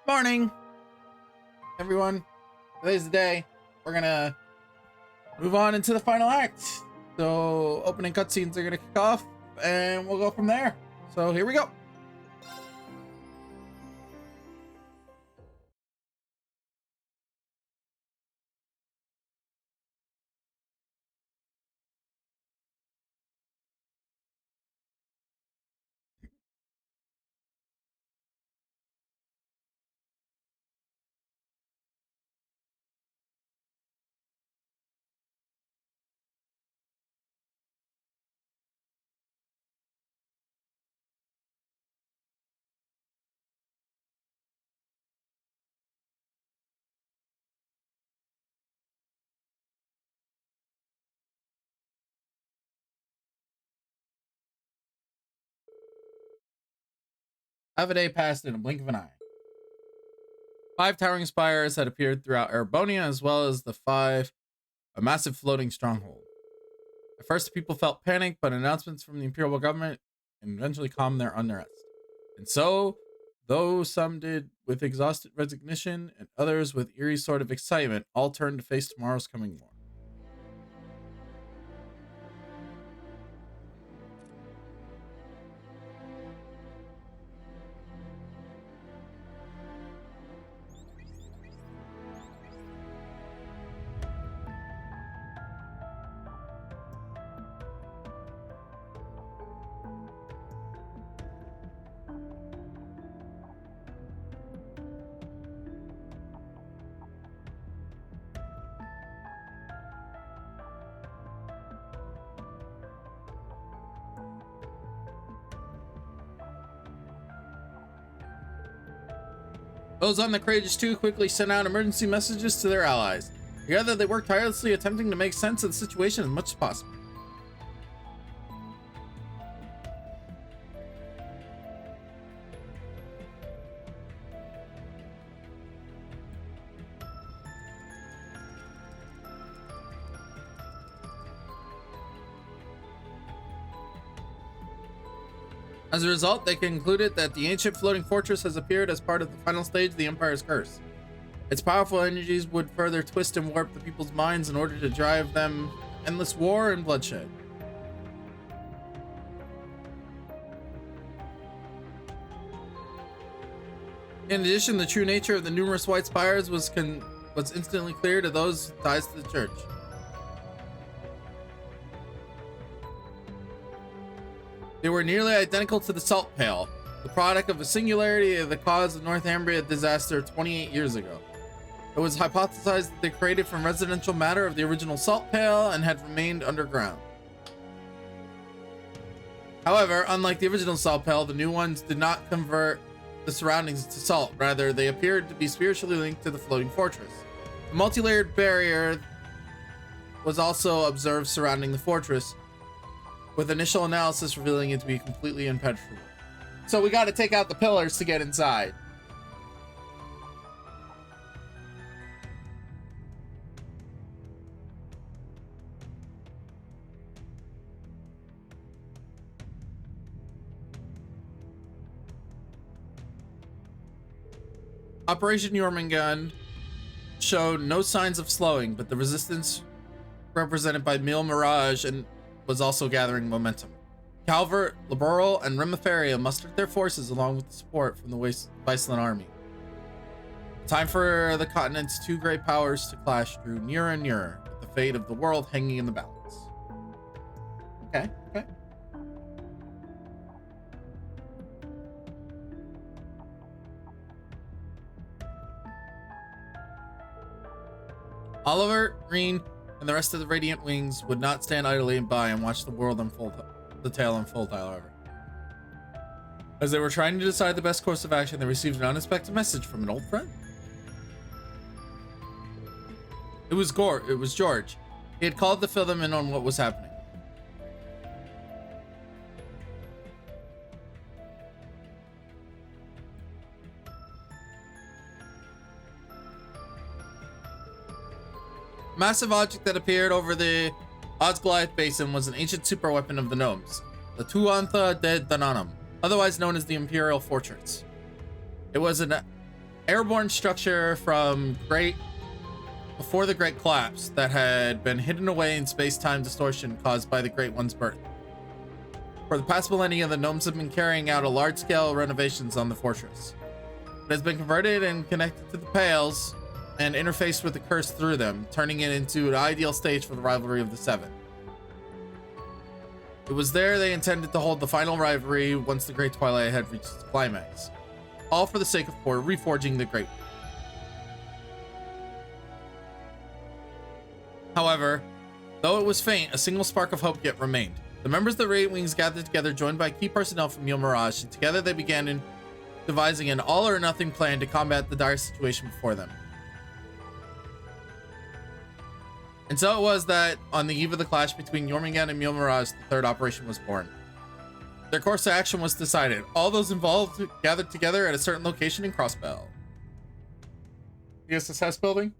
Morning, everyone. Today's the day. We're gonna move on into the final act. So opening cutscenes are gonna kick off and we'll go from there. So here we go. Half a day passed in a blink of an eye. 5 towering spires had appeared throughout Erebonia, as well as a massive floating stronghold. At first, the people felt panic, but announcements from the imperial government eventually calmed their unrest. And so, though some did with exhausted resignation and others with eerie sort of excitement, all turned to face tomorrow's coming war. Those on the Courageous 2 quickly sent out emergency messages to their allies. Together, they worked tirelessly, attempting to make sense of the situation as much as possible. As a result, they concluded that the ancient floating fortress has appeared as part of the final stage of the Empire's curse. Its powerful energies would further twist and warp the people's minds in order to drive them endless war and bloodshed. In addition, the true nature of the numerous white spires was instantly clear to those with ties to the church. They were nearly identical to the Salt Pale, the product of a singularity of the cause of Northumbria disaster 28 years ago. It was hypothesized that they created from residential matter of the original Salt Pale and had remained underground. However, unlike the original Salt Pale, the new ones did not convert the surroundings to salt. Rather, they appeared to be spiritually linked to the floating fortress. A multi-layered barrier was also observed surrounding the fortress, with initial analysis revealing it to be completely impenetrable. So we got to take out the pillars to get inside. Operation Jormungand showed no signs of slowing, but the resistance represented by Mil Mirage was also gathering momentum. Calvert, Liberal, and Remiferia mustered their forces along with the support from the Viceland army. The time for the continent's 2 great powers to clash drew nearer and nearer, with the fate of the world hanging in the balance. Okay. Oliver, Green, and the rest of the Radiant Wings would not stand idly by and watch the tale unfold, however. As they were trying to decide the best course of action, they received an unexpected message from an old friend. It was George. He had called to fill them in on what was happening. A massive object that appeared over the Osgoliath Basin was an ancient superweapon of the gnomes, the Tuatha de Dananum, otherwise known as the Imperial Fortress. It was an airborne structure from before the Great Collapse that had been hidden away in space-time distortion caused by the Great One's birth. For the past millennia, the gnomes have been carrying out a large-scale renovations on the fortress. It has been converted and connected to the Pales and interfaced with the curse through them, turning it into an ideal stage for the rivalry of the Seven. It was there they intended to hold the final rivalry once the Great Twilight had reached its climax, all for the sake of reforging the Great. However, though it was faint, a single spark of hope yet remained. The members of the Radiant Wings gathered together, joined by key personnel from Mille Mirage, and together they began devising an all-or-nothing plan to combat the dire situation before them. And so it was that, on the eve of the clash between Jormungand and Mille Mirage, the third operation was born. Their course of action was decided. All those involved gathered together at a certain location in Crossbell. USS building?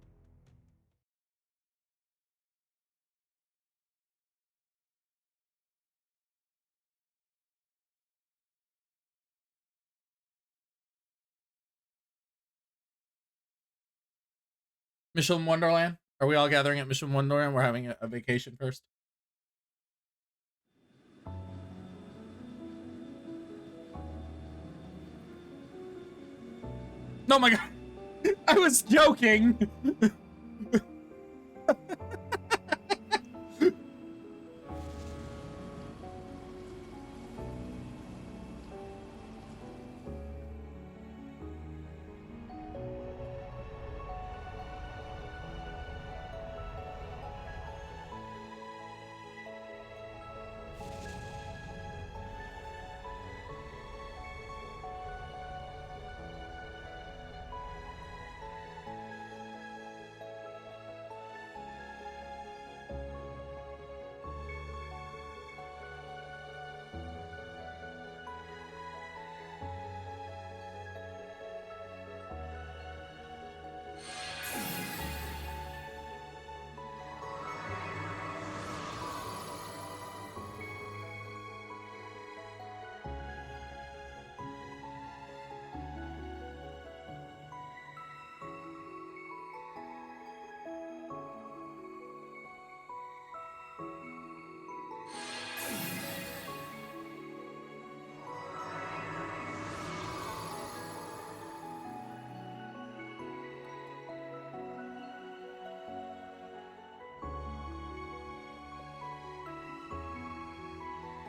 Mission Wonderland? Are we all gathering at Mission Wonderland? We're having a vacation first. Oh my god. I was joking.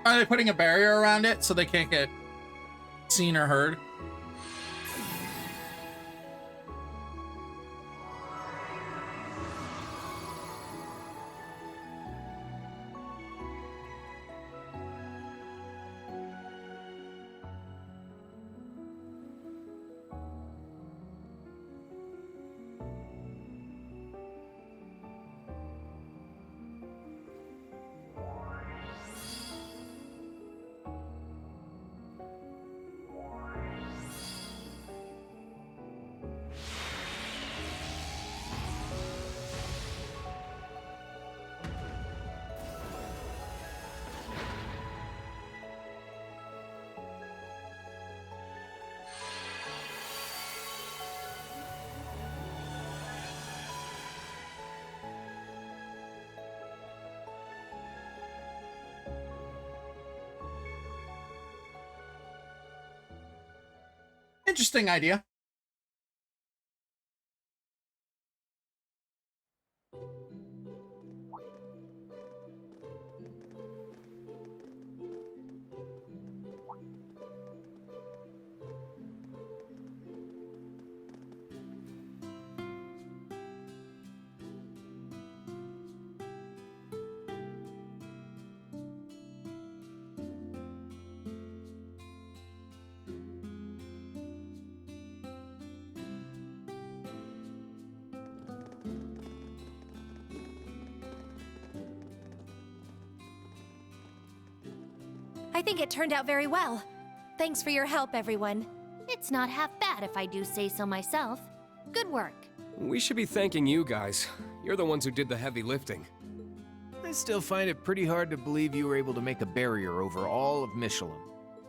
Are they putting a barrier around it so they can't get seen or heard? Interesting idea. I think it turned out very well. Thanks for your help, everyone. It's not half bad if I do say so myself. Good work. We should be thanking you guys. You're the ones who did the heavy lifting. I still find it pretty hard to believe you were able to make a barrier over all of Michelin.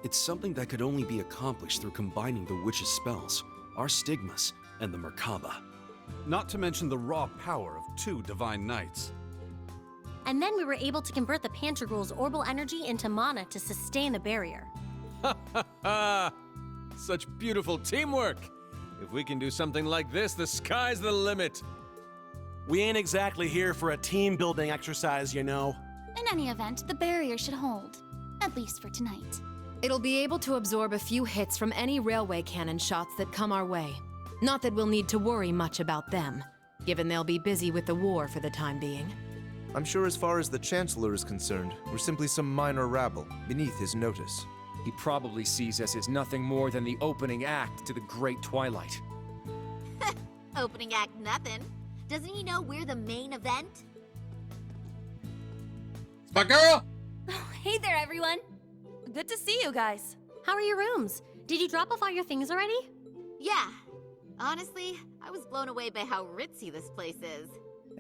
It's something that could only be accomplished through combining the witch's spells. our stigmas, and the Merkaba. Not to mention the raw power of 2 Divine Knights. And then we were able to convert the Pantagruel's orbital energy into mana to sustain the barrier. Ha ha ha! Such beautiful teamwork! If we can do something like this, the sky's the limit! We ain't exactly here for a team-building exercise, you know. In any event, the barrier should hold. At least for tonight. It'll be able to absorb a few hits from any railway cannon shots that come our way. Not that we'll need to worry much about them, given they'll be busy with the war for the time being. I'm sure as far as the Chancellor is concerned, we're simply some minor rabble, beneath his notice. He probably sees us as nothing more than the opening act to the Great Twilight. Opening act nothing. Doesn't he know we're the main event? It's my girl! Hey there, everyone! Good to see you guys. How are your rooms? Did you drop off all your things already? Yeah. Honestly, I was blown away by how ritzy this place is.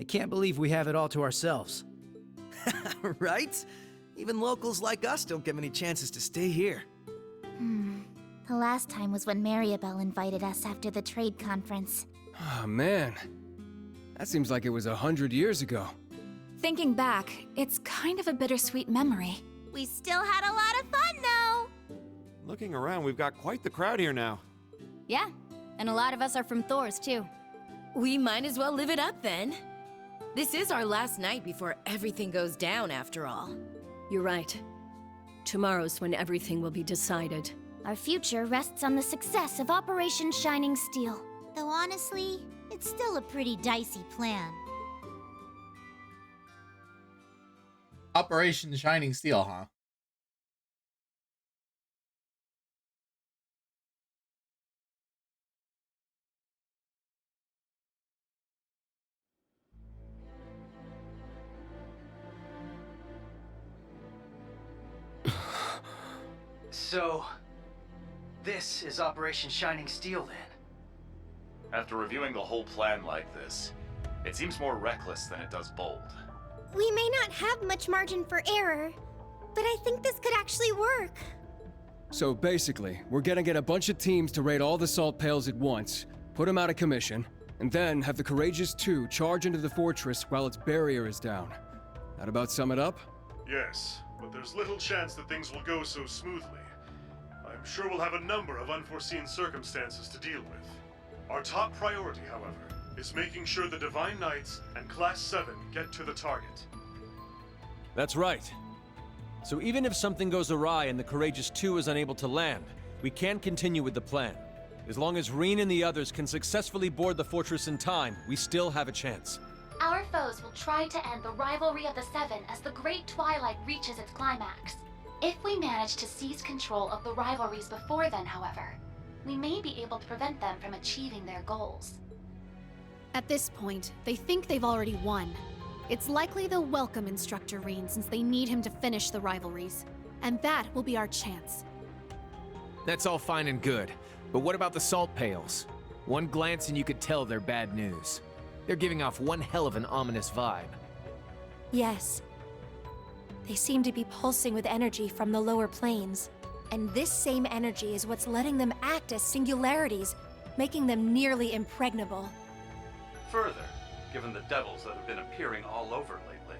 I can't believe we have it all to ourselves. Right? Even locals like us don't get many chances to stay here. The last time was when Mariabelle invited us after the trade conference. Oh man, that seems like it was 100 years ago. Thinking back, it's kind of a bittersweet memory. We still had a lot of fun, though! Looking around, we've got quite the crowd here now. Yeah, and a lot of us are from Thor's, too. We might as well live it up then. This is our last night before everything goes down, after all. You're right. Tomorrow's when everything will be decided. Our future rests on the success of Operation Shining Steel. Though honestly, it's still a pretty dicey plan. Operation Shining Steel, huh? So, this is Operation Shining Steel then? After reviewing the whole plan like this, it seems more reckless than it does bold. We may not have much margin for error, but I think this could actually work. So basically, we're gonna get a bunch of teams to raid all the salt pails at once, put them out of commission, and then have the Courageous 2 charge into the fortress while its barrier is down. That about sum it up? Yes, but there's little chance that things will go so smoothly. I'm sure we'll have a number of unforeseen circumstances to deal with. Our top priority, however, is making sure the Divine Knights and Class 7 get to the target. That's right. So even if something goes awry and the Courageous 2 is unable to land, we can continue with the plan. As long as Rean and the others can successfully board the fortress in time, we still have a chance. Our foes will try to end the rivalry of the Seven as the Great Twilight reaches its climax. If we manage to seize control of the rivalries before then, however, we may be able to prevent them from achieving their goals. At this point, they think they've already won. It's likely they'll welcome Instructor Rean since they need him to finish the rivalries. And that will be our chance. That's all fine and good, but what about the salt pails? One glance and you could tell they're bad news. They're giving off one hell of an ominous vibe. Yes. They seem to be pulsing with energy from the lower planes. And this same energy is what's letting them act as singularities, making them nearly impregnable. Further, given the devils that have been appearing all over lately,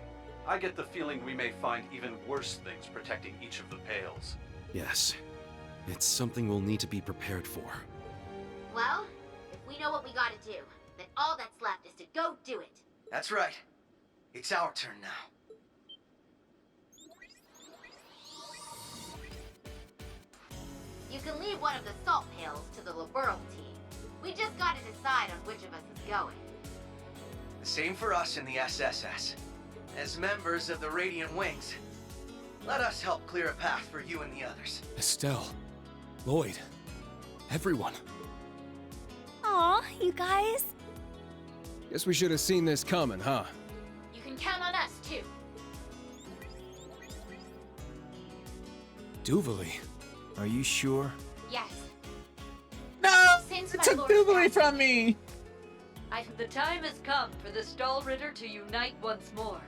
I get the feeling we may find even worse things protecting each of the pails. Yes, it's something we'll need to be prepared for. Well, if we know what we gotta do, then all that's left is to go do it. That's right. It's our turn now. You can leave one of the salt pails to the Liberal team. We just gotta decide on which of us is going. The same for us in the SSS. As members of the Radiant Wings, let us help clear a path for you and the others. Estelle, Lloyd, everyone. Aw, you guys. Guess we should have seen this coming, huh? You can count on us, too. Duvalie. Are you sure? Yes. No! Since It my took lord's Duvalie passing, from me! The time has come for the Stahlritter to unite once more,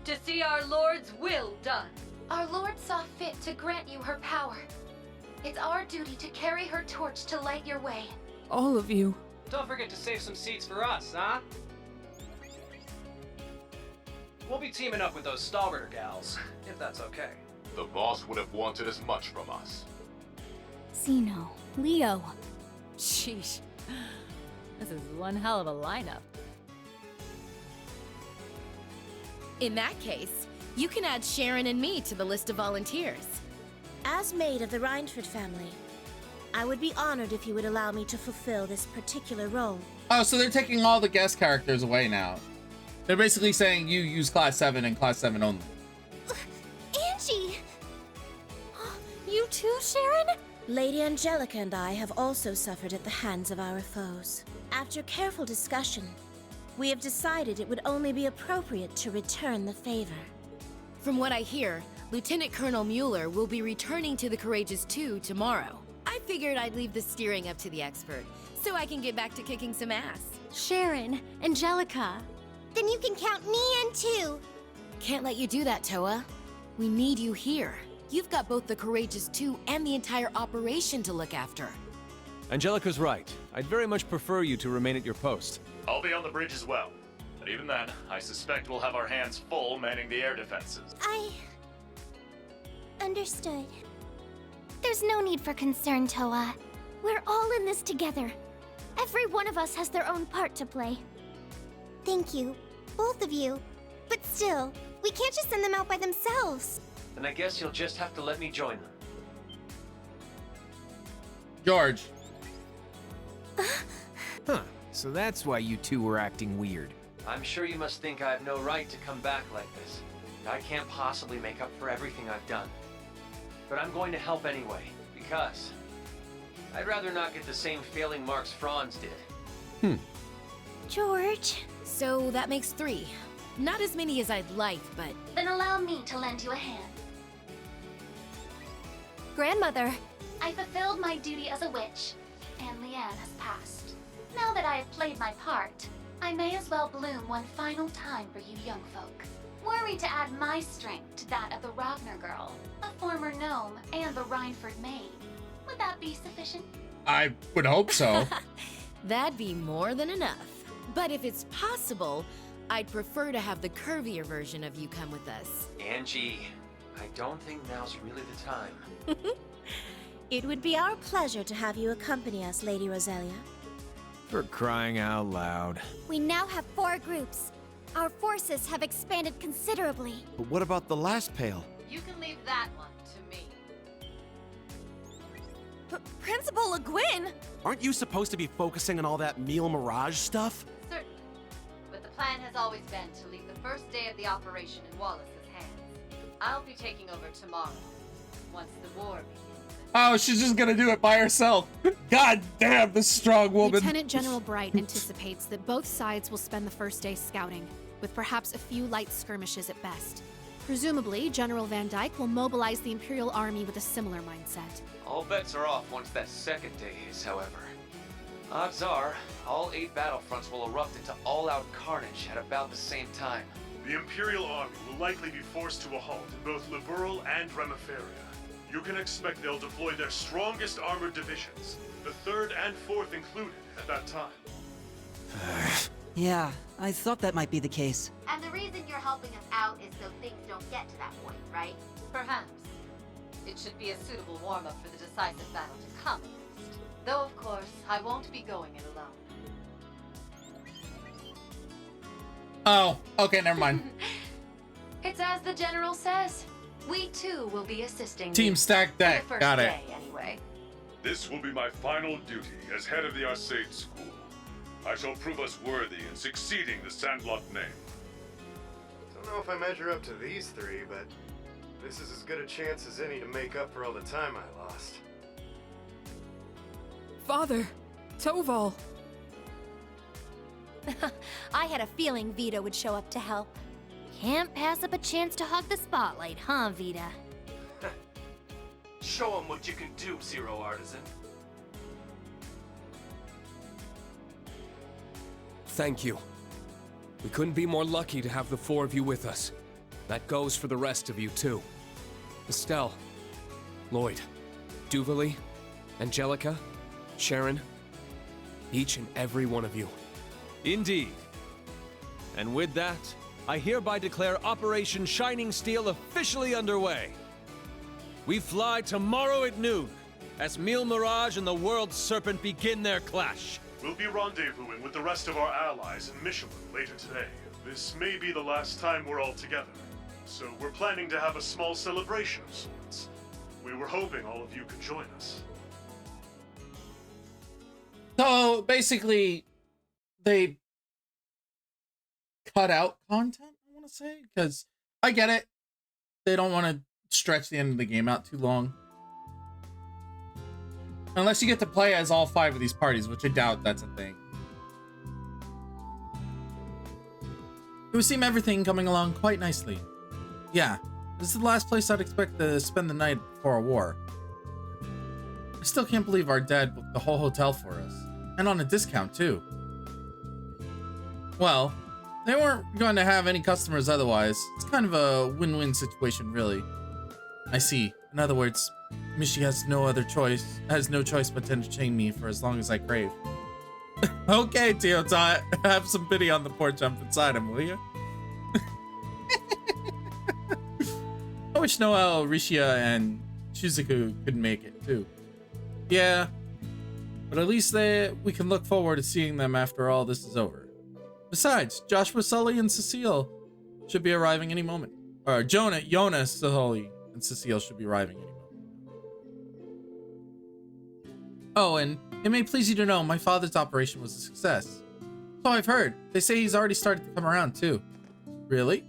to see our Lord's will done. Our Lord saw fit to grant you her power. It's our duty to carry her torch to light your way. All of you. Don't forget to save some seats for us, huh? We'll be teaming up with those Stallritter gals, if that's okay. The boss would have wanted as much from us. Zeno, Leo. Sheesh. This is one hell of a lineup. In that case, you can add Sharon and me to the list of volunteers. As maid of the Reinford family, I would be honored if you would allow me to fulfill this particular role. Oh, so they're taking all the guest characters away now. They're basically saying you use Class 7 and Class 7 only. Angie! You too, Sharon? Lady Angelica and I have also suffered at the hands of our foes. After careful discussion, we have decided it would only be appropriate to return the favor. From what I hear, Lieutenant Colonel Mueller will be returning to the Courageous 2 tomorrow. I figured I'd leave the steering up to the expert, so I can get back to kicking some ass. Sharon, Angelica. Then you can count me in too. Can't let you do that, Toa. We need you here. You've got both the Courageous 2 and the entire operation to look after. Angelica's right. I'd very much prefer you to remain at your post. I'll be on the bridge as well. But even then, I suspect we'll have our hands full manning the air defenses. Understood. There's no need for concern, Toa. We're all in this together. Every one of us has their own part to play. Thank you, both of you. But still, we can't just send them out by themselves. Then I guess you'll just have to let me join them. George. Huh, so that's why you two were acting weird. I'm sure you must think I have no right to come back like this. I can't possibly make up for everything I've done. But I'm going to help anyway, because I'd rather not get the same failing marks Franz did. George. So that makes 3. Not as many as I'd like, but... Then allow me to lend you a hand. Grandmother. I fulfilled my duty as a witch, and Leanne has passed. Now that I have played my part, I may as well bloom one final time for you young folk. Were we to add my strength to that of the Ragnar girl, a former gnome, and the Reinford maid, would that be sufficient? I would hope so. That'd be more than enough. But if it's possible, I'd prefer to have the curvier version of you come with us. Angie, I don't think now's really the time. It would be our pleasure to have you accompany us, Lady Roselia. For crying out loud. We now have 4 groups. Our forces have expanded considerably. But what about the last pail? You can leave that one to me. Principal Le Guin! Aren't you supposed to be focusing on all that meal mirage stuff? Certainly. But the plan has always been to leave the first day of the operation in Wallace's hands. I'll be taking over tomorrow, once the war begins. Oh, she's just gonna do it by herself. God damn, this strong woman. Lieutenant General Bright anticipates that both sides will spend the first day scouting, with perhaps a few light skirmishes at best. Presumably, General Van Dyke will mobilize the Imperial Army with a similar mindset. All bets are off once that second day is, however. Odds are, all 8 battlefronts will erupt into all-out carnage at about the same time. The Imperial Army will likely be forced to a halt in both Liberl and Remiferia. You can expect they'll deploy their strongest armored divisions, the 3rd and 4th included, at that time. Yeah, I thought that might be the case. And the reason you're helping us out is so things don't get to that point, right? Perhaps. It should be a suitable warm-up for the decisive battle to come, at least. Though, of course, I won't be going it alone. Oh, okay, never mind. It's as the General says. We, too, will be assisting Team you. stack deck. For the first Got it. day, anyway. This will be my final duty as head of the Arcade School. I shall prove us worthy in succeeding the Sandlot name. Don't know if I measure up to these 3, but this is as good a chance as any to make up for all the time I lost. Father, Toval. I had a feeling Vita would show up to help. Can't pass up a chance to hog the spotlight, huh, Vita? Show them what you can do, Zero Artisan. Thank you. We couldn't be more lucky to have the 4 of you with us. That goes for the rest of you, too. Estelle, Lloyd, Duvalie, Angelica, Sharon. Each and every one of you. Indeed. And with that, I hereby declare Operation Shining Steel officially underway. We fly tomorrow at noon, as Mille Mirage and the World Serpent begin their clash. We'll be rendezvousing with the rest of our allies in Michelin later today. This may be the last time we're all together, so we're planning to have a small celebration of sorts. We were hoping all of you could join us. So basically, they cut out content, I want to say, because I get it. They don't want to stretch the end of the game out too long. Unless you get to play as all 5 of these parties, which I doubt that's a thing. It would seem everything coming along quite nicely. Yeah, this is the last place I'd expect to spend the night before a war. I still can't believe our dad booked the whole hotel for us. And on a discount, too. Well, they weren't going to have any customers otherwise. It's kind of a win-win situation, really. I see. In other words, Mishi has no choice but to entertain me for as long as I crave. Okay, Teota, have some pity on the poor chump inside him, will you? I wish Noel, Rishia, and Shizuku could make it, too. Yeah, but at least we can look forward to seeing them after all this is over. Besides, Joshua, Sully, and Cecile should be arriving any moment. Or Jonas, Sully, and Cecile should be arriving any moment. Oh, and it may please you to know my father's operation was a success. So I've heard. They say he's already started to come around, too. Really?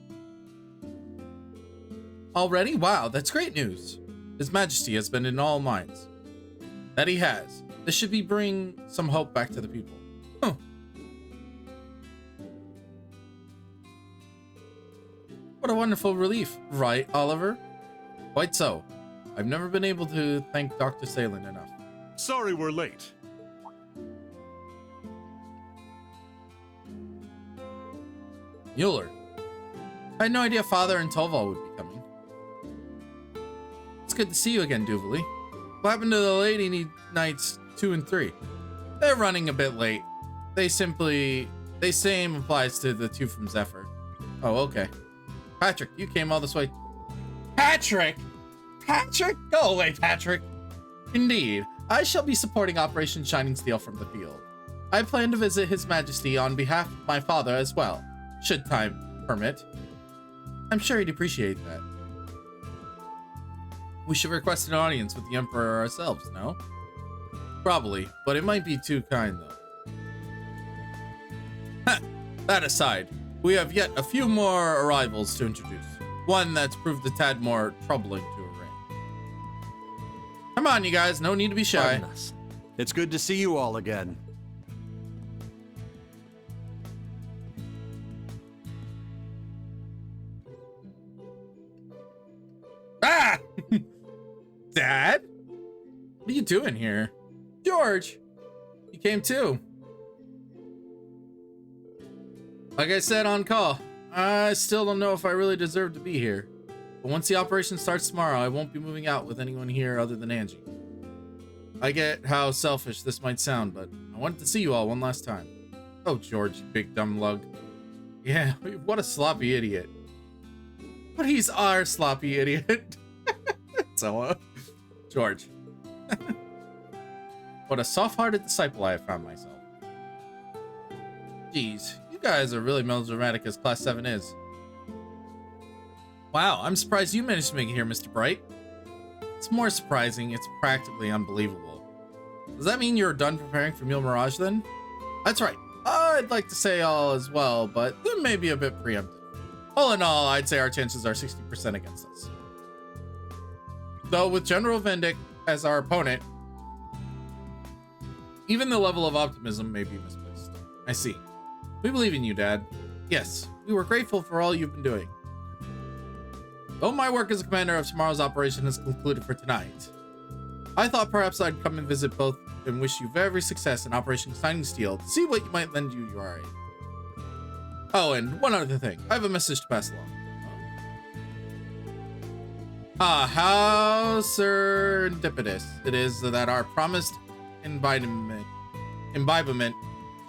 Already? Wow, that's great news. His Majesty has been in all minds. That he has. This should be bring some hope back to the people. Huh. What a wonderful relief, right, Oliver? Quite so. I've never been able to thank Dr. Salen enough. Sorry we're late. Mueller. I had no idea Father and Toval would be coming. It's good to see you again, Duvalie. What happened to the Lady Knights 2 and 3? They're running a bit late. Same applies to the 2 from Zephyr. Oh, okay. Patrick, you came all this way. Patrick! Patrick? Go away, Patrick! Indeed, I shall be supporting Operation Shining Steel from the field. I plan to visit His Majesty on behalf of my father as well, should time permit. I'm sure he'd appreciate that. We should request an audience with the Emperor ourselves, no? Probably, but it might be too kind, though. That aside, we have yet a few more arrivals to introduce. One that's proved a tad more troubling to arrange. Come on, you guys, no need to be shy. Pardon us. It's good to see you all again. Ah! Dad? What are you doing here? George! You came too. Like I said on call, I still don't know if I really deserve to be here. But once the operation starts tomorrow, I won't be moving out with anyone here other than Angie. I get how selfish this might sound, but I wanted to see you all one last time. Oh, George, you big dumb lug. Yeah, what a sloppy idiot. But he's our sloppy idiot. So, George. What a soft-hearted disciple I have found myself. Jeez, you guys are really melodramatic as Class 7 is. Wow, I'm surprised you managed to make it here, Mr. Bright. It's more surprising, it's practically unbelievable. Does that mean you're done preparing for Mille Mirage then? That's right. I'd like to say all as well, but it may be a bit preemptive. All in all, I'd say our chances are 60% against us. Though with General Vendick as our opponent, even the level of optimism may be misplaced. I see. We believe in you, Dad. Yes, we were grateful for all you've been doing. Though my work as a commander of tomorrow's operation has concluded for tonight, I thought perhaps I'd come and visit both and wish you every success in Operation Shining Steel to see what you might lend you your aid. Oh, and one other thing. I have a message to pass along. How serendipitous it is that our promised environment imbibement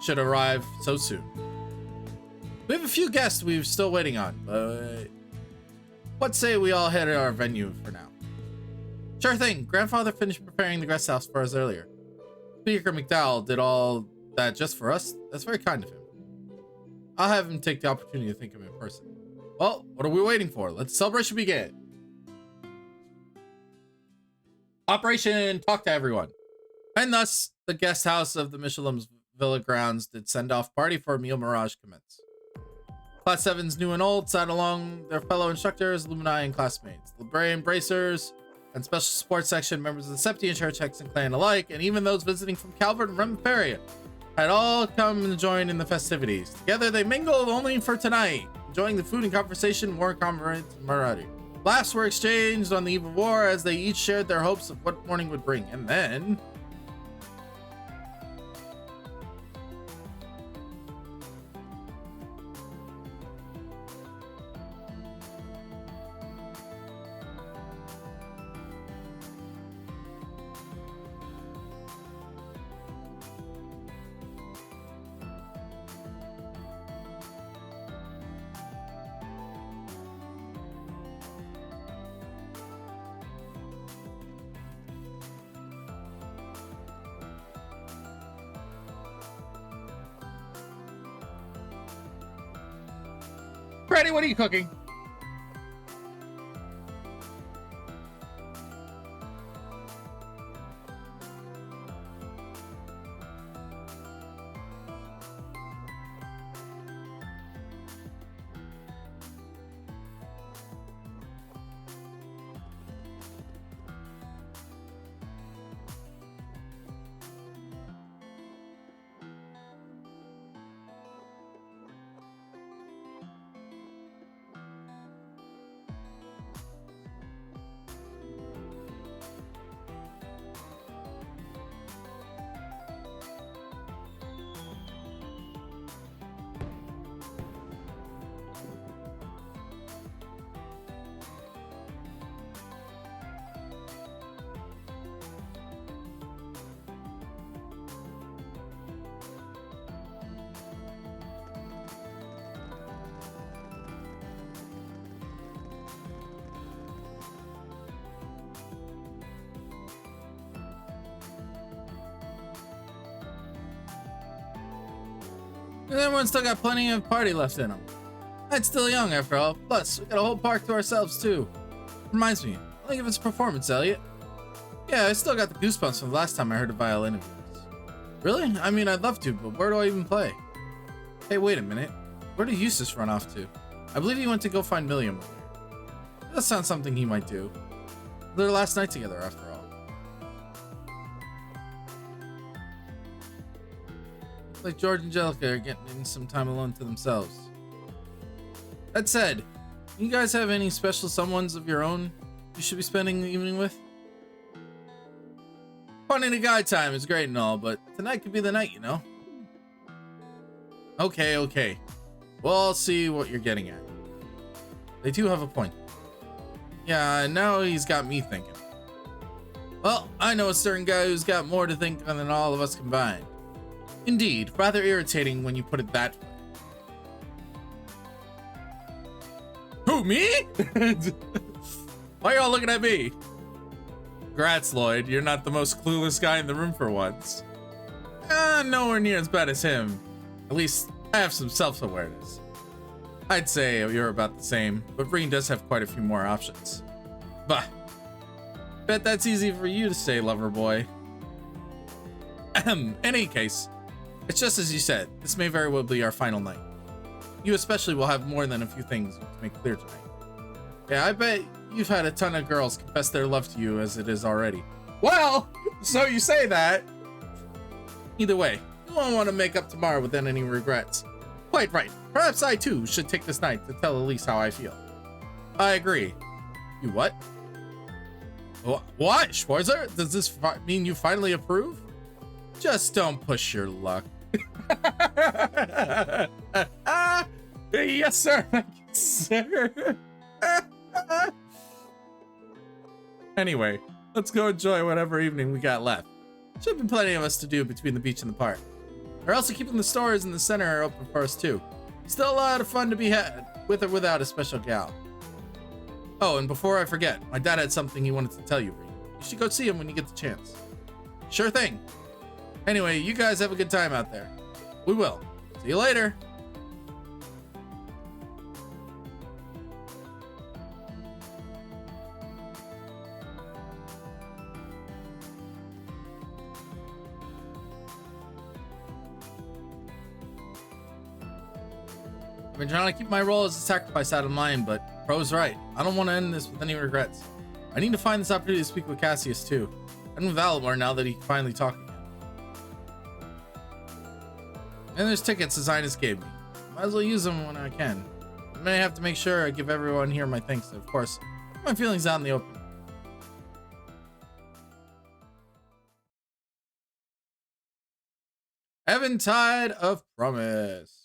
should arrive so soon. We have a few guests we're still waiting on, but what say we all head to our venue for now? Sure thing. Grandfather finished preparing the guest house for us earlier. Speaker McDowell did all that just for us. That's very kind of him. I'll have him take the opportunity to thank him in person. Well, what are we waiting for? Let the celebration begin. Operation Talk to Everyone. And thus, the guest house of the Michelin's Villa grounds did send-off party for Emile Mirage commence. Class 7s new and old sat along their fellow instructors, alumni, and classmates. Librarian Bracers and Special Sports Section members of the Septian Church, Hexen Clan alike, and even those visiting from Calvert and Remiparia, had all come and joined in the festivities. Together they mingled only for tonight, enjoying the food and conversation, more camaraderie. Laughs were exchanged on the eve of war as they each shared their hopes of what morning would bring. And then... Freddy, what are you cooking? And everyone's still got plenty of party left in them. Night's still young after all. Plus, we got a whole park to ourselves too. Reminds me, I think of its performance, Elliot. Yeah, I still got the goosebumps from the last time I heard a violin of yours. Really? I mean, I'd love to, but where do I even play? Hey, wait a minute. Where did Eustace run off to? I believe he went to go find Milliam over there. That sounds something he might do. Their last night together, after all. Like George and Angelica are getting some time alone to themselves. That said, you guys have any special someones of your own you should be spending the evening with? Finding a guy time is great and all, but tonight could be the night, you know? Okay. Well, I'll see what you're getting at. They do have a point. Yeah, now he's got me thinking. Well, I know a certain guy who's got more to think on than all of us combined. Indeed, rather irritating when you put it that way. Who, me? Why are y'all looking at me? Congrats, Lloyd. You're not the most clueless guy in the room for once. Nowhere near as bad as him. At least, I have some self-awareness. I'd say you're about the same, but Breen does have quite a few more options. Bah. Bet that's easy for you to say, lover boy. In any case, it's just as you said, this may very well be our final night. You especially will have more than a few things to make clear tonight. Yeah, I bet you've had a ton of girls confess their love to you as it is already. Well, so you say that. Either way, you won't want to make up tomorrow without any regrets. Quite right. Perhaps I too should take this night to tell Elise how I feel. I agree. You what? What, Schwarzer? Does this mean you finally approve? Just don't push your luck. Yes, sir. Sir. Anyway, let's go enjoy whatever evening we got left. Should be plenty of us to do between the beach and the park. They're also keeping the stores in the center open for us too. Still a lot of fun to be had, with or without a special gal. Oh, and before I forget, my dad had something he wanted to tell you, Reed. You should go see him when you get the chance. Sure thing. Anyway, you guys have a good time out there. We will. See you later. I've been trying to keep my role as a sacrifice out of mind, but Pro's right. I don't want to end this with any regrets. I need to find this opportunity to speak with Cassius too. And with Valimar now that he can finally talk again. And there's tickets Zynus gave me. Might as well use them when I can. I may have to make sure I give everyone here my thanks, and of course, my feelings out in the open. Eventide of Promise.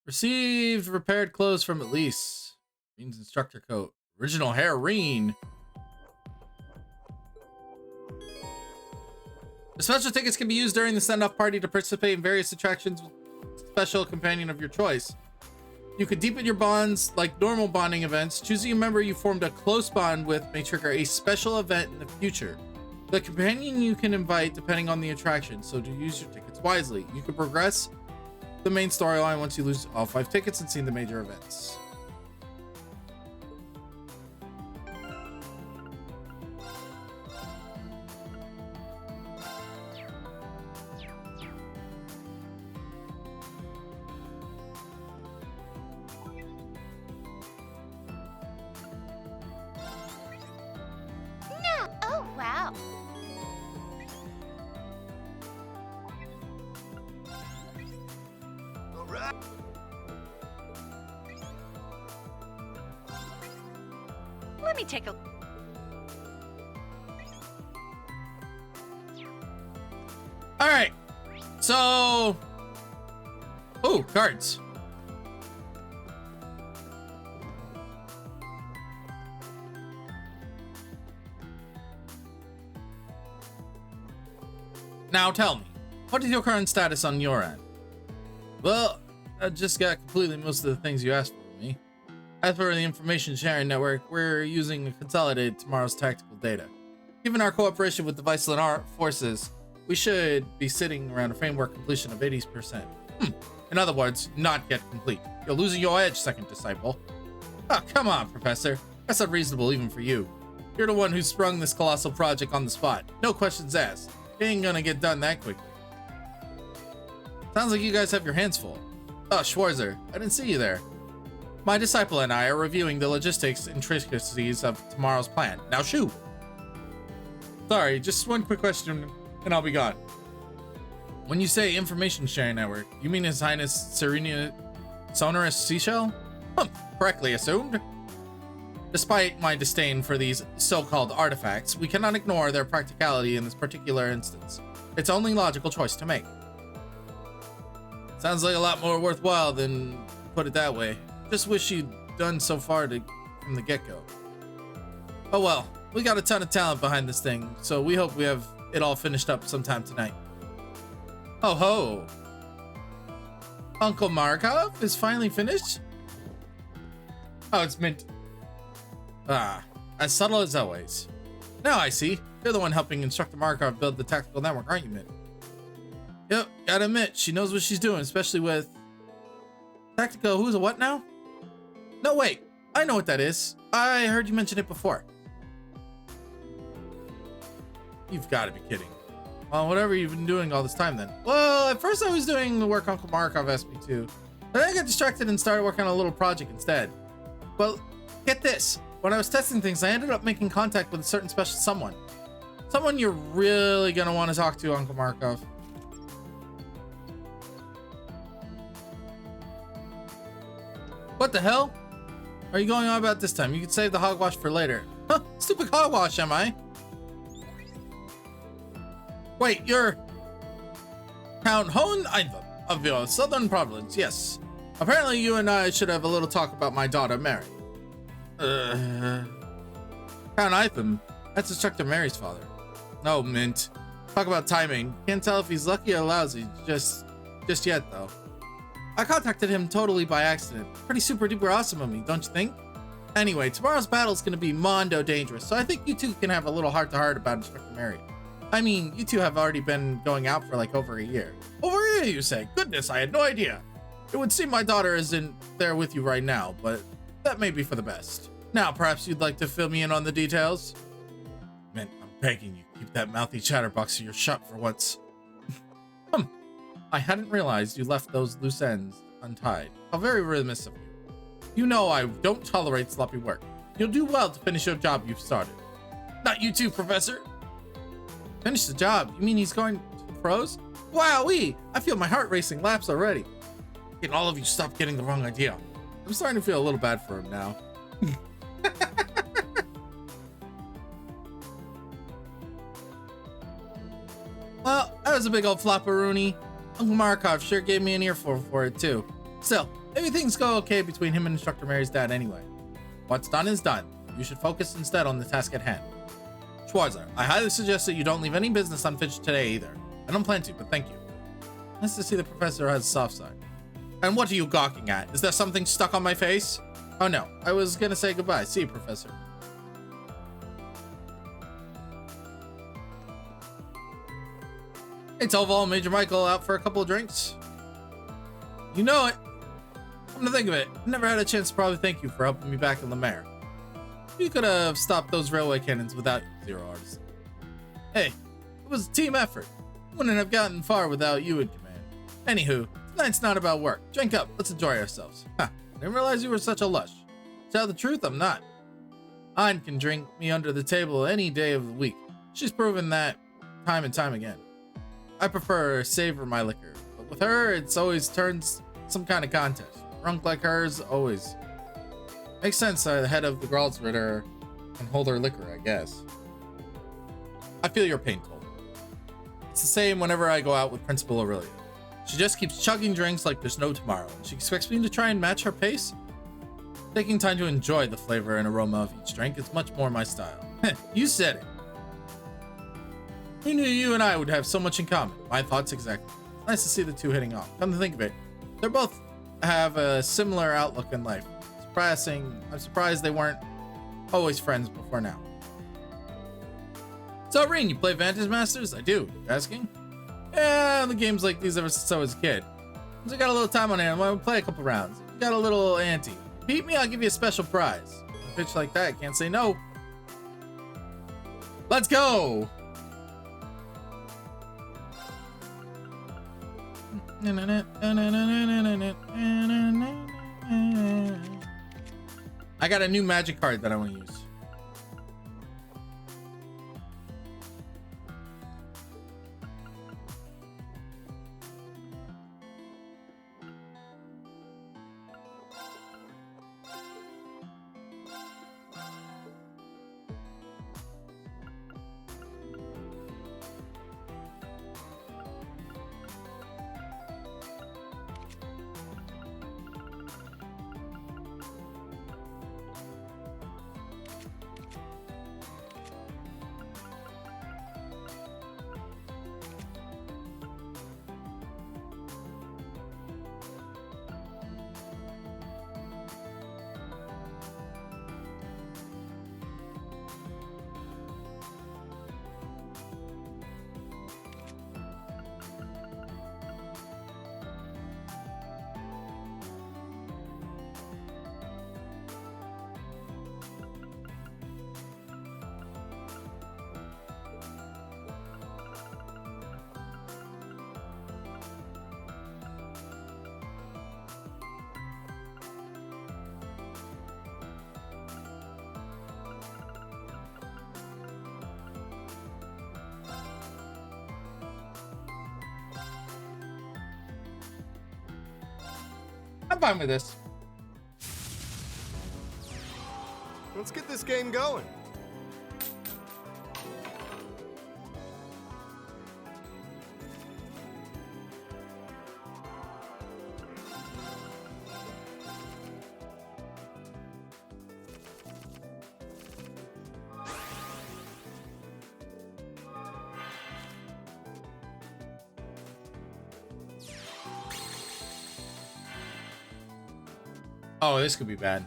Received repaired clothes from Elise. Reen's instructor coat. Original hair, Reen. The special tickets can be used during the send-off party to participate in various attractions with a special companion of your choice. You could deepen your bonds like normal bonding events. Choosing a member you formed a close bond with may trigger a special event in the future. The companion you can invite depending on the attraction, so to use your tickets wisely. You can progress the main storyline once you lose all 5 tickets and see the major events. No! Oh, wow. Let me take a... All right. So... Oh, cards. Now tell me, what is your current status on your end? Well, I just got completely most of the things you asked for me. As for the information sharing network, we're using to consolidate tomorrow's tactical data. Given our cooperation with the Viceland forces, we should be sitting around a framework completion of 80%. In other words, not yet complete. You're losing your edge, second disciple. Oh, come on, Professor. That's unreasonable even for you. You're the one who sprung this colossal project on the spot. No questions asked. It ain't gonna get done that quickly. Sounds like you guys have your hands full. Oh, Schwarzer, I didn't see you there. My disciple and I are reviewing the logistics and intricacies of tomorrow's plan. Now shoo! Sorry, just one quick question and I'll be gone. When you say information sharing network, you mean His Highness Serenia Sonorous Seashell? Correctly assumed. Despite my disdain for these so-called artifacts, we cannot ignore their practicality in this particular instance. It's only logical choice to make. Sounds like a lot more worthwhile than put it that way. Just wish you'd done so far from the get-go. Oh well, we got a ton of talent behind this thing, so we hope we have it all finished up sometime tonight. Ho ho! Uncle Markov is finally finished? Oh, it's mint. Ah, as subtle as always. Now I see. You're the one helping Instructor Markov build the tactical network, aren't you, Mint? Yep, gotta admit, she knows what she's doing, especially with... Tactical, who's a what now? No, wait. I know what that is. I heard you mention it before. You've got to be kidding. Well, whatever you've been doing all this time then. Well, at first I was doing the work Uncle Markov asked me to. But then I got distracted and started working on a little project instead. Well, get this. When I was testing things, I ended up making contact with a certain special someone. Someone you're really gonna want to talk to, Uncle Markov. What the hell are you going on about this time? You could save the hogwash for later. Huh, stupid hogwash, am I? Wait, you're Count Hon Ivan of your southern province, yes. Apparently you and I should have a little talk about my daughter, Mary. Count Ivan? That's Instructor Mary's father. No, Mint. Talk about timing. Can't tell if he's lucky or lousy just yet, though. I contacted him totally by accident. Pretty super duper awesome of me, don't you think? Anyway, tomorrow's battle's gonna be mondo dangerous, so I think you two can have a little heart-to-heart about Instructor Mary. I mean, you two have already been going out for like over a year. Over a year, you say? Goodness, I had no idea. It would seem my daughter isn't there with you right now, but that may be for the best. Now, perhaps you'd like to fill me in on the details? Man, I'm begging you, keep that mouthy chatterbox of yours shut for once. I hadn't realized you left those loose ends untied. How very remiss of you. You know I don't tolerate sloppy work. You'll do well to finish your job you've started. Not you too, Professor. Finish the job? You mean he's going to the pros? Wowee! I feel my heart racing laps already. Can all of you stop getting the wrong idea? I'm starting to feel a little bad for him now. Well, that was a big old flopperoonie. Uncle Markov sure gave me an earful for it too. Still, maybe things go okay between him and Instructor Mary's dad anyway. What's done is done. You should focus instead on the task at hand. Schwarzer, I highly suggest that you don't leave any business unfinished today either. I don't plan to, but thank you. Nice to see the professor has a soft side. And what are you gawking at? Is there something stuck on my face? Oh no, I was gonna say goodbye. See you, Professor. Hey, Toval and Major Michael out for a couple of drinks? You know it. Come to think of it, I never had a chance to probably thank you for helping me back in Lemaire. You could have stopped those railway cannons without Zero Artisan. Hey, it was a team effort. Wouldn't have gotten far without you in command. Anywho, tonight's not about work. Drink up, let's enjoy ourselves. Ha, I didn't realize you were such a lush. To tell the truth, I'm not. Anne can drink me under the table any day of the week. She's proven that time and time again. I prefer savor my liquor, but with her, it's always turns some kind of contest. Drunk like hers, always. Makes sense, the head of the Gralsritter can hold her liquor, I guess. I feel your pain, Cole. It's the same whenever I go out with Principal Aurelia. She just keeps chugging drinks like there's no tomorrow, and she expects me to try and match her pace? Taking time to enjoy the flavor and aroma of each drink is much more my style. You said it. Who knew you and I would have so much in common? My thoughts exactly. Nice to see the two hitting off. Come to think of it, they both have a similar outlook in life. I'm surprised they weren't always friends before now. So, Reen, you play Vantage Masters? I do. You asking? Yeah, the games like these ever since I was a kid. Since I got a little time on hand, I want to play a couple rounds. You got a little ante. Beat me, I'll give you a special prize. A pitch like that, can't say no. Let's go! I got a new magic card that I want to use. I'm fine with this. Let's get this game going. Oh, this could be bad.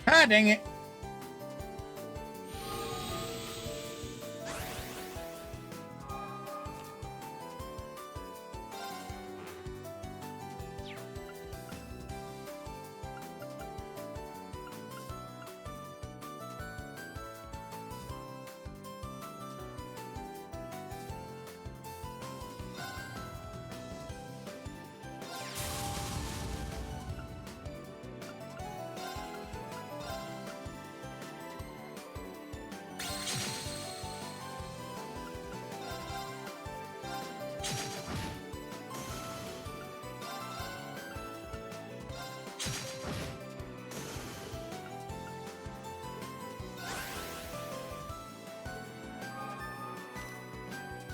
Ah, dang it.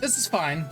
This is fine.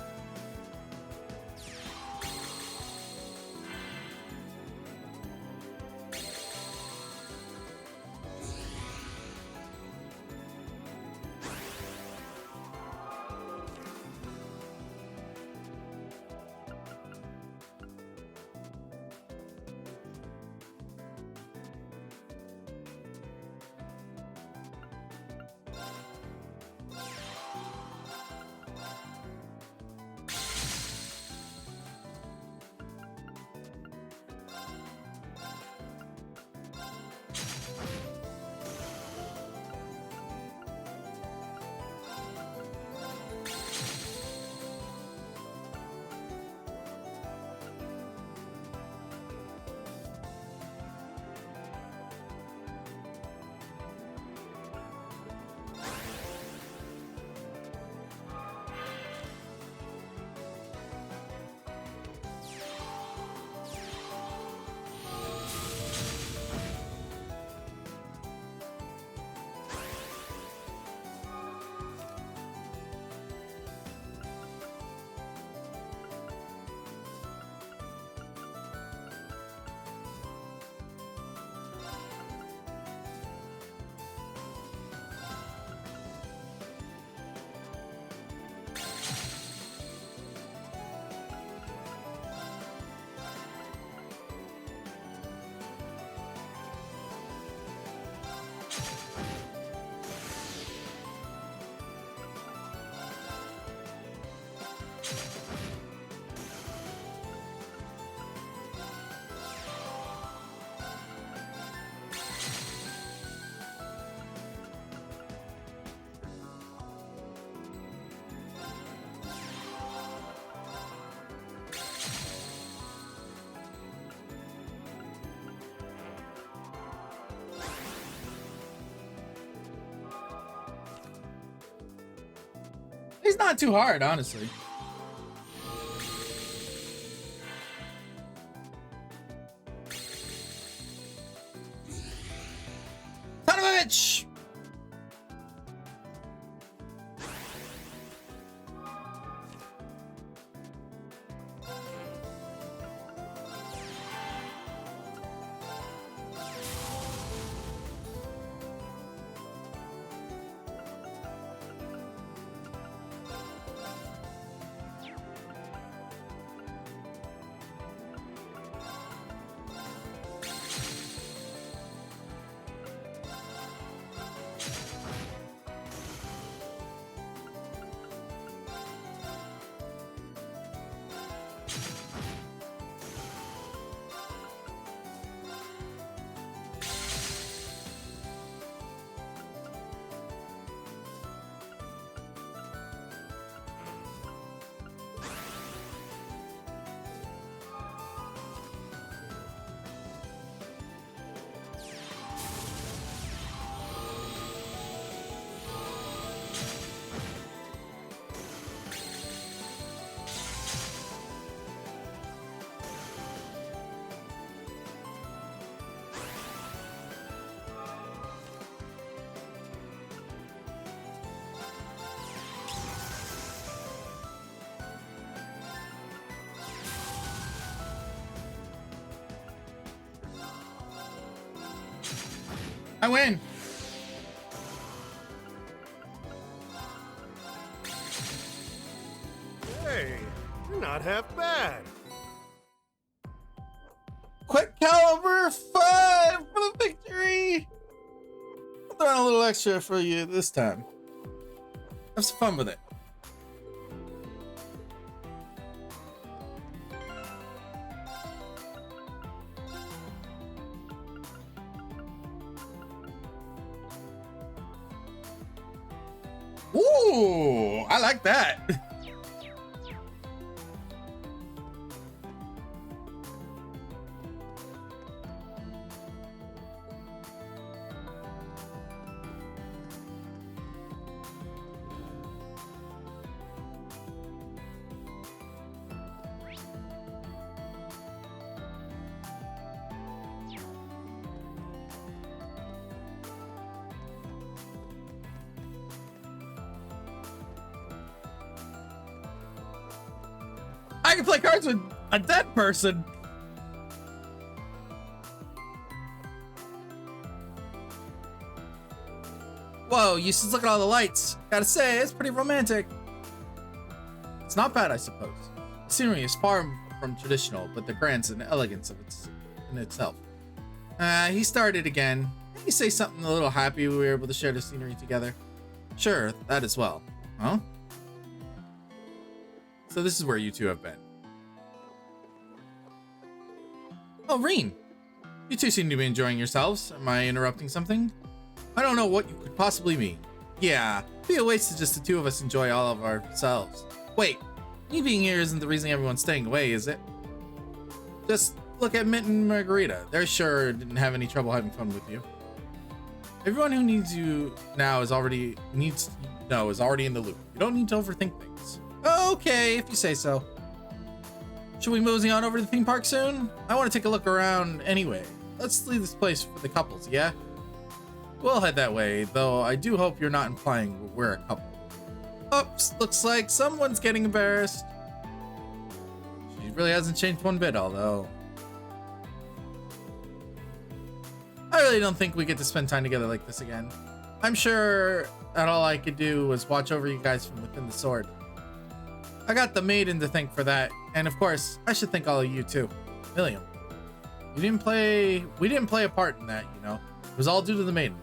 He's not too hard, honestly. Son of a bitch! I win. Hey, you're not half bad. Quick Caliber 5 for the victory. I'll throw in a little extra for you this time. Have some fun with it. Ooh, I like that. I can play cards with a dead person. Whoa, Eustace, look at all the lights. Gotta say, it's pretty romantic. It's not bad, I suppose. The scenery is far from traditional, but the grandeur and elegance of it in itself. He started again. Can you say something a little happy we were able to share the scenery together? Sure, that as well. Huh? So this is where you two have been. Oh, Reen. You two seem to be enjoying yourselves. Am I interrupting something? I don't know what you could possibly mean. Yeah, it'd be a waste to just the two of us enjoy all of ourselves. Wait, me being here isn't the reason everyone's staying away, is it? Just look at Mint and Margarita. They're sure didn't have any trouble having fun with you. Everyone who needs you now is already in the loop. You don't need to overthink things. Okay, if you say so. Should we mosey on over to the theme park soon? I want to take a look around anyway. Let's leave this place for the couples, yeah? We'll head that way, though I do hope you're not implying we're a couple. Oops, looks like someone's getting embarrassed. She really hasn't changed one bit, although. I really don't think we get to spend time together like this again. I'm sure that all I could do was watch over you guys from within the sword. I got the maiden to thank for that, and of course, I should thank all of you too. William, we didn't play a part in that, you know. It was all due to the maiden.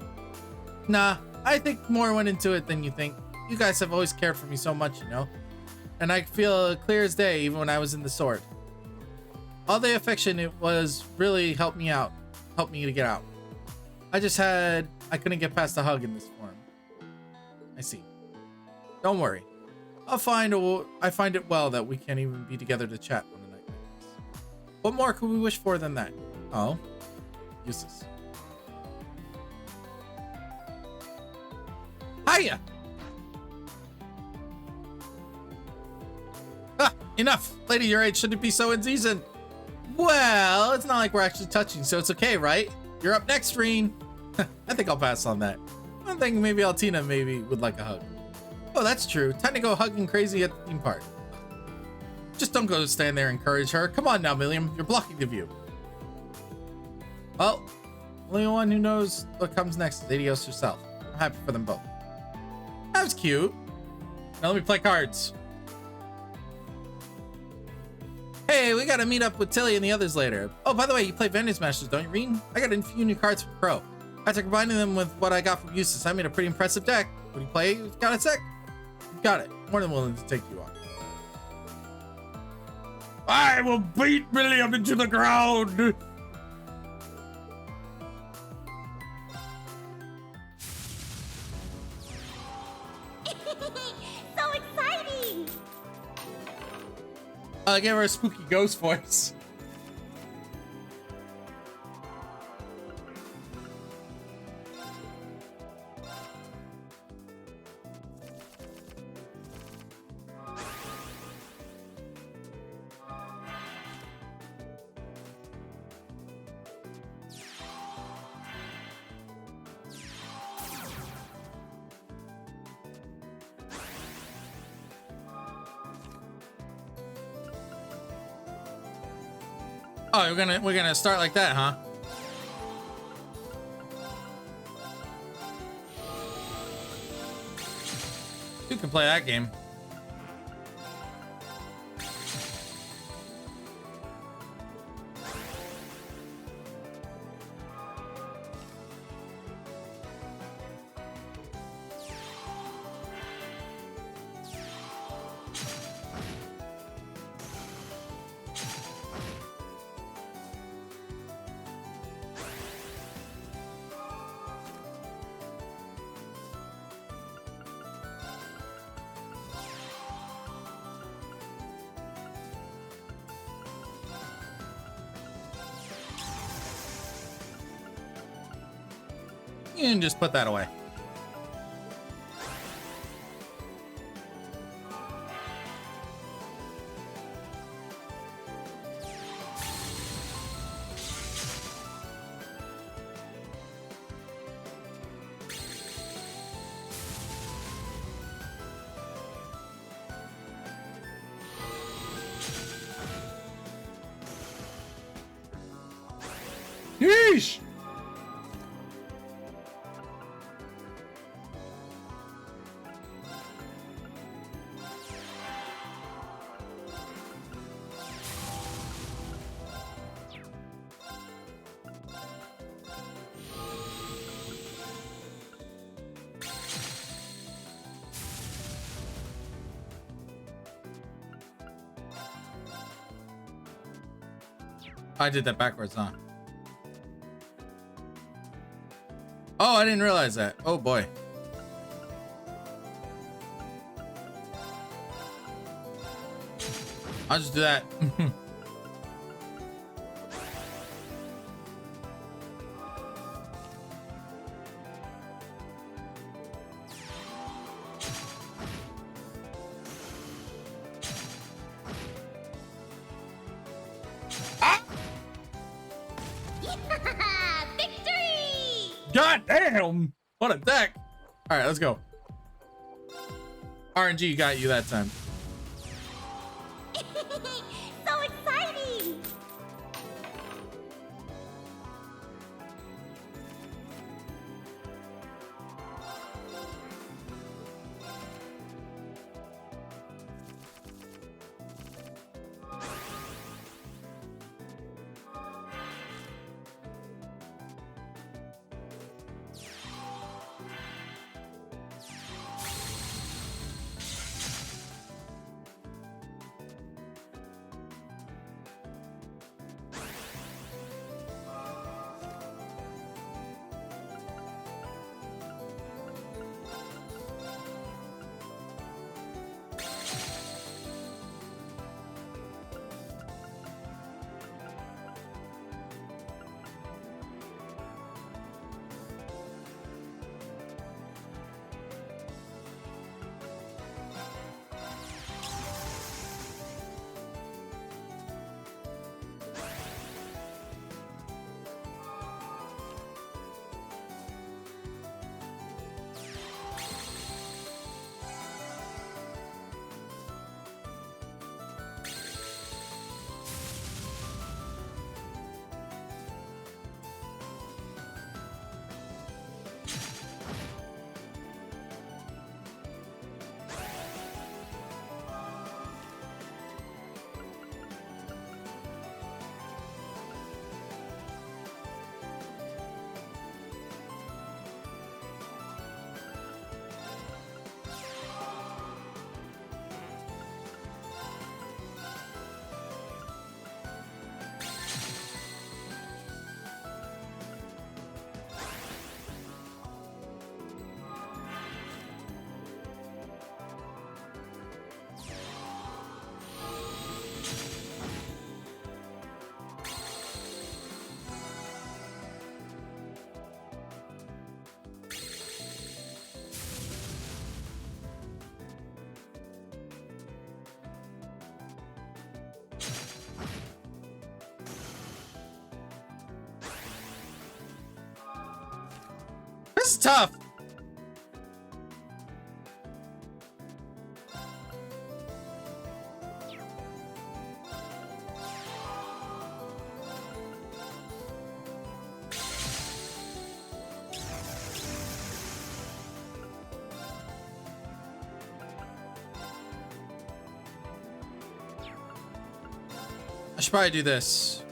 Nah, I think more went into it than you think. You guys have always cared for me so much, you know. And I feel clear as day even when I was in the sword. All the affection it was really helped me to get out. I couldn't get past the hug in this form. I see. Don't worry. I find it well that we can't even be together to chat on a night like this. What more could we wish for than that? Oh, Eustace. Hiya! Enough! Lady your age shouldn't be so indecent. Well, it's not like we're actually touching, so it's okay, right? You're up next, Reen. I think I'll pass on that. I think maybe Altina would like a hug. Oh, that's true. Time to go hugging crazy at the theme park. Just don't go stand there and encourage her. Come on now, William. You're blocking the view. Well, only one who knows what comes next is Adios herself. I'm happy for them both. That was cute. Now let me play cards. Hey, we gotta meet up with Tilly and the others later. Oh, by the way, you play Vantage Masters, don't you, Reen? I got a few new cards from Crow. After combining them with what I got from Eustace, I made a pretty impressive deck. Would you play? Got a sec? Got it. More than willing to take you on. I will beat William into the ground! So exciting! I gave her a spooky ghost voice. Oh, we're gonna start like that, huh? You can play that game. You can just put that away. Yeesh! I did that backwards, huh? Oh, I didn't realize that. Oh boy. I'll just do that. God damn! What a deck! All right, let's go. RNG got you that time. So exciting! This is tough. I should probably do this.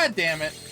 God damn it.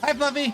Hi, Fluffy.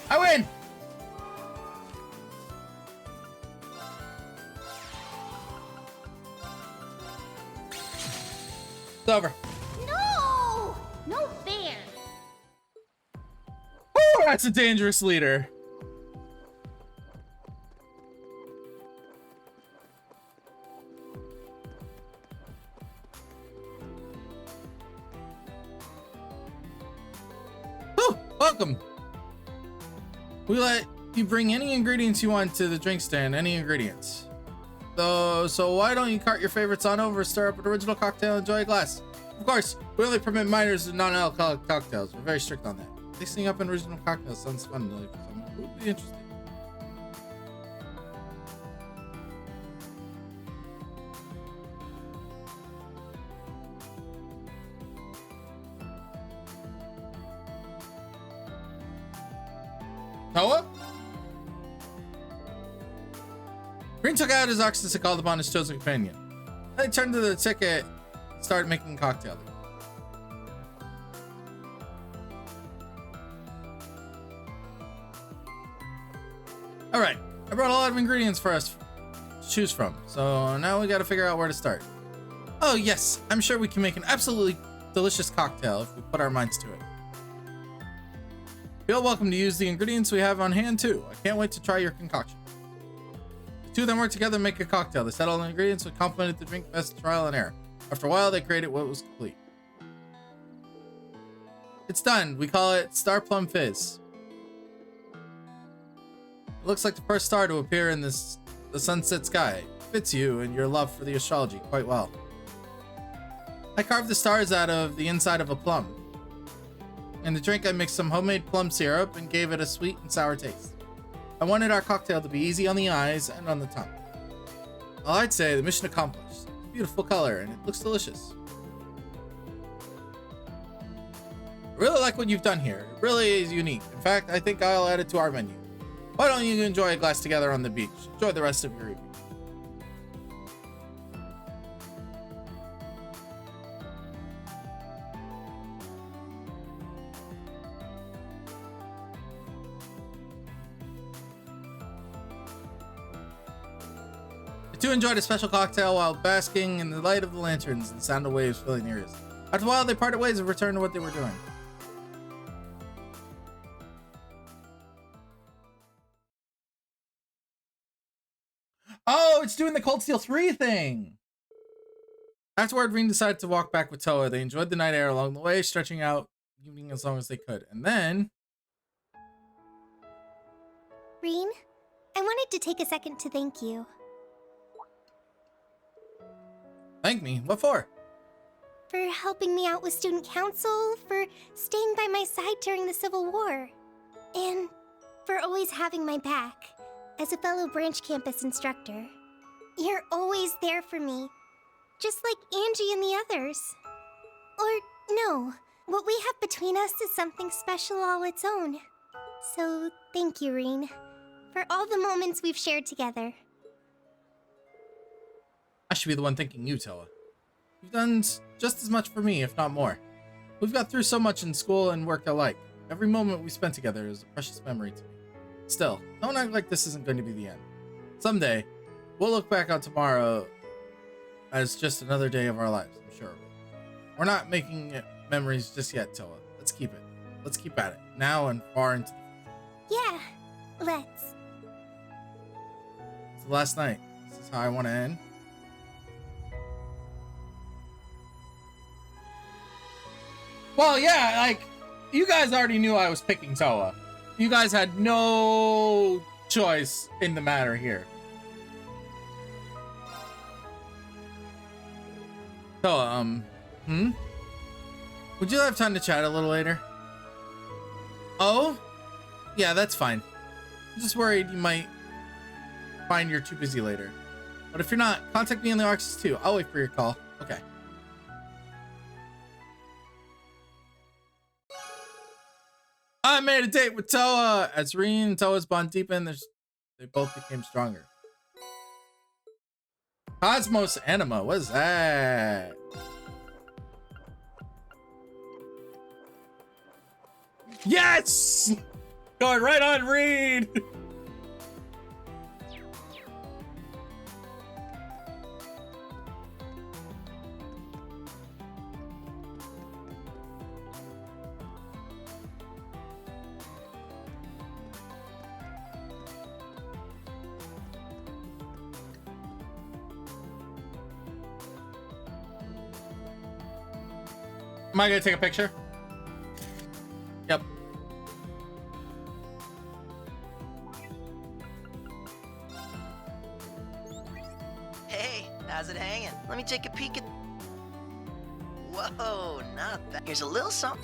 I win! It's over. No! No fair! Woo, that's a dangerous leader. Woo, welcome. We let you bring any ingredients you want to the drink stand, any ingredients. So why don't you cart your favorites on over, stir up an original cocktail, enjoy a glass. Of course, we only permit minors and non-alcoholic cocktails. We're very strict on that. Mixing up an original cocktail sounds fun. Like, it would be interesting. Toa? Green took out his oxys and called upon his chosen companion. Then he turned to the ticket and started making a cocktail. Alright, I brought a lot of ingredients for us to choose from, so now we gotta figure out where to start. Oh yes, I'm sure we can make an absolutely delicious cocktail if we put our minds to it. Feel welcome to use the ingredients we have on hand too. I can't wait to try your concoction. The two of them worked together to make a cocktail. They set all the ingredients which complemented the drink best trial and error. After a while, they created what was complete. It's done. We call it Star Plum Fizz. It looks like the first star to appear in the sunset sky. It fits you and your love for the astrology quite well. I carved the stars out of the inside of a plum. In the drink, I mixed some homemade plum syrup and gave it a sweet and sour taste. I wanted our cocktail to be easy on the eyes and on the tongue. Well, I'd say the mission accomplished. It's a beautiful color and it looks delicious. I really like what you've done here. It really is unique. In fact, I think I'll add it to our menu. Why don't you enjoy a glass together on the beach? Enjoy the rest of your evening. The two enjoyed a special cocktail while basking in the light of the lanterns and the sound of waves filling their ears. After a while, they parted ways and returned to what they were doing. Oh, it's doing the Cold Steel 3 thing! Afterward, Rean decided to walk back with Toa. They enjoyed the night air along the way, stretching out the evening as long as they could. And then... Rean, I wanted to take a second to thank you. Thank me? What for? For helping me out with student council, for staying by my side during the Civil War, and for always having my back as a fellow branch campus instructor. You're always there for me, just like Angie and the others. Or no, what we have between us is something special all its own. So thank you, Rean, for all the moments we've shared together. I should be the one thanking you, Toa. You've done just as much for me, if not more. We've got through so much in school and worked alike. Every moment we spent together is a precious memory to me. Still, don't act like this isn't going to be the end. Someday, we'll look back on tomorrow as just another day of our lives, I'm sure. We're not making memories just yet, Toa. Let's keep it. Let's keep at it. Now and far into the Yeah, let's. It's the last night. This is how I want to end. Well, yeah, like, you guys already knew I was picking Toa. You guys had no choice in the matter here. Toa, would you have time to chat a little later? Oh? Yeah, that's fine. I'm just worried you might find you're too busy later. But if you're not, contact me on the Arxis too. I'll wait for your call. Okay. I made a date with Toa. As Rean and Toa's bond deepened, they both became stronger. Cosmos Anima, what is that? Yes! Going right on Reed! Am I gonna take a picture? Yep. Hey, how's it hanging? Let me take a peek at... Whoa, not that. Here's a little something.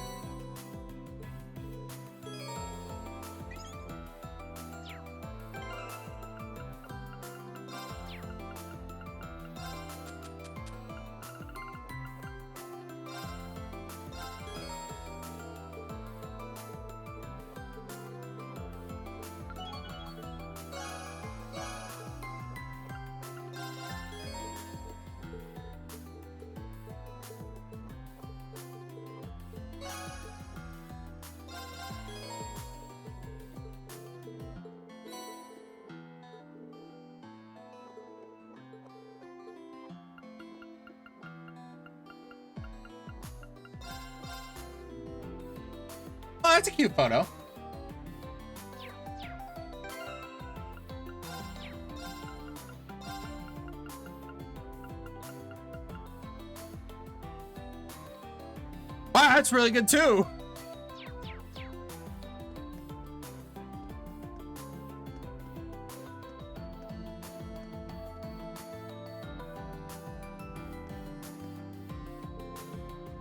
Oh, that's a cute photo. Wow, that's really good too.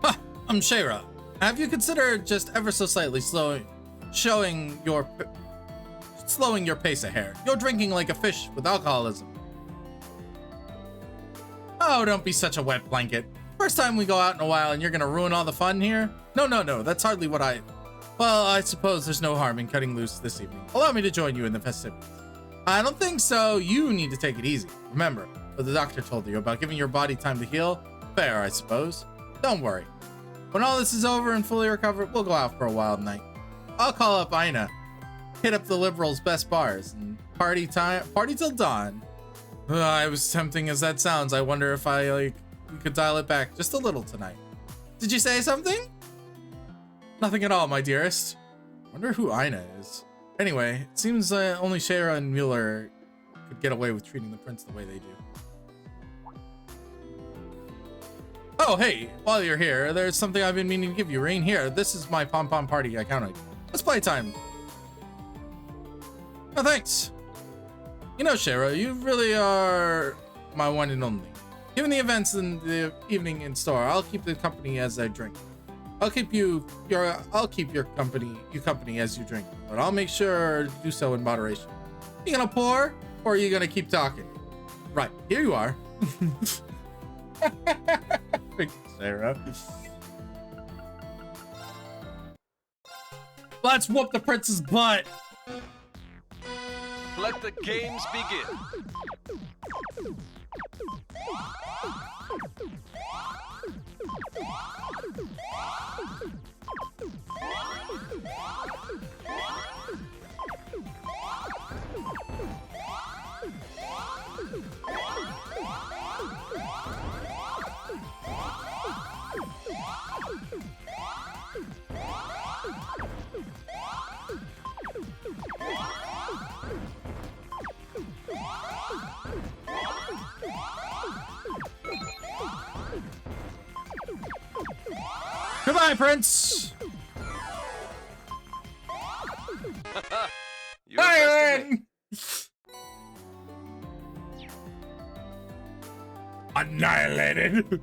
Huh, I'm Shayra. Have you considered just ever so slightly slowing your pace a hair? You're drinking like a fish with alcoholism. Oh, don't be such a wet blanket. First time we go out in a while and you're gonna ruin all the fun here? No, that's hardly what I... Well, I suppose there's no harm in cutting loose this evening. Allow me to join you in the festivities. I don't think so. You need to take it easy. Remember what the doctor told you about giving your body time to heal? Fair, I suppose. Don't worry. When all this is over and fully recovered, we'll go out for a wild night. I'll call up Aina, hit up the Liberals' best bars, and party till dawn. As tempting as that sounds, I wonder if we could dial it back just a little tonight. Did you say something? Nothing at all, my dearest. Wonder who Aina is. Anyway, it seems only Shayra and Mueller could get away with treating the prince the way they do. Oh, hey, while you're here, there's something I've been meaning to give you. Rain here. This is my pom-pom party account ID. Let's play time. Oh, thanks. You know, Shayra, you really are my one and only. Given the events in the evening in store, I'll keep the company as I drink. I'll keep your company as you drink, but I'll make sure to do so in moderation. You gonna pour, or are you gonna keep talking? Right, here you are. Sarah. Let's whoop the prince's butt. Let the games begin. Goodbye, Prince. You arrested me. Annihilated.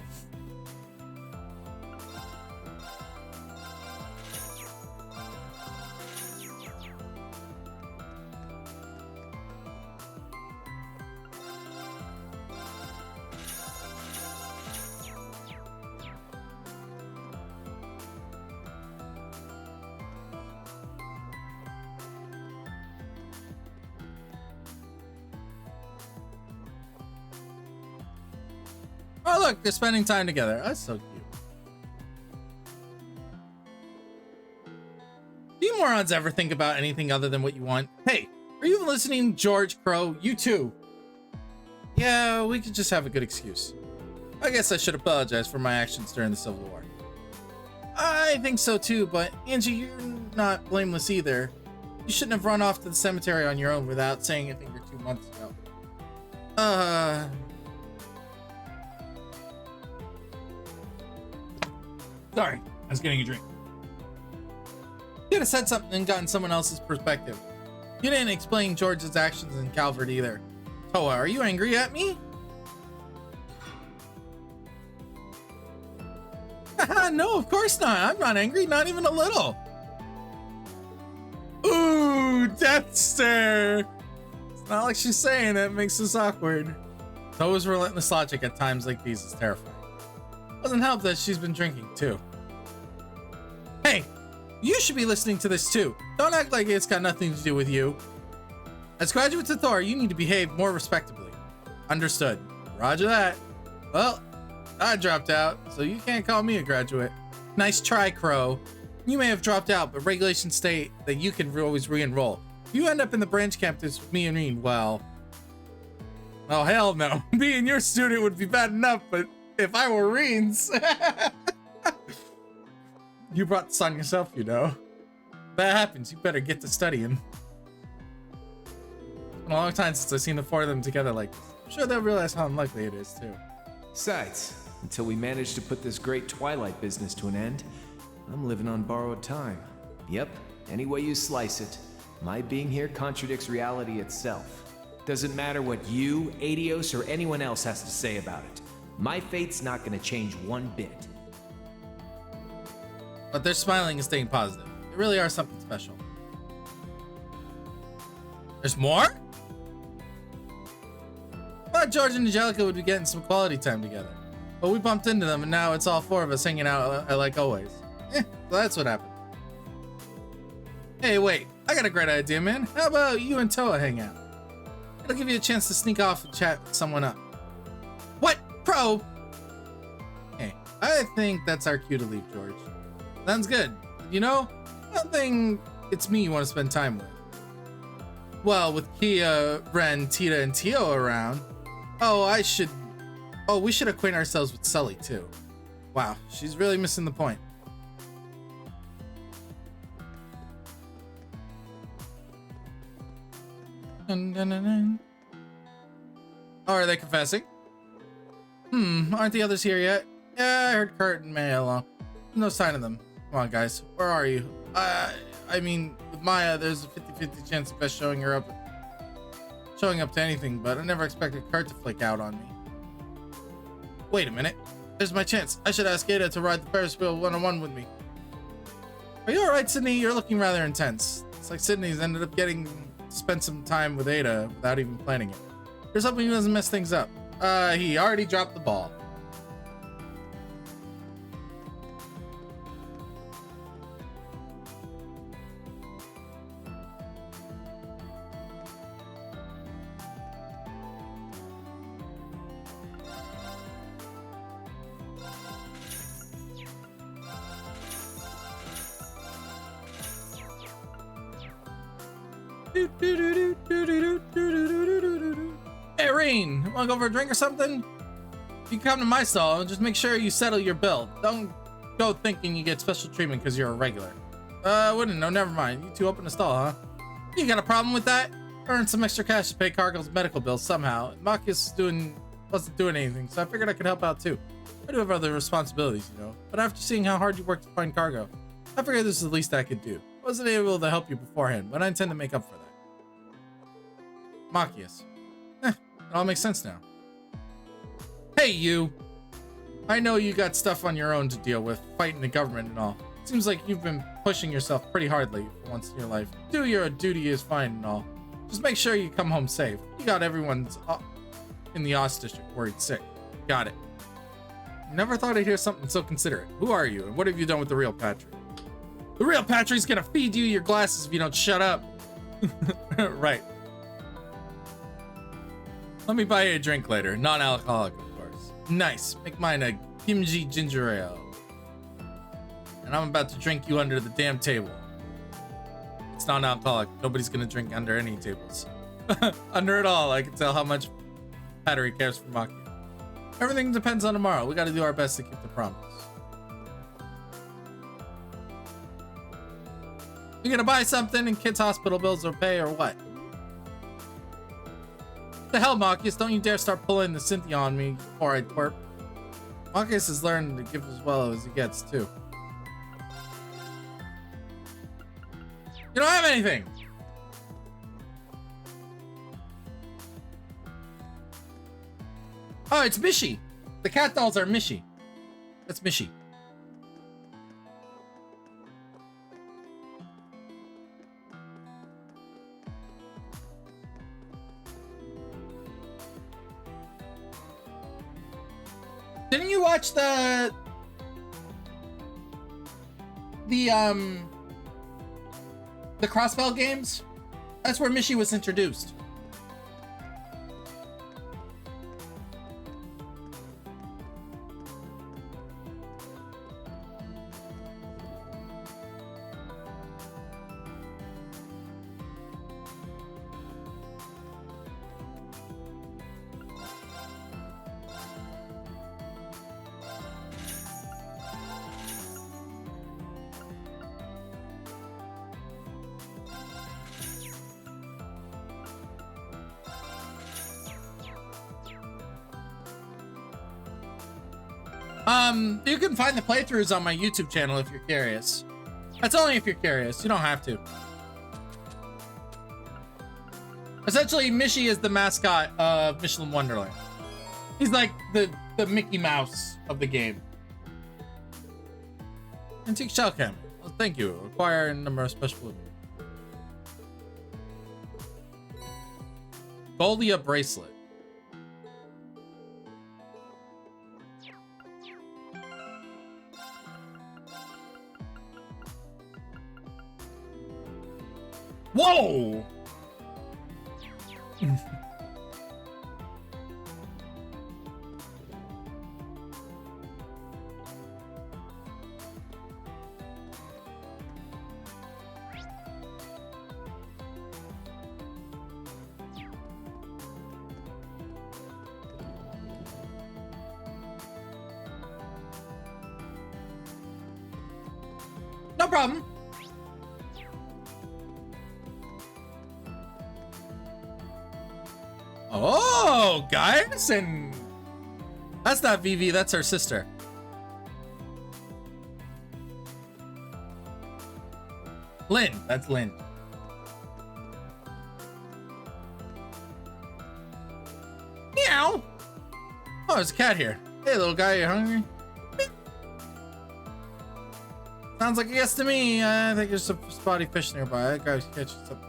Oh, look, they're spending time together. That's so cute. Do you morons ever think about anything other than what you want? Hey, are you listening, George Crow? You too. Yeah, we could just have a good excuse. I guess I should apologize for my actions during the Civil War. I think so too, but Angie, you're not blameless either. You shouldn't have run off to the cemetery on your own without saying anything or 2 months ago. Sorry, I was getting a drink. You could have said something and gotten someone else's perspective. You didn't explain George's actions in Calvert either. Toa, are you angry at me? No, of course not. I'm not angry, not even a little. Ooh, death stare. It's not like she's saying it makes this awkward. Toa's relentless logic at times like these is terrifying. Doesn't help that she's been drinking too. Hey, you should be listening to this too. Don't act like it's got nothing to do with you. As graduates of Thor, you need to behave more respectably. Understood. Roger that. Well, I dropped out, so you can't call me a graduate. Nice try, Crow. You may have dropped out, but regulations state that you can always re-enroll. If you end up in the branch campus with me and Reen, well, oh hell no. Being your student would be bad enough, but if I were Reen's, you brought this on yourself, you know. If that happens, you better get to studying. It's been a long time since I've seen the four of them together like this. I'm sure they'll realize how unlikely it is too. Besides, until we manage to put this great Twilight business to an end, I'm living on borrowed time. Yep, any way you slice it, my being here contradicts reality itself. Doesn't matter what you, Adios, or anyone else has to say about it. My fate's not gonna change one bit. But they're smiling and staying positive. They really are something special. There's more? I thought George and Angelica would be getting some quality time together. But we bumped into them and now it's all four of us hanging out like always. So that's what happened. Hey, wait. I got a great idea, man. How about you and Toa hang out? It'll give you a chance to sneak off and chat someone up. What? Pro? Hey, I think that's our cue to leave, George. Sounds good. You know, I don't think it's me you want to spend time with. Well, with Kia, Ren, Tita, and Tio around. We should acquaint ourselves with Sully, too. Wow, she's really missing the point. Dun, dun, dun, dun. Oh, are they confessing? Aren't the others here yet? Yeah, I heard Kurt and Maya along. No sign of them. Come on, guys. Where are you? I mean, with Maya, there's a 50-50 chance of us showing up to anything, but I never expected Kurt to flake out on me. Wait a minute. There's my chance. I should ask Ada to ride the Ferris wheel 101 with me. Are you alright, Sydney? You're looking rather intense. It's like Sydney's ended up getting to spend some time with Ada without even planning it. Here's hoping he doesn't mess things up. He already dropped the ball. Hey, Reen, wanna go for a drink or something? If you come to my stall, just make sure you settle your bill. Don't go thinking you get special treatment because you're a regular. Wouldn't know, never mind. You two open a stall, huh? You got a problem with that? Earn some extra cash to pay Cargill's medical bills somehow. Marcus wasn't doing anything, so I figured I could help out too. I do have other responsibilities, you know. But after seeing how hard you worked to find cargo, I figured this is the least I could do. I wasn't able to help you beforehand, but I intend to make up for that. Marcus. It all makes sense now. Hey, you! I know you got stuff on your own to deal with, fighting the government and all. Seems like you've been pushing yourself pretty hardly for once in your life. Do your duty is fine and all. Just make sure you come home safe. You got everyone's in the Oz district worried sick. Got it. Never thought I'd hear something so considerate. Who are you, and what have you done with the real Patrick? The real Patrick's gonna feed you your glasses if you don't shut up. Right. Let me buy you a drink later. Non-alcoholic, of course. Nice. Make mine a kimchi ginger ale. And I'm about to drink you under the damn table. It's non-alcoholic. Nobody's gonna drink under any tables. Under it all, I can tell how much Pattery cares for Maki. Everything depends on tomorrow. We gotta do our best to keep the promise. You gonna buy something and kids' hospital bills will pay or what? The hell, Marcus, don't you dare start pulling the Cynthia on me before I twerp. Marcus has learned to give as well as he gets, too. You don't have anything! Oh, it's Mishy! The cat dolls are Mishy. That's Mishy. Didn't you watch the Crossbell games? That's where Mishy was introduced. You can find the playthroughs on my YouTube channel if you're curious. That's only if you're curious. You don't have to. Essentially, Mishy is the mascot of Michelin Wonderland. He's like the Mickey Mouse of the game. Antique shell cam. Oh, thank you. Acquire a number of special. Golia bracelet. Whoa! No problem. Oh, guys, and that's not Vivi, that's her sister. Lynn, that's Lynn. Meow. Oh, there's a cat here. Hey, little guy, you hungry? Sounds like a yes to me. I think there's some spotty fish nearby. I gotta catch something.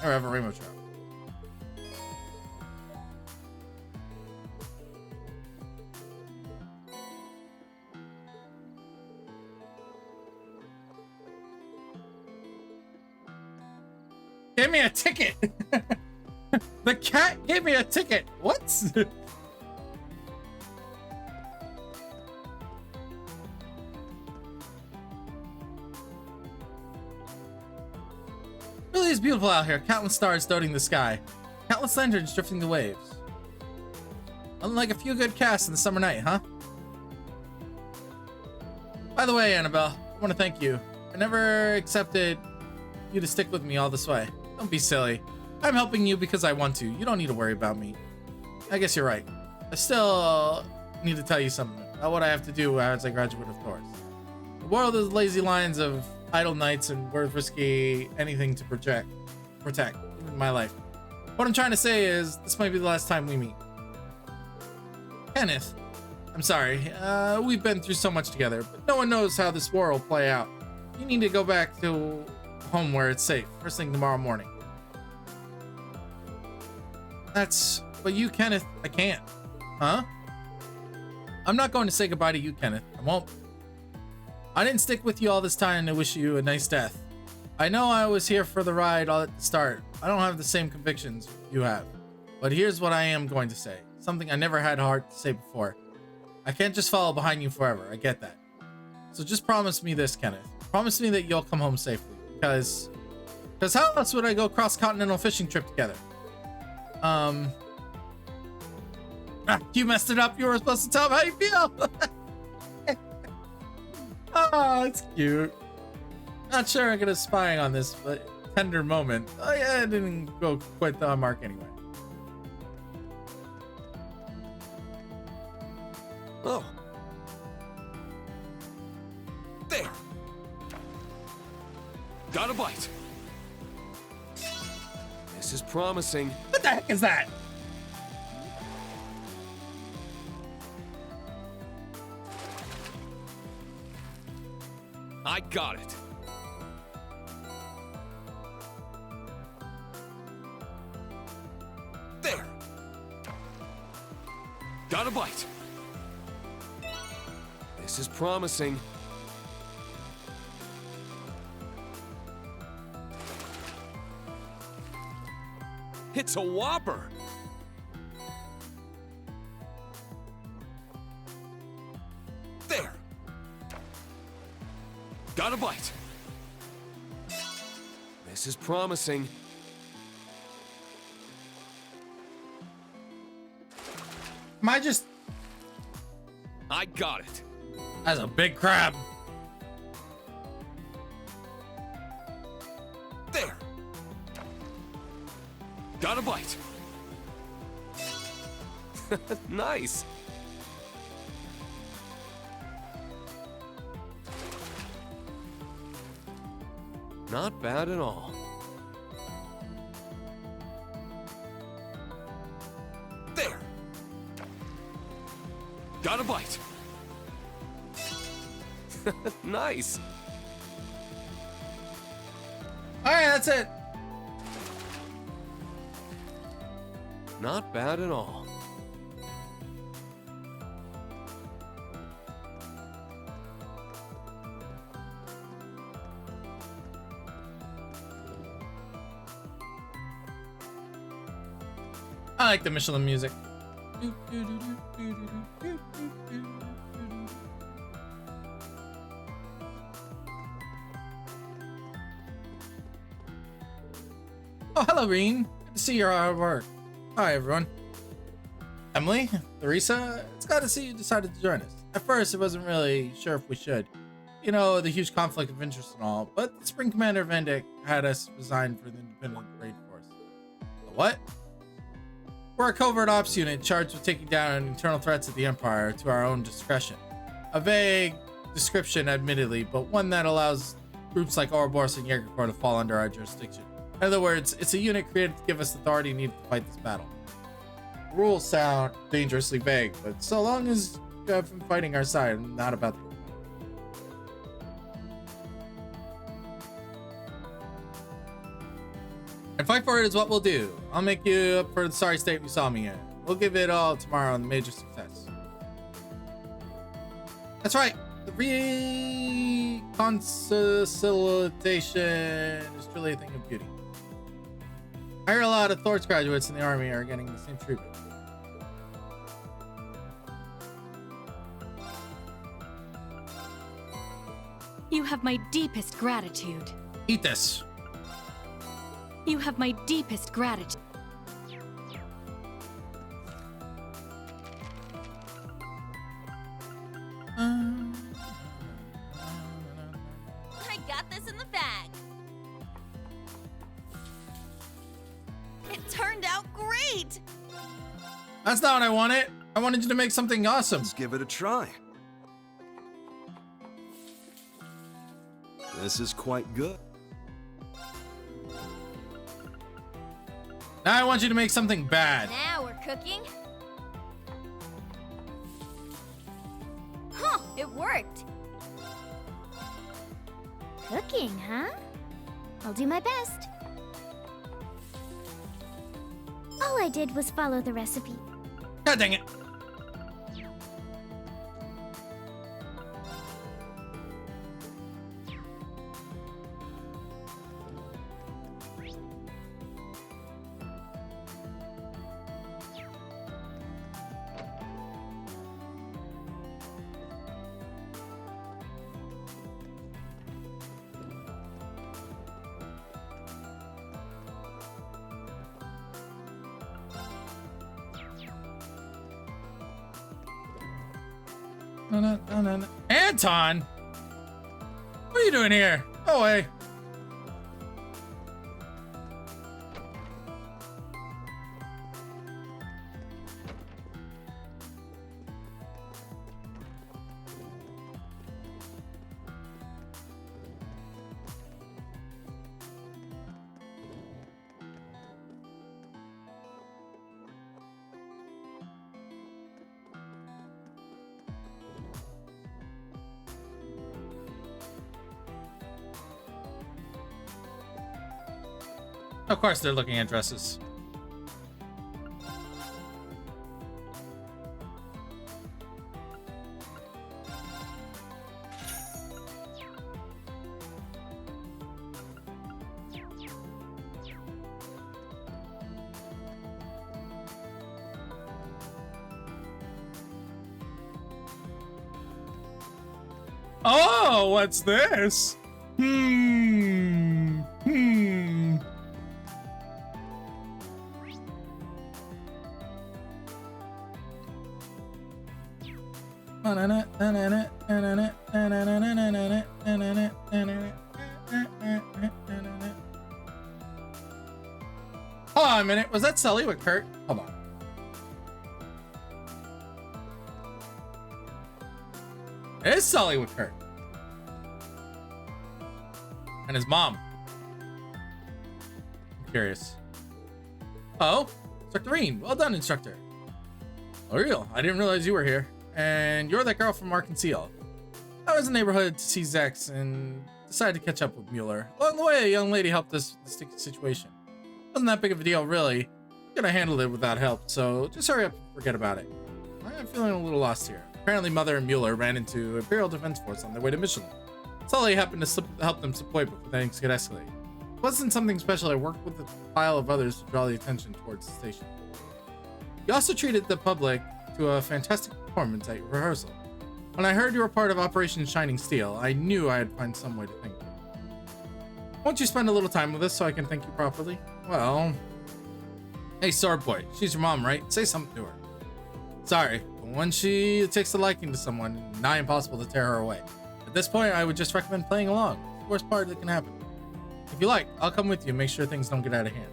Or have a rainbow trout. Give me a ticket. The cat gave me a ticket. What? Really is beautiful out here. Countless stars dotting the sky. Countless lanterns drifting the waves. Unlike a few good casts in the summer night, huh? By the way, Annabelle, I want to thank you. I never accepted you to stick with me all this way. Don't be silly. I'm helping you because I want to. You don't need to worry about me. I guess you're right. I still need to tell you something about what I have to do as I graduate of Thors. The world is lazy lines of idle nights and worth risky anything to protect, even my life. What I'm trying to say is, this might be the last time we meet. Kenneth, I'm sorry. We've been through so much together, but no one knows how this war will play out. You need to go back to home where it's safe, first thing tomorrow morning. But you, Kenneth, I can't. Huh? I'm not going to say goodbye to you, Kenneth. I won't. I didn't stick with you all this time to wish you a nice death. I know I was here for the ride all at the start. I don't have the same convictions you have. But here's what I am going to say. Something I never had heart to say before. I can't just follow behind you forever. I get that. So just promise me this, Kenneth. Promise me that you'll come home safely. Because how else would I go cross-continental fishing trip together? You messed it up. You were supposed to tell me how you feel. Oh, it's cute. Not sure I'm gonna spying on this, but tender moment. Oh yeah, it didn't go quite the mark anyway. Oh. There. Got a bite. This is promising. What the heck is that? I got it. There. Got a bite. This is promising. It's a whopper. There. Got a bite. This is promising. Am I just... I got it. That's a big crab. There. Got a bite. Nice. Not bad at all. There. Got a bite. Nice. All right, that's it. Not bad at all. I like the Michelin music. Oh, hello, Reen. Good to see your hard work. Hi, everyone. Emily, Larissa, it's glad to see you decided to join us. At first, I wasn't really sure if we should. You know, the huge conflict of interest and all, but the Spring Commander Van Dyck had us resign for the Independent Raid Force. The what? We're a covert ops unit charged with taking down internal threats of the Empire to our own discretion. A vague description, admittedly, but one that allows groups like Ouroboros and Jaegercorps to fall under our jurisdiction. In other words, it's a unit created to give us authority needed to fight this battle. The rules sound dangerously vague, but so long as you have been fighting our side, I'm not about to. And fight for it is what we'll do. I'll make you up for the sorry state we saw me in. We'll give it all tomorrow on the major success. That's right. The reconciliation is truly a thing of beauty. I hear a lot of Thors graduates in the army are getting the same treatment. You have my deepest gratitude. Eat this. You have my deepest gratitude. I got this in the bag. It turned out great. That's not what I wanted. I wanted you to make something awesome. Let's give it a try. This is quite good. Now I want you to make something bad. Now we're cooking. Huh, it worked. Cooking, huh? I'll do my best. All I did was follow the recipe. God dang it. Anton! What are you doing here? Go away. Of course they're looking at dresses. Oh, what's this? Hold on a minute. Was that Sully with Kurt? Hold on. It is Sully with Kurt. And his mom. I'm curious. Oh, Instructor Rean. Well done, Instructor. Oh, real. I didn't realize you were here. And you're that girl from Ark and Seal. I was in the neighborhood to see Zex and decided to catch up with Mueller. Along the way, a young lady helped us with the sticky situation. Wasn't that big of a deal, really. Could have handled it without help, so just hurry up and forget about it. I'm feeling a little lost here. Apparently, Mother and Mueller ran into Imperial Defense Force on their way to Michelin. Sully happened to help them deploy before things could escalate. It wasn't something special. I worked with a pile of others to draw the attention towards the station. You also treated the public to a fantastic performance at your rehearsal. When I heard you were part of Operation Shining Steel, I knew I'd find some way to thank you. Won't you spend a little time with us so I can thank you properly? Well... Hey, Sword Boy, she's your mom, right? Say something to her. Sorry, but when she takes a liking to someone, it's nigh impossible to tear her away. At this point, I would just recommend playing along. It's the worst part that can happen. If you like, I'll come with you and make sure things don't get out of hand.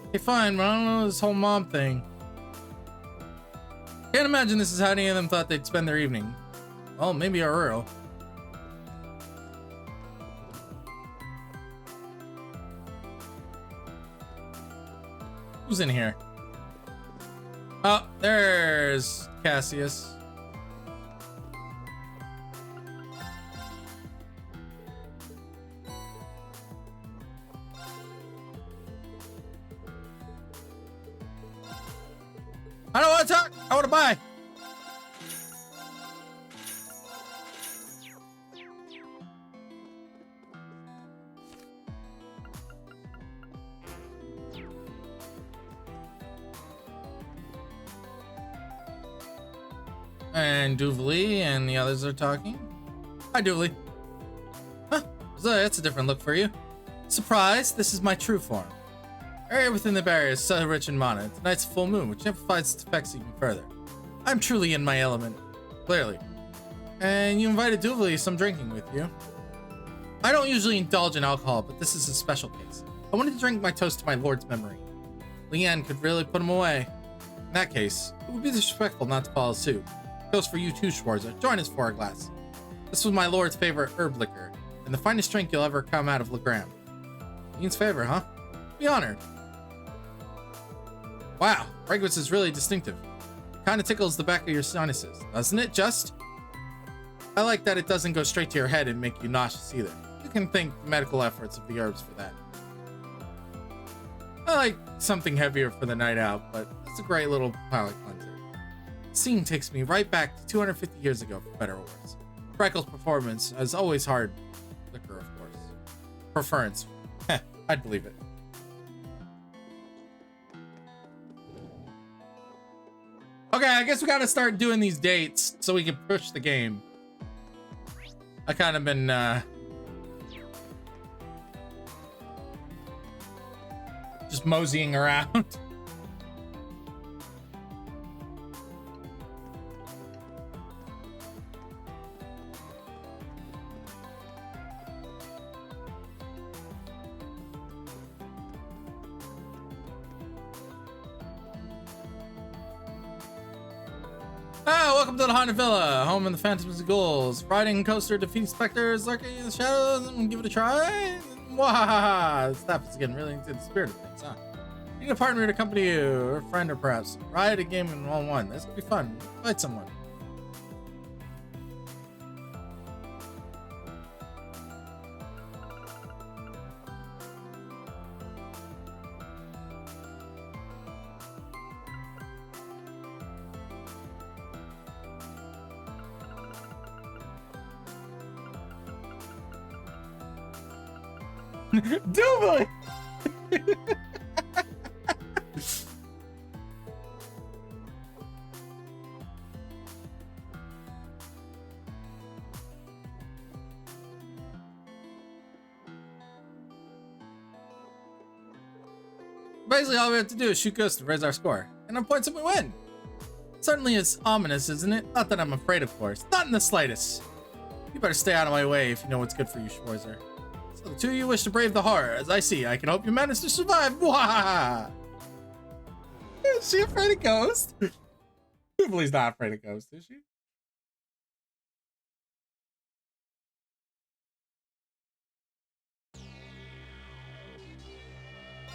Okay, fine, but I don't know this whole mom thing. Can't imagine this is how any of them thought they'd spend their evening. Well, maybe our Earl. Who's in here? Oh, there's Cassius. I don't want to talk. I want to buy. And Duvley and the others are talking. Hi, Duvley. Huh, so that's a different look for you. Surprise, this is my true form. Area within the barrier is so rich in mana. Tonight's full moon, which amplifies its effects even further. I'm truly in my element, clearly. And you invited Duvally some drinking with you. I don't usually indulge in alcohol, but this is a special case. I wanted to drink my toast to my lord's memory. Leanne could really put him away. In that case, it would be disrespectful not to follow suit. Toast for you too, Schwarzer. Join us for a glass. This was my lord's favorite herb liquor, and the finest drink you'll ever come out of Legram. Leanne's favor, huh? Be honored. Wow, fragrance is really distinctive. Kinda tickles the back of your sinuses, doesn't it, Just? I like that it doesn't go straight to your head and make you nauseous either. You can thank the medical efforts of the herbs for that. I like something heavier for the night out, but it's a great little palate cleanser. The scene takes me right back to 250 years ago, for better or worse. Freckles' performance is always hard liquor, of course. Preference. Heh, I'd believe it. Okay, I guess we gotta start doing these dates so we can push the game. I kind of been, just moseying around. Welcome to the Haunted Villa, home in the Phantoms and Ghouls. Riding coaster, defeating specters, lurking in the shadows, and give it a try. Wahaha! Staff is getting really into the spirit of things, huh? You need a partner to accompany you, or a friend, or perhaps ride a game in 1-1. This could be fun. Fight someone. Duvally! Basically, all we have to do is shoot ghosts to raise our score. And on points, and we win. Certainly it's ominous, isn't it? Not that I'm afraid, of course. Not in the slightest. You better stay out of my way if you know what's good for you, Schwarzer. So the two of you wish to brave the horror. As I see, I can hope you manage to survive. Wahaha! Is she afraid of ghosts? Duvally's not afraid of ghosts, is she?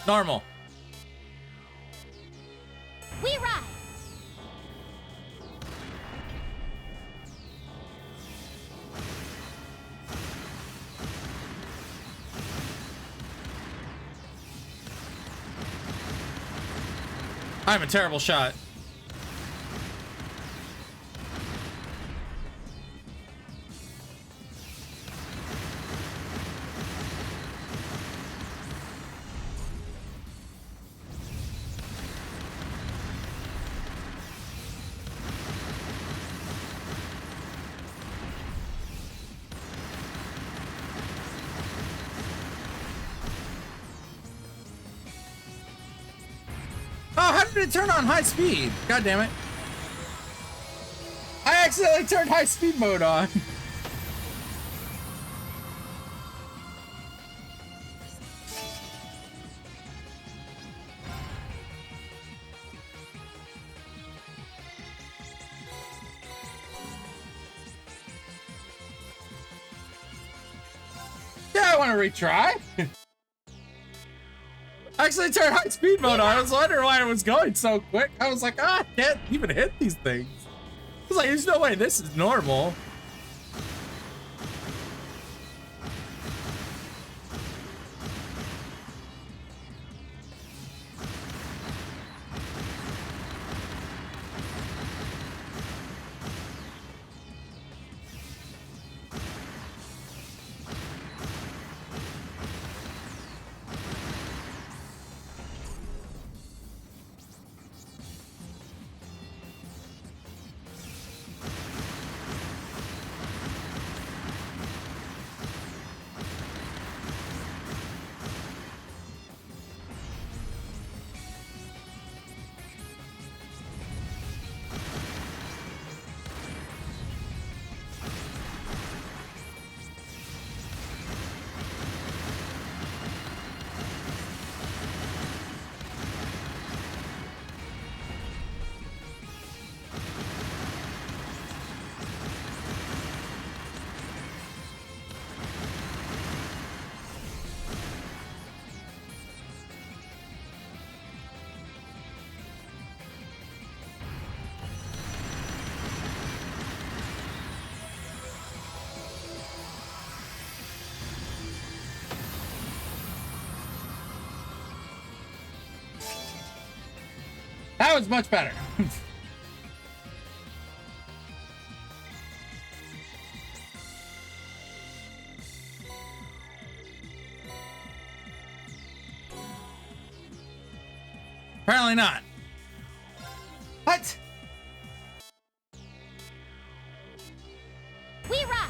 Normal. We ride! I'm a terrible shot. Oh, how did it turn on high speed? God damn it. I accidentally turned high speed mode on. Yeah, I want to retry. I actually turned high speed mode on. I was wondering why it was going so quick. I was like, I can't even hit these things. I was like, there's no way this is normal. That was much better. Apparently not. What? We ride!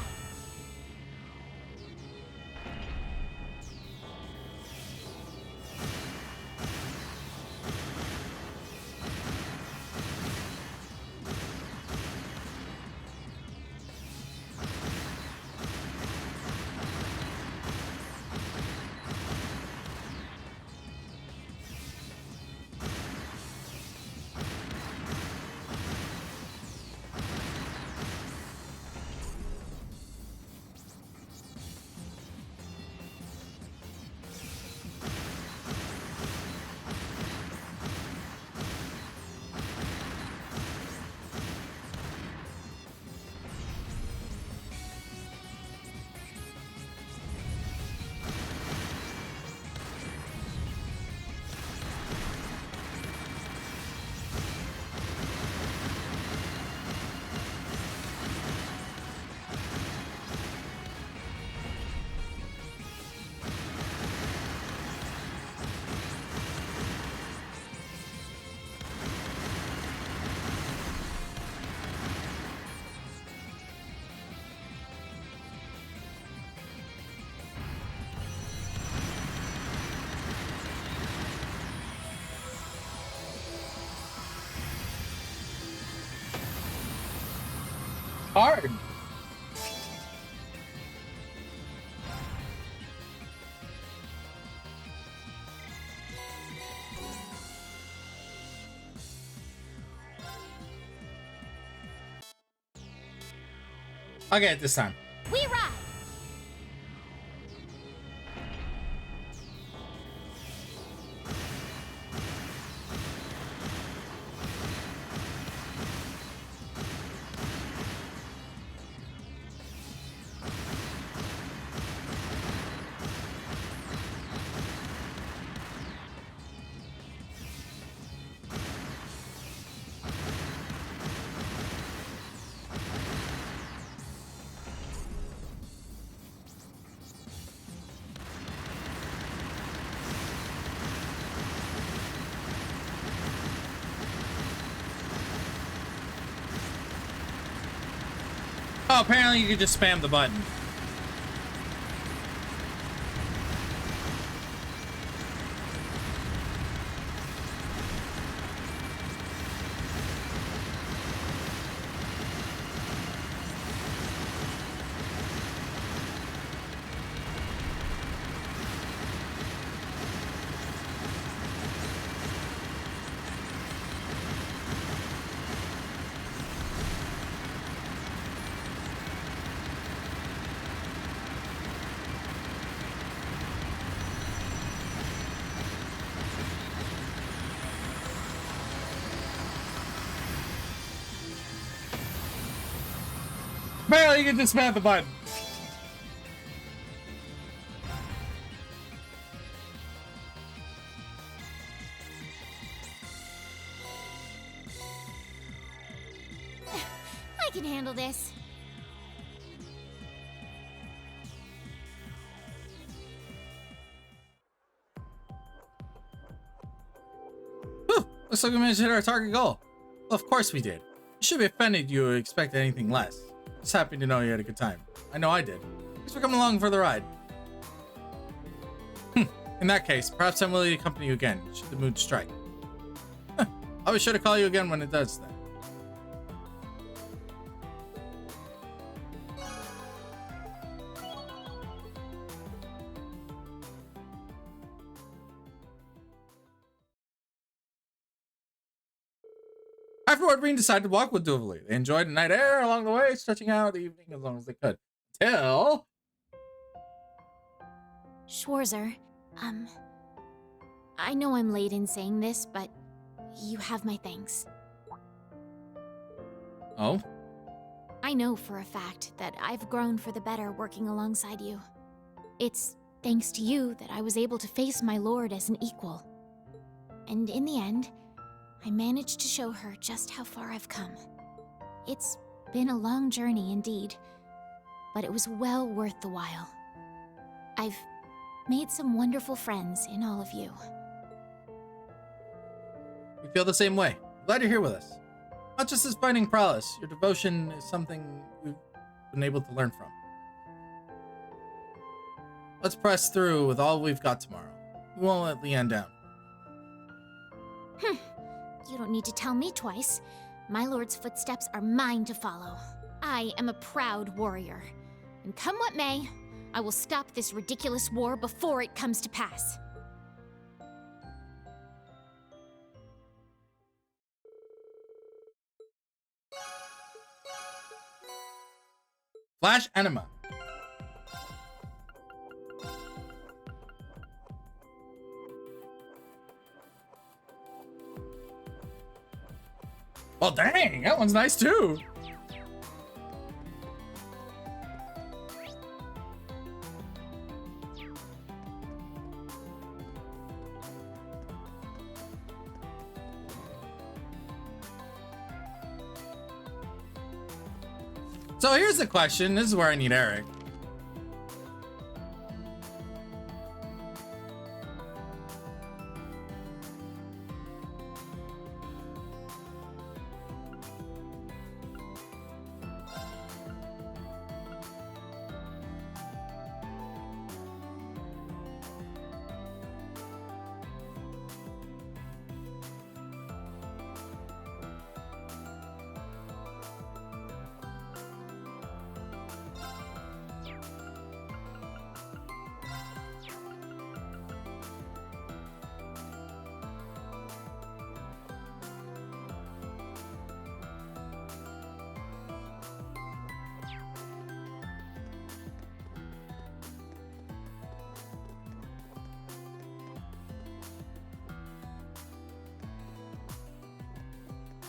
Hard. I'll get it this time. We ride! Oh, apparently you can just spam the button. Apparently you can just spam the button. I can handle this. Whew, looks like we managed to hit our target goal. Well, of course we did. You should be offended you expect anything less. Just happy to know you had a good time. I know I did. Thanks for coming along for the ride. In that case, perhaps I'm willing to accompany you again, should the mood strike. I'll be sure to call you again when it does then. Afterward, Reen decided to walk with Duvalie. They enjoyed the night air along the way, stretching out the evening as long as they could. Till... Schwarzer, I know I'm late in saying this, but you have my thanks. Oh? I know for a fact that I've grown for the better working alongside you. It's thanks to you that I was able to face my lord as an equal. And in the end, I managed to show her just how far I've come. It's been a long journey indeed, but it was well worth the while. I've made some wonderful friends in all of you. We feel the same way. Glad you're here with us. Not just as fighting prowess, your devotion is something we've been able to learn from. Let's press through with all we've got tomorrow. We won't let Leanne down. You don't need to tell me twice. My lord's footsteps are mine to follow. I am a proud warrior. And come what may, I will stop this ridiculous war before it comes to pass. Flash Anima. Well, dang, that one's nice too. So here's the question. This is where I need Eric.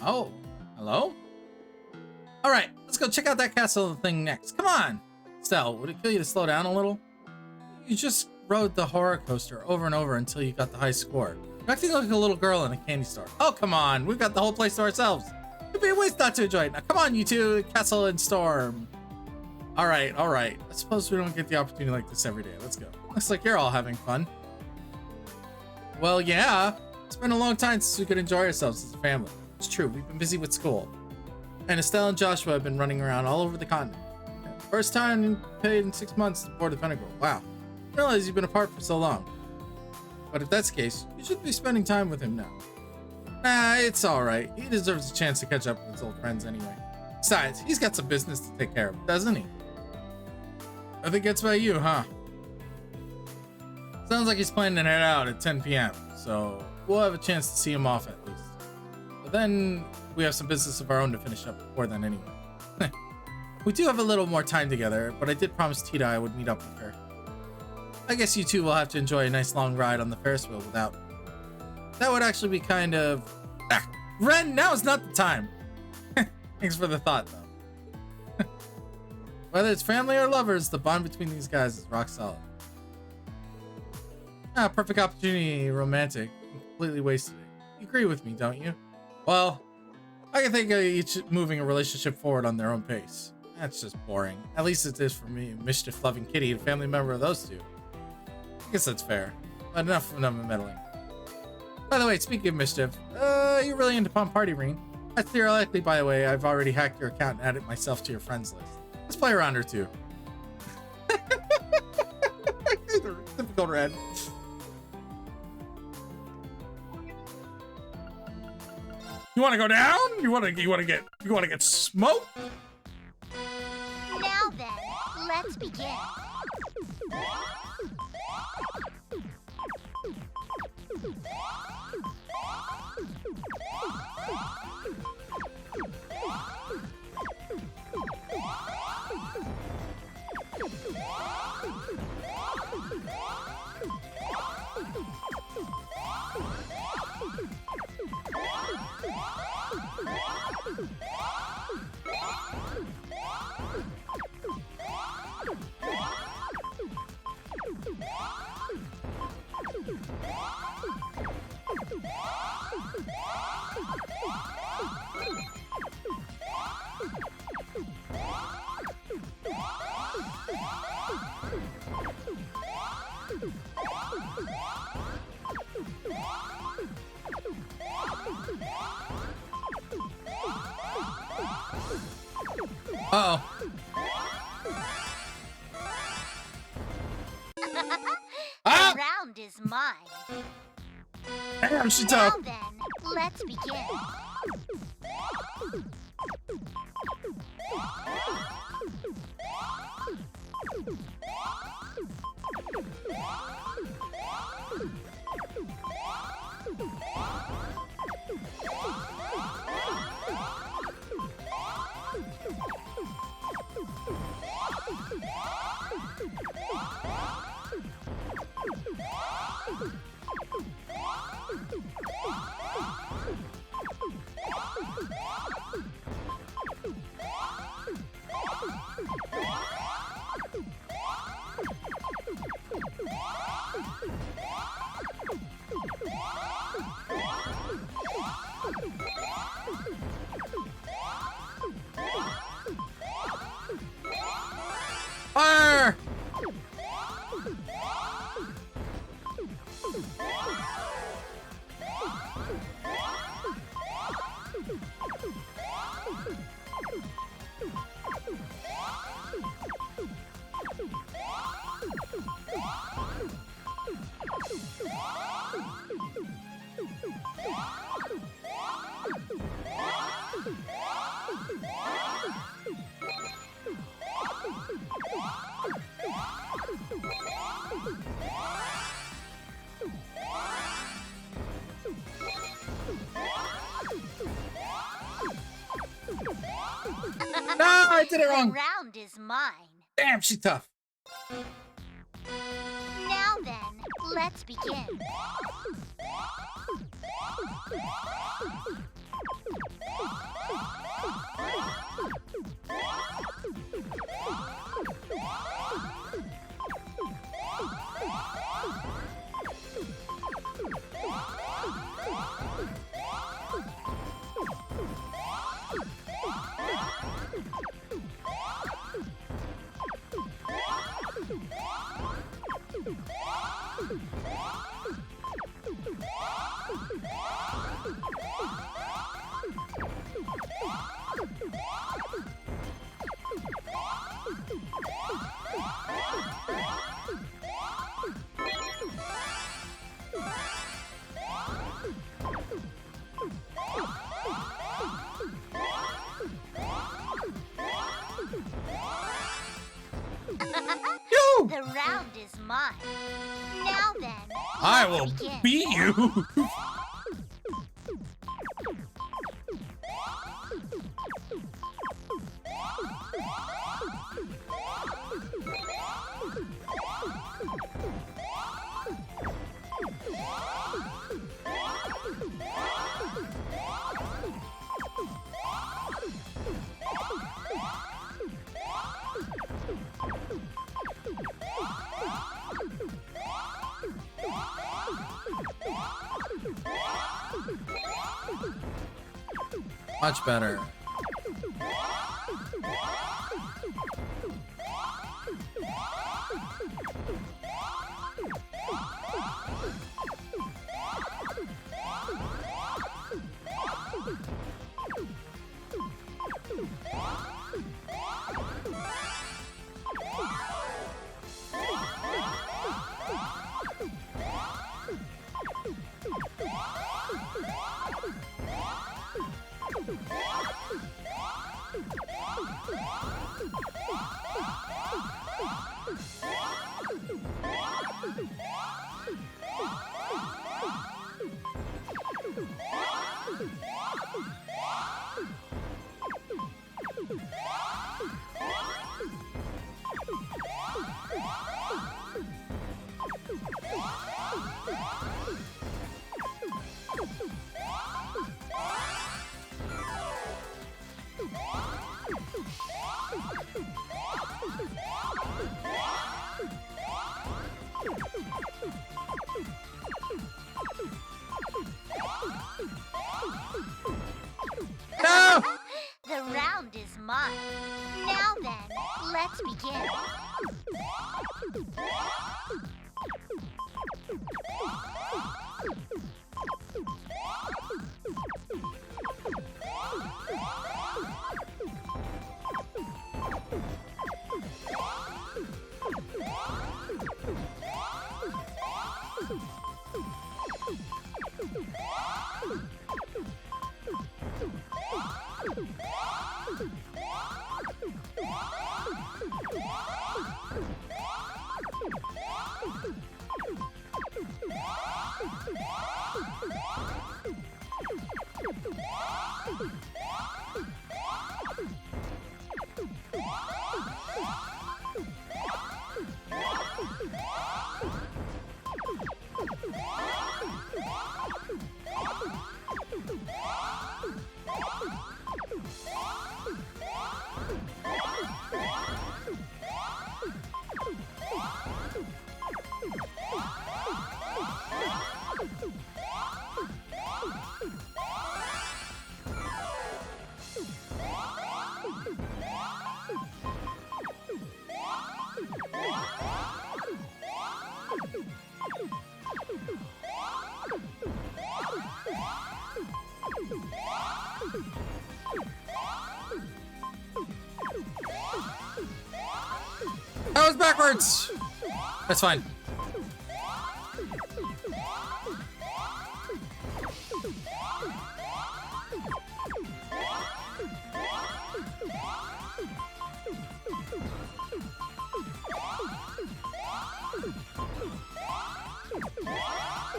Oh, hello? All right, let's go check out that castle thing next. Come on. Stell, would it kill you to slow down a little? You just rode the horror coaster over and over until you got the high score. You're acting like a little girl in a candy store. Oh, come on. We've got the whole place to ourselves. It'd be a waste not to enjoy it. Now, come on, you two. Castle and Storm. All right, all right. I suppose we don't get the opportunity like this every day. Let's go. Looks like you're all having fun. Well, yeah. It's been a long time since we could enjoy ourselves as a family. It's true, we've been busy with school. And Estelle and Joshua have been running around all over the continent. First time paid in 6 months to board the Pentacle. Wow. I realize you've been apart for so long. But if that's the case, you should be spending time with him now. Nah, it's alright. He deserves a chance to catch up with his old friends anyway. Besides, he's got some business to take care of, doesn't he? I think that's about you, huh? Sounds like he's planning to head out at 10 p.m., so we'll have a chance to see him off at least. But then we have some business of our own to finish up before then anyway. We do have a little more time together, but I did promise Tita I would meet up with her. I guess you two will have to enjoy a nice long ride on the Ferris wheel without me. That would actually be kind of... Ah, Ren, now is not the time. Thanks for the thought, though. Whether it's family or lovers, the bond between these guys is rock solid. Ah, perfect opportunity, romantic. You completely wasted it. You agree with me, don't you? Well, I can think of each moving a relationship forward on their own pace. That's just boring. At least it is for me, mischief-loving Kitty, a family member of those two. I guess that's fair. But enough of meddling. By the way, speaking of mischief, you're really into Pom Party Ring. Theoretically, by the way, I've already hacked your account and added myself to your friends list. Let's play around or two. Typical Red. You want to go down? You want to get smoked? Now then, let's begin. Uh-oh. The round is mine. Damn, she's tough. Now then, let's begin. Fire! No, I did it wrong. The round is mine. Damn, she's tough. Now then, let's begin. The round is mine. Now then, I let's will begin. beat you. Much better. mine. Now then, let's begin. That was backwards. That's fine.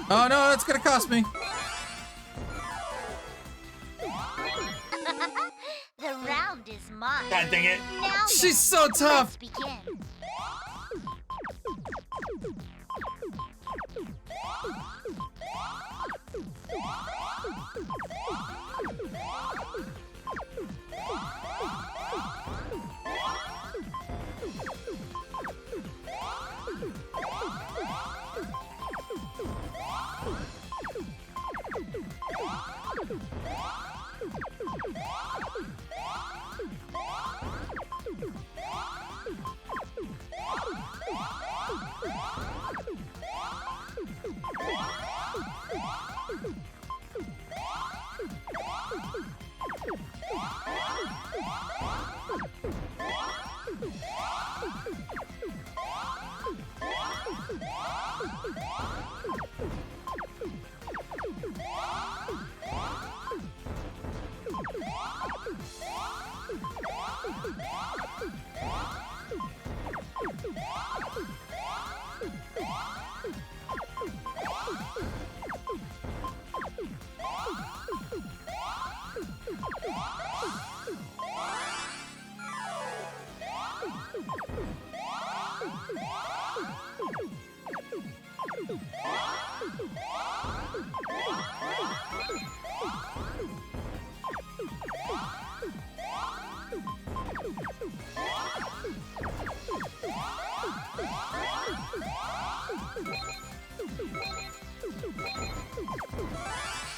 Oh no, that's gonna cost me. The round is mine. God dang it. Now She's then, so tough. Let's begin.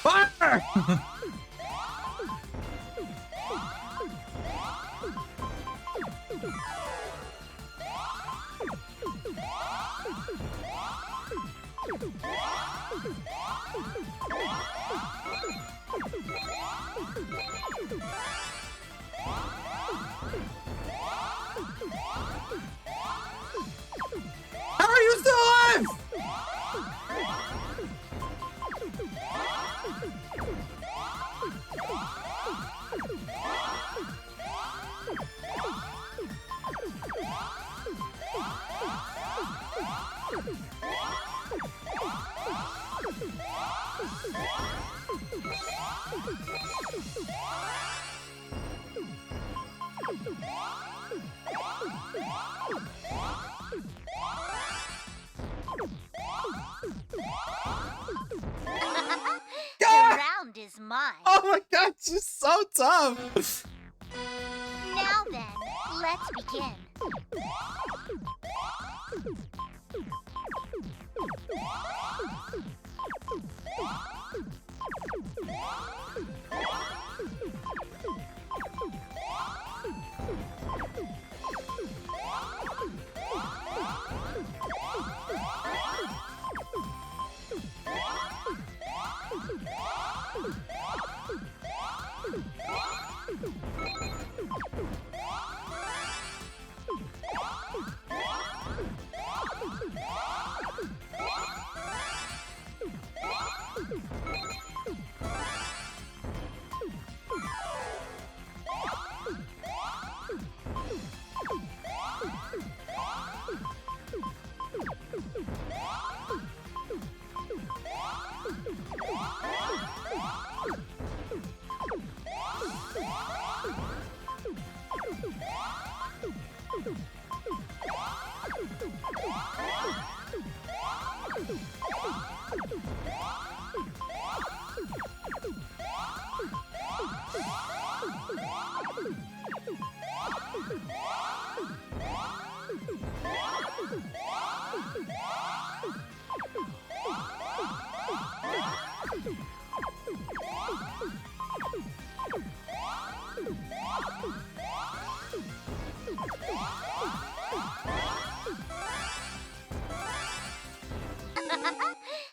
Fire! How are you still alive? The round is mine. Oh my god, she's so tough. Now then, let's begin.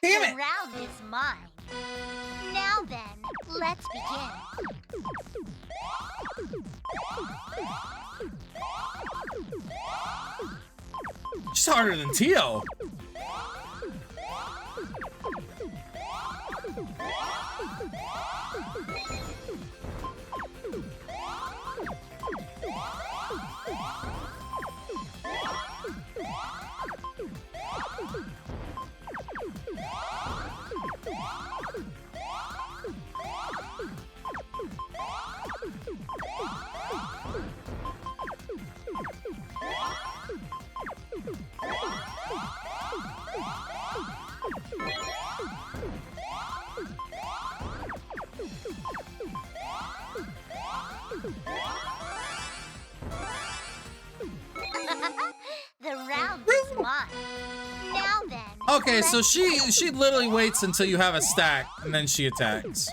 Damn it! The round is mine. Now then, let's begin. She's harder than Tio. The round is mine. Now then. Okay, so she literally waits until you have a stack and then she attacks.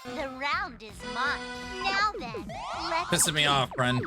The round is mine. Now then, let's Pissing me off, friend.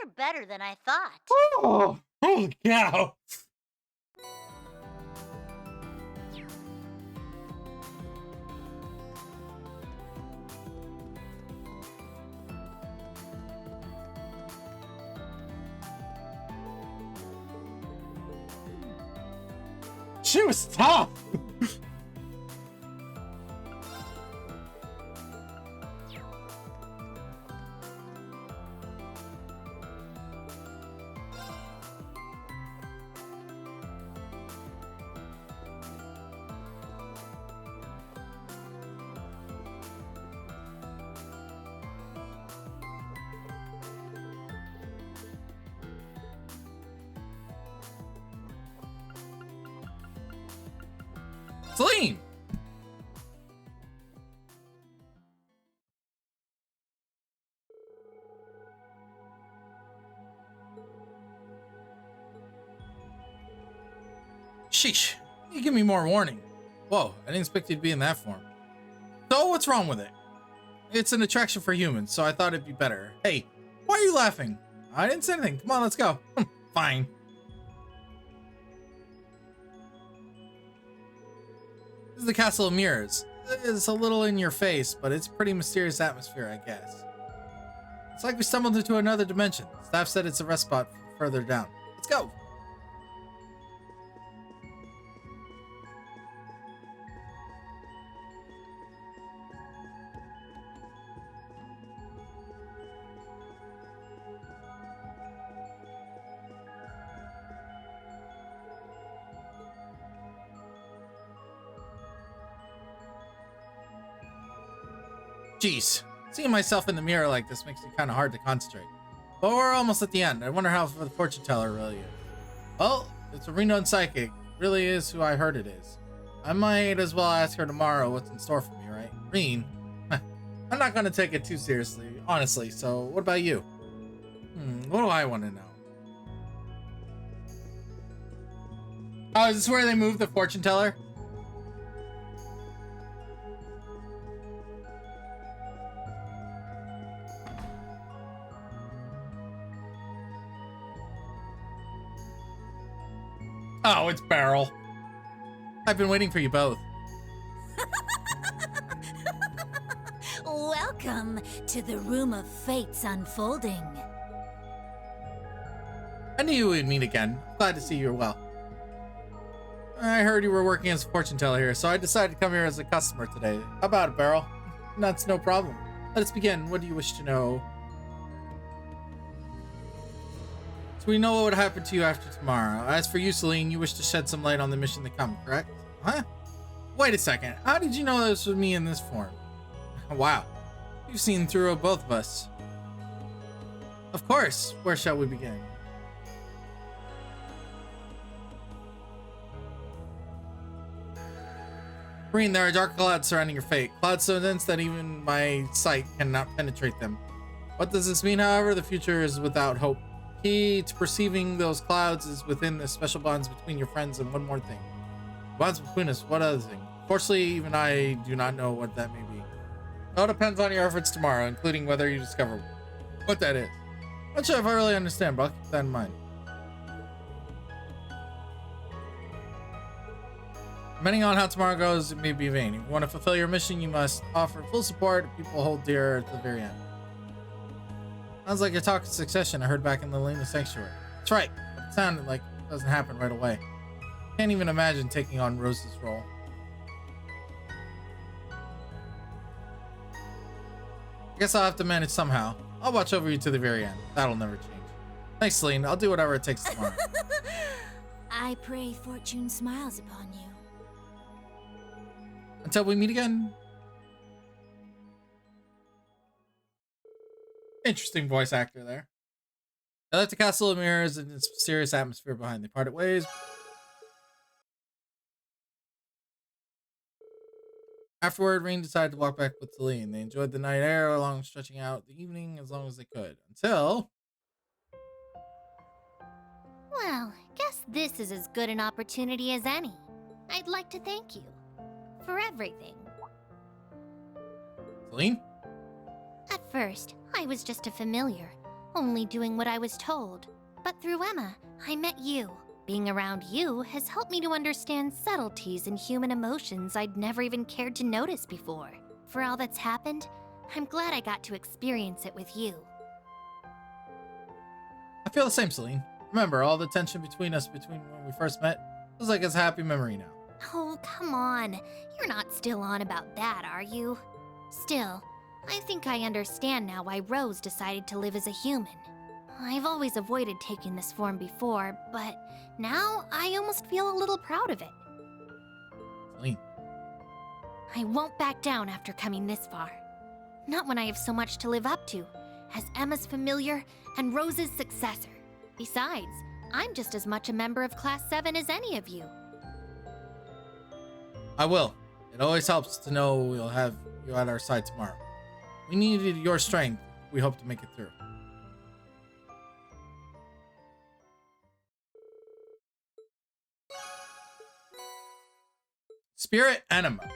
You're better than I thought. Oh, holy cow. She was tough. Celine! Sheesh. You give me more warning. Whoa, I didn't expect you to be in that form. So what's wrong with it? It's an attraction for humans, so I thought it'd be better. Hey, why are you laughing? I didn't say anything. Come on, let's go. Fine. This is the Castle of Mirrors. It's a little in your face, but it's a pretty mysterious atmosphere, I guess. It's like we stumbled into another dimension. Staff said it's a rest spot further down. Let's go. Jeez, seeing myself in the mirror like this makes it kind of hard to concentrate. But we're almost at the end. I wonder how the fortune teller really is. Well, it's a renowned psychic. Really is who I heard it is. I might as well ask her tomorrow what's in store for me, right? Reen? I'm not gonna take it too seriously, honestly, so what about you? What do I want to know? Oh, is this where they moved the fortune teller? Oh, it's Beryl. I've been waiting for you both. Welcome to the Room of Fate's unfolding. I knew we'd meet again. Glad to see you're well. I heard you were working as a fortune teller here, so I decided to come here as a customer today. How about it, Beryl? That's no problem. Let us begin. What do you wish to know? So we know what would happen to you after tomorrow. As for you, Celine, you wish to shed some light on the mission to come, correct? Huh? Wait a second. How did you know this was me in this form? Wow. You've seen through both of us. Of course. Where shall we begin? Green, there are dark clouds surrounding your fate. Clouds so dense that even my sight cannot penetrate them. What does this mean, however? The future is without hope. Key to perceiving those clouds is within the special bonds between your friends, and one more thing. Bonds between us, what other thing? Fortunately, even I do not know what that may be. It all depends on your efforts tomorrow, including whether you discover what that is. Not sure if I really understand, but I'll keep that in mind. Depending on how tomorrow goes, it may be vain. If you want to fulfill your mission, you must offer full support to people hold dear at the very end. Sounds like a talk of succession I heard back in the Lena Sanctuary. That's right, but it sounded like it doesn't happen right away. Can't even imagine taking on Rose's role. I guess I'll have to manage somehow. I'll watch over you to the very end. That'll never change. Thanks, Celine. I'll do whatever it takes tomorrow. I pray fortune smiles upon you. Until we meet again. Interesting voice actor there. I left the Castle of Mirrors and its mysterious atmosphere behind. They parted ways. Afterward, Reen decided to walk back with Celine. They enjoyed the night air along stretching out the evening as long as they could. Until... Well, guess this is as good an opportunity as any. I'd like to thank you for everything. Celine? At first, I was just a familiar, only doing what I was told. But through Emma, I met you. Being around you has helped me to understand subtleties in human emotions I'd never even cared to notice before. For all that's happened, I'm glad I got to experience it with you. I feel the same, Celine. Remember all the tension between us when we first met? Feels like it's a happy memory now. Oh, come on. You're not still on about that, are you? Still, I think I understand now why Rose decided to live as a human. I've always avoided taking this form before, but now I almost feel a little proud of it. Clean. I won't back down after coming this far. Not when I have so much to live up to, as Emma's familiar and Rose's successor. Besides, I'm just as much a member of Class 7 as any of you. I will. It always helps to know we'll have you at our side tomorrow. We needed your strength. We hope to make it through. Spirit Anima.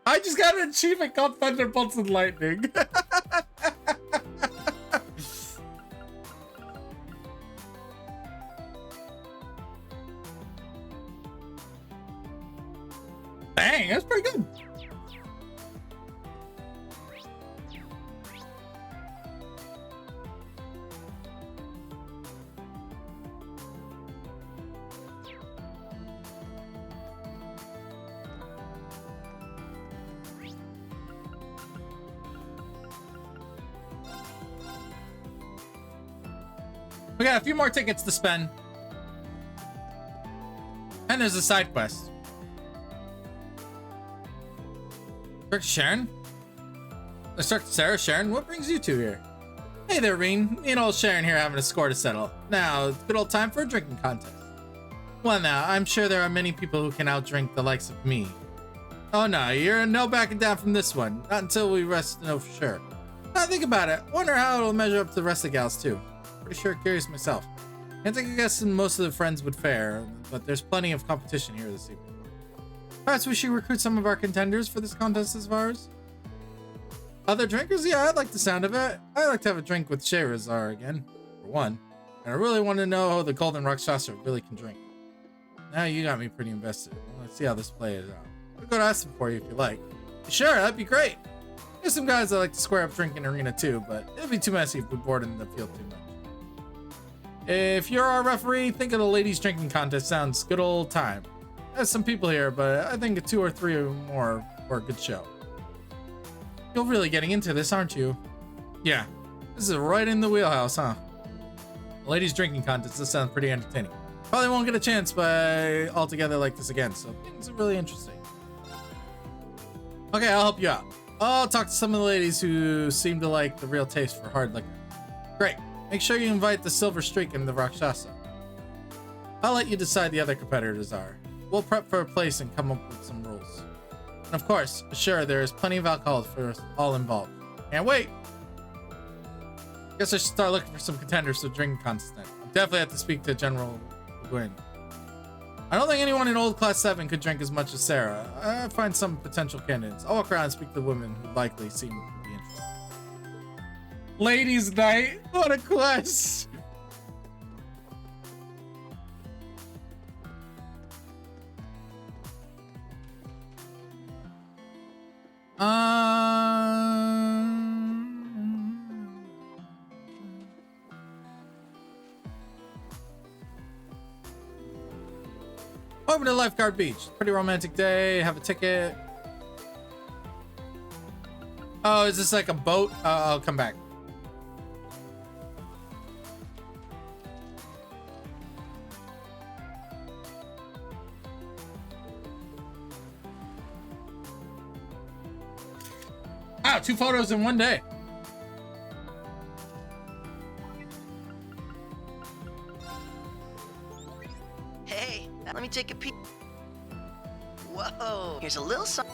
I just got an achievement called Thunderbolts and Lightning. Dang, that's pretty good. We got a few more tickets to spend. And there's a side quest. Dr. Sharon? Let's talk to Sarah. Sharon, what brings you two here? Hey there, Reen. Me and old Sharon here having a score to settle. Now, it's good old time for a drinking contest. Well now, I'm sure there are many people who can outdrink the likes of me. Oh no, you're no backing down from this one. Not until we rest to know for sure. Now think about it. Wonder how it'll measure up to the rest of the gals too. Pretty sure curious myself. Can't take a guess most of the friends would fare, but there's plenty of competition here this evening. Perhaps we should recruit some of our contenders for this contest as ours? Other drinkers? Yeah, I'd like the sound of it. I'd like to have a drink with Shahrazar again, for one. And I really want to know how the Golden Rakshasa really can drink. Now you got me pretty invested. Let's see how this plays out. I'll go to ask them for you if you like. Sure, that'd be great. There's some guys that like to square up drinking arena too, but it'd be too messy if we bored in the field too much. If you're our referee, think of the ladies drinking contest. Sounds good old time. There's some people here, but I think 2 or 3 or more for a good show. You're really getting into this, aren't you? Yeah, this is right in the wheelhouse, huh? Ladies drinking contest, this sounds pretty entertaining. Probably won't get a chance by all together like this again, so things are really interesting. Okay, I'll help you out. I'll talk to some of the ladies who seem to like the real taste for hard liquor. Great. Make sure you invite the Silver Streak and the Rakshasa. I'll let you decide the other competitors are. We'll prep for a place and come up with some rules. And of course, sure, there is plenty of alcohol for us all involved. Can't wait! Guess I should start looking for some contenders to drinking contest then. I'll definitely have to speak to General Gwyn. I don't think anyone in old Class 7 could drink as much as Sarah. I'll find some potential candidates. I'll walk around and speak to the women who likely seem to be interested. Ladies' night? What a quest! Over to Lifeguard Beach. Pretty romantic day. Have a ticket. Oh, is this like a boat? I'll come back. Wow, 2 photos in one day. Hey, let me take a peek. Whoa, here's a little something.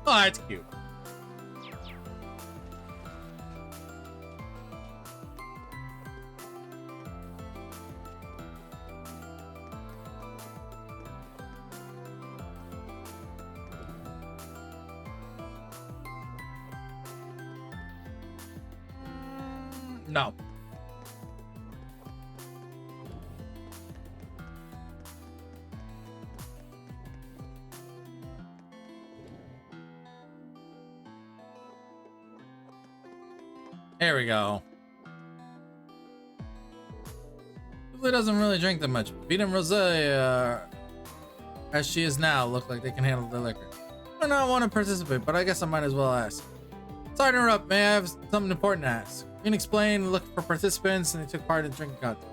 Oh, that's cute. No. There we go. Lily doesn't really drink that much. Vita and Rosalia, as she is now, look like they can handle the liquor. I do not want to participate, but I guess I might as well ask. Sorry to interrupt. May I have something important to ask? You can explain, look for participants, and they took part in drinking contest.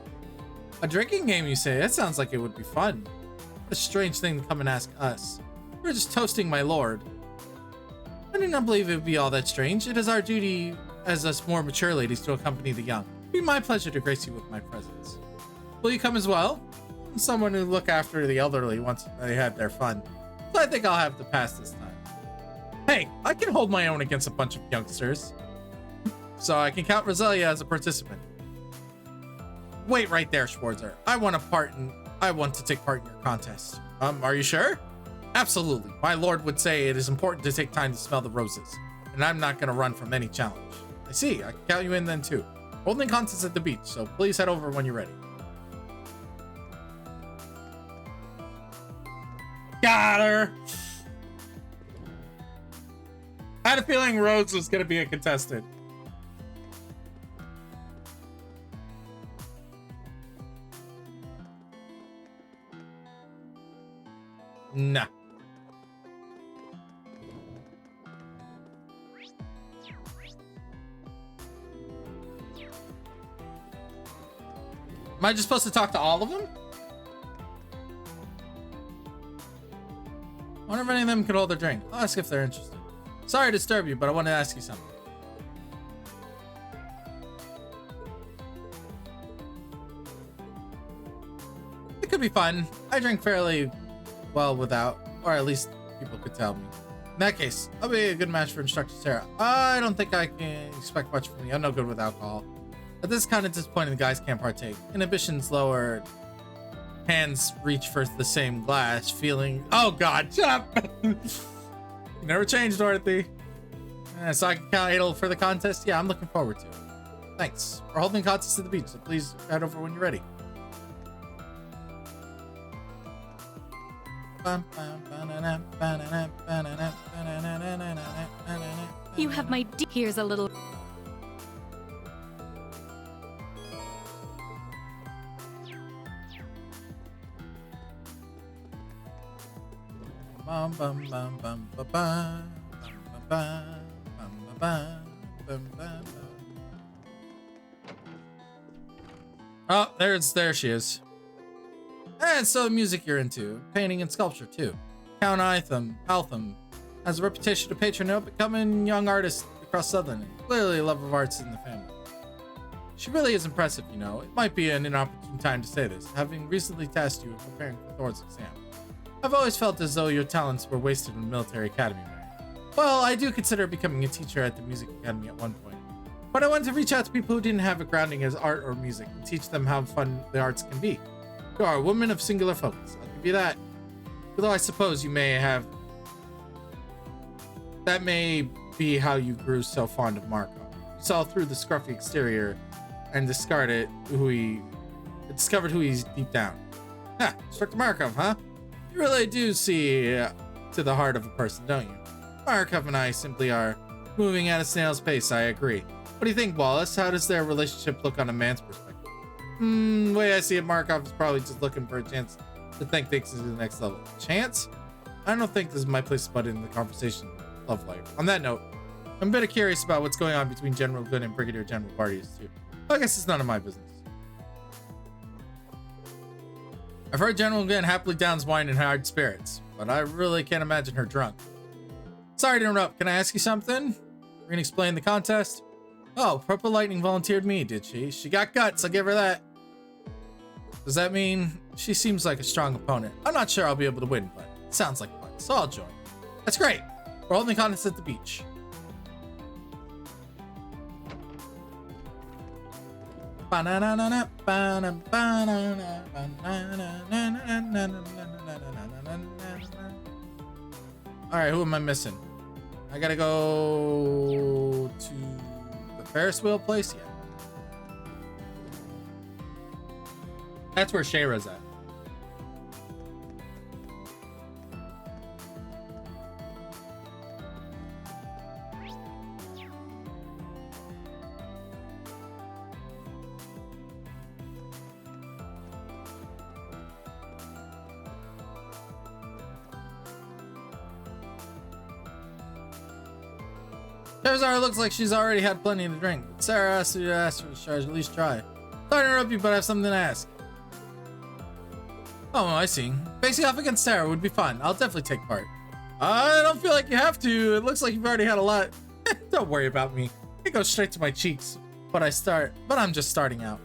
A drinking game, you say? That sounds like it would be fun. What a strange thing to come and ask us. We're just toasting my lord. I do not believe it would be all that strange. It is our duty as us more mature ladies to accompany the young. It would be my pleasure to grace you with my presence. Will you come as well? I'm someone who look after the elderly once they have their fun. So I think I'll have to pass this time. Hey, I can hold my own against a bunch of youngsters. So I can count Rosalia as a participant. Wait right there, Schwarzer. I want to take part in your contest. Are you sure? Absolutely. My lord would say it is important to take time to smell the roses. And I'm not gonna run from any challenge. I see, I can count you in then too. Holding contest at the beach, so please head over when you're ready. Got her! I had a feeling Rose was gonna be a contestant. Nah. Am I just supposed to talk to all of them? I wonder if any of them could hold their drink. I'll ask if they're interested. Sorry to disturb you, but I want to ask you something. It could be fun. I drink fairly well without, or at least people could tell me. In that case, I'll be a good match for Instructor Sarah. I don't think I can expect much from you. I'm no good with alcohol. But this is kind of disappointing the guys can't partake. Inhibition's lower. Hands reach for the same glass, feeling... Oh god, shut up! You never changed, Dorothy. So I can count Adel for the contest? Yeah, I'm looking forward to it. Thanks. We're holding contests at the beach, so please head over when you're ready. You have my here's a little... Oh, there she is. And so music you're into, painting and sculpture too. Count Altham has a reputation to patron up and coming young artist across Southern. Clearly a love of arts in the family. She really is impressive, you know. It might be an inopportune time to say this, having recently tasked you with preparing for Thor's exam. I've always felt as though your talents were wasted in the military academy, Mary. Well, I do consider becoming a teacher at the music academy at one point. But I wanted to reach out to people who didn't have a grounding as art or music and teach them how fun the arts can be. You are a woman of singular focus. I'll give you that. Although I suppose you may have... That may be how you grew so fond of Marco. You saw through the scruffy exterior and discovered who he's deep down. Ah, Instructor Markov, huh? You really do see to the heart of a person, don't you? Markov and I simply are moving at a snail's pace, I agree. What do you think, Wallace? How does their relationship look on a man's perspective? The way I see it, Markov is probably just looking for a chance to take things to the next level. Chance? I don't think this is my place to butt in the conversation of life. On that note, I'm a bit curious about what's going on between General Good and Brigadier General Bartius too. I guess it's none of my business. I've heard General Good happily downs wine in hard spirits, but I really can't imagine her drunk. Sorry to interrupt. Can I ask you something? We're gonna explain the contest. Oh, Purple Lightning volunteered me, did she? She got guts, I'll give her that. Does that mean she seems like a strong opponent? I'm not sure I'll be able to win, but it sounds like fun, so I'll join. That's great. We're holding contests at the beach. Alright, who am I missing? I gotta go to the Ferris wheel place? Yeah. That's where Shayra's at. Charizard looks like she's already had plenty to drink. But Sarah asked you to ask her to charge, at least try. Sorry to interrupt you, but I have something to ask. Oh, I see. Facing off against Sarah would be fun. I'll definitely take part. I don't feel like you have to. It looks like you've already had a lot. Don't worry about me. It goes straight to my cheeks. But I'm just starting out.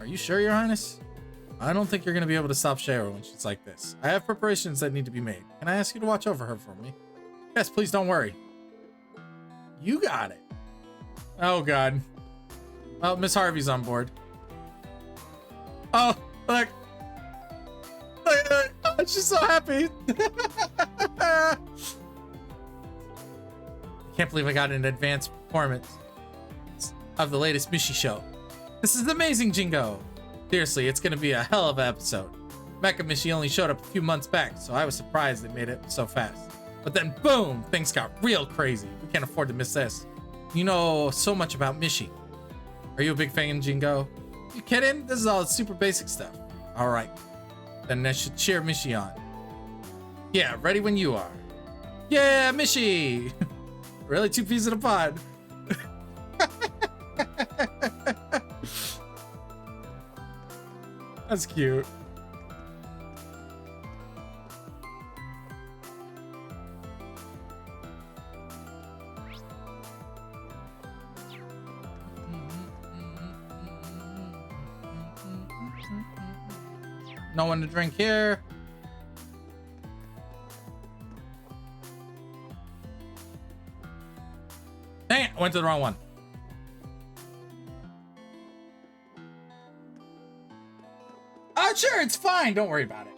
Are you sure, Your Highness? I don't think you're going to be able to stop Shara when she's like this. I have preparations that need to be made. Can I ask you to watch over her for me? Yes, please don't worry. You got it. Oh, God. Oh, Miss Harvey's on board. Oh, look. Oh, she's so happy. Can't believe I got an advanced performance of the latest Mishi show. This is amazing, Jingo. Seriously, it's gonna be a hell of an episode. Mecha Mishi only showed up a few months back, so I was surprised they made it so fast. But then boom, things got real crazy. We can't afford to miss this. You know so much about Mishi. Are you a big fan, Jingo? You kidding? This is all super basic stuff. All right, then I should cheer Mishi on. Yeah, ready when you are. Yeah, Mishi! Really, 2 peas in a pod. That's cute. No one to drink here. Dang it, I went to the wrong one. Oh, sure, it's fine. Don't worry about it.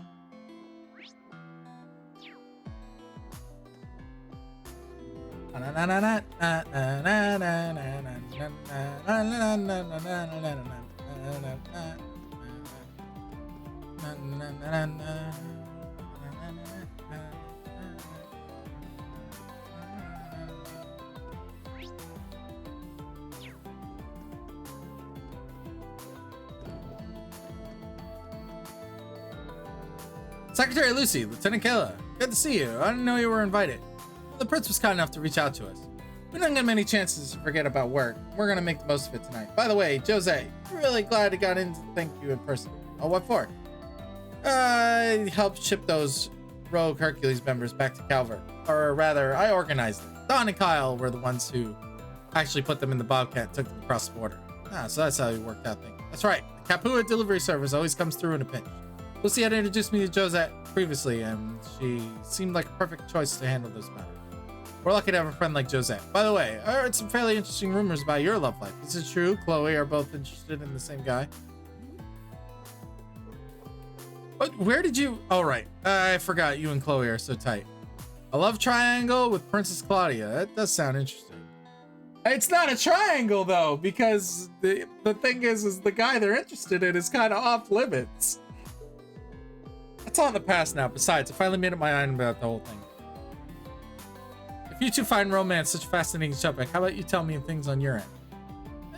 Secretary Lucy, Lieutenant Kayla, good to see you. I didn't know you were invited. The prince was kind enough to reach out to us. We don't get many chances to forget about work. We're gonna make the most of it tonight. By the way, Jose, really glad I got in to thank you in person. Oh, what for? I helped ship those rogue Hercules members back to Calvert. Or rather, I organized them. Don and Kyle were the ones who actually put them in the Bobcat and took them across the border. Ah, so that's how it worked out things. That's right. The Kapua delivery service always comes through in a pinch. Lucy had introduced me to Josette previously, and she seemed like a perfect choice to handle this matter. We're lucky to have a friend like Josette. By the way, I heard some fairly interesting rumors about your love life. Is it true Chloe are both interested in the same guy? What? Where did you... Oh, right. I forgot you and Chloe are so tight. A love triangle with Princess Claudia. That does sound interesting. It's not a triangle, though, because the thing is the guy they're interested in is kind of off limits. It's all in the past now. Besides, I finally made up my mind about the whole thing. If you two find romance such a fascinating subject, how about you tell me things on your end?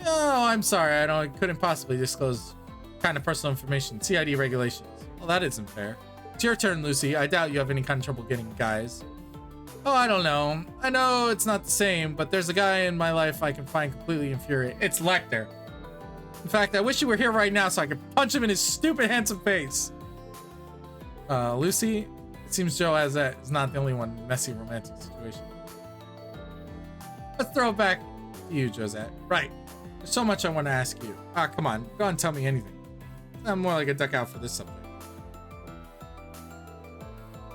Oh, I'm sorry. I couldn't possibly disclose kind of personal information. CID regulations. Well, that isn't fair. It's your turn, Lucy. I doubt you have any kind of trouble getting guys. Oh, I don't know. I know it's not the same, but there's a guy in my life I can find completely infuriating. It's Lecter. In fact, I wish you were here right now so I could punch him in his stupid, handsome face. Lucy, it seems Josette is not the only one in a messy romantic situation. Let's throw it back to you, Josette. Right. There's so much I want to ask you. Ah, come on. Go on and tell me anything. I'm more like a duck out for this subject.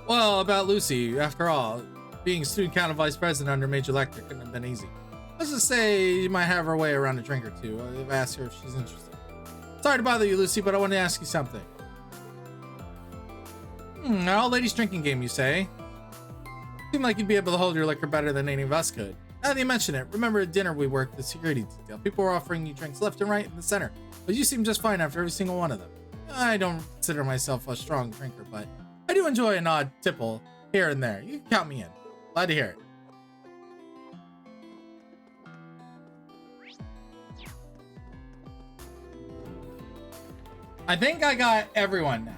Well, about Lucy, after all, being student council vice president under Major Lecter couldn't have been easy. Let's just say you might have her way around a drink or two. I've asked her if she's interested. Sorry to bother you, Lucy, but I want to ask you something. An all-ladies drinking game, you say? Seem like you'd be able to hold your liquor better than any of us could. Now that you mention it, remember at dinner we worked the security detail. People were offering you drinks left and right in the center, but you seem just fine after every single one of them. I don't consider myself a strong drinker, but I do enjoy an odd tipple here and there. You can count me in. Glad to hear it. I think I got everyone now.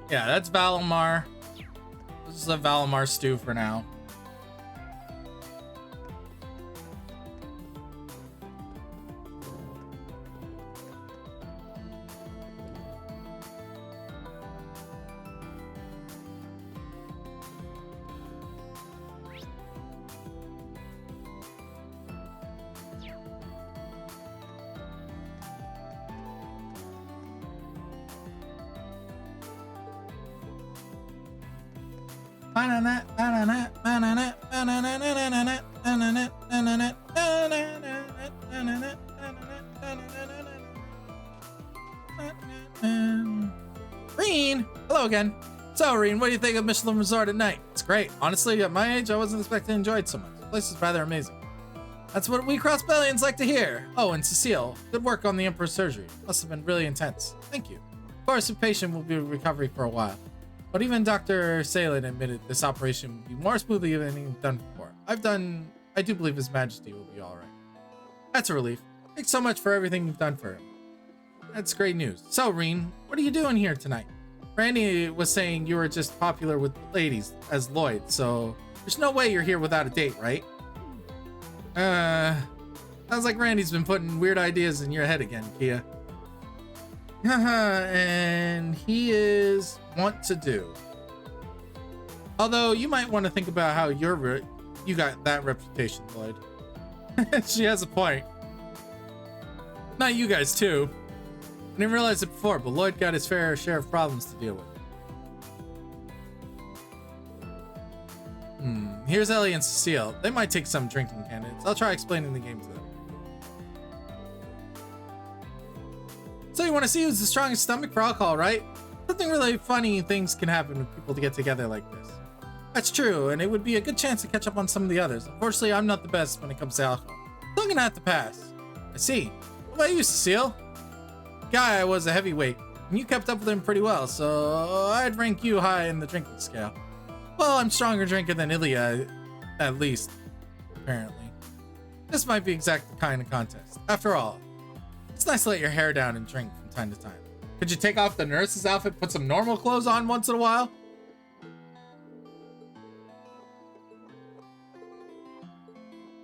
Yeah, that's Valimar. This is a Valimar stew for now. Reen! Hello again. So, Reen, what do you think of Michelin Resort at night? It's great. Honestly, at my age, I wasn't expecting to enjoy it so much. The place is rather amazing. That's what we Crossbellians like to hear. Oh, and Cecile, good work on the Emperor's surgery. Must have been really intense. Thank you. Of course, the patient will be in recovery for a while. But even Dr. Salin admitted this operation would be more smoothly than anything done before. I do believe His Majesty will be alright. That's a relief. Thanks so much for everything you've done for him. That's great news. So, Reen, what are you doing here tonight? Randy was saying you were just popular with ladies as Lloyd, so there's no way you're here without a date, right? Sounds like Randy's been putting weird ideas in your head again, Kia. And he is want to do. Although you might want to think about how you got that reputation, Lloyd. She has a point. Not you guys too. I didn't realize it before, but Lloyd got his fair share of problems to deal with. Here's Ellie and Cecile. They might take some drinking candidates. I'll try explaining the game to them. So you want to see who's the strongest stomach for alcohol, right? Something really funny things can happen when people get together like this. That's true, and it would be a good chance to catch up on some of the others. Unfortunately, I'm not the best when it comes to alcohol, so I'm gonna have to pass. I see. What about you, Cecile? Guy was a heavyweight, and you kept up with him pretty well, so I'd rank you high in the drinking scale. Well, I'm stronger drinker than Ilya, at least, apparently. This might be exact kind of contest. After all, it's nice to let your hair down and drink from time to time. Could you take off the nurse's outfit, put some normal clothes on once in a while?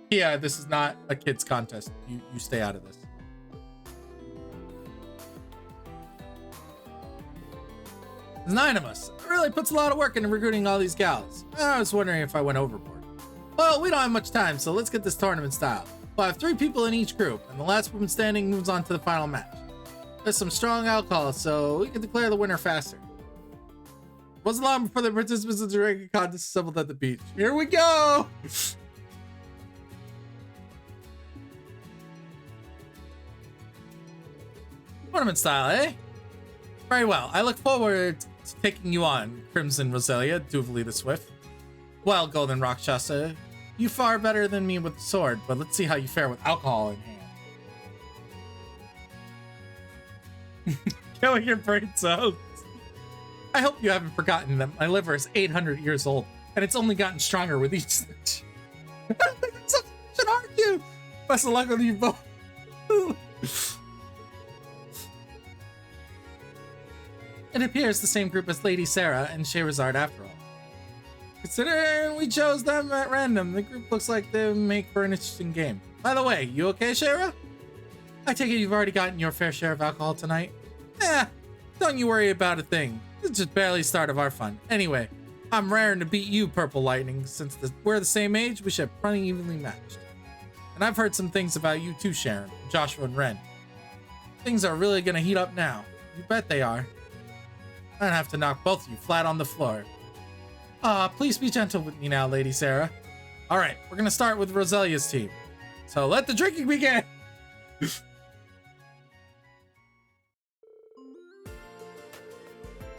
Yeah, this is not a kid's contest. You stay out of this. There's 9 of us. It really puts a lot of work into recruiting all these gals. I was wondering if I went overboard. Well, we don't have much time, so let's get this tournament style. We'll have 3 people in each group, and the last woman standing moves on to the final match. There's some strong alcohol, so we can declare the winner faster. It wasn't long before the participants of the drinking contest assembled at the beach. Here we go! Tournament style, eh? Very well. I look forward to taking you on, Crimson Roselia, Duvally the Swift. Well, Golden Rakshasa, you far better than me with the sword, but let's see how you fare with alcohol in hand. Killing your brain cells. I hope you haven't forgotten that my liver is 800 years old, and it's only gotten stronger with each stitch. I don't think that's something you should argue. Best of luck with you both. It appears the same group as Lady Sarah and Scheherazade after all. Considering we chose them at random, the group looks like they make for an interesting game. By the way, you okay, Shara? I take it you've already gotten your fair share of alcohol tonight? Don't you worry about a thing. This is just barely the start of our fun. Anyway, I'm raring to beat you, Purple Lightning. Since we're the same age, we should have plenty evenly matched. And I've heard some things about you too, Sharon, Joshua and Ren. Things are really gonna heat up now. You bet they are. I'd have to knock both of you flat on the floor. Please be gentle with me now, Lady Sarah. All right, we're gonna start with Roselia's team. So let the drinking begin.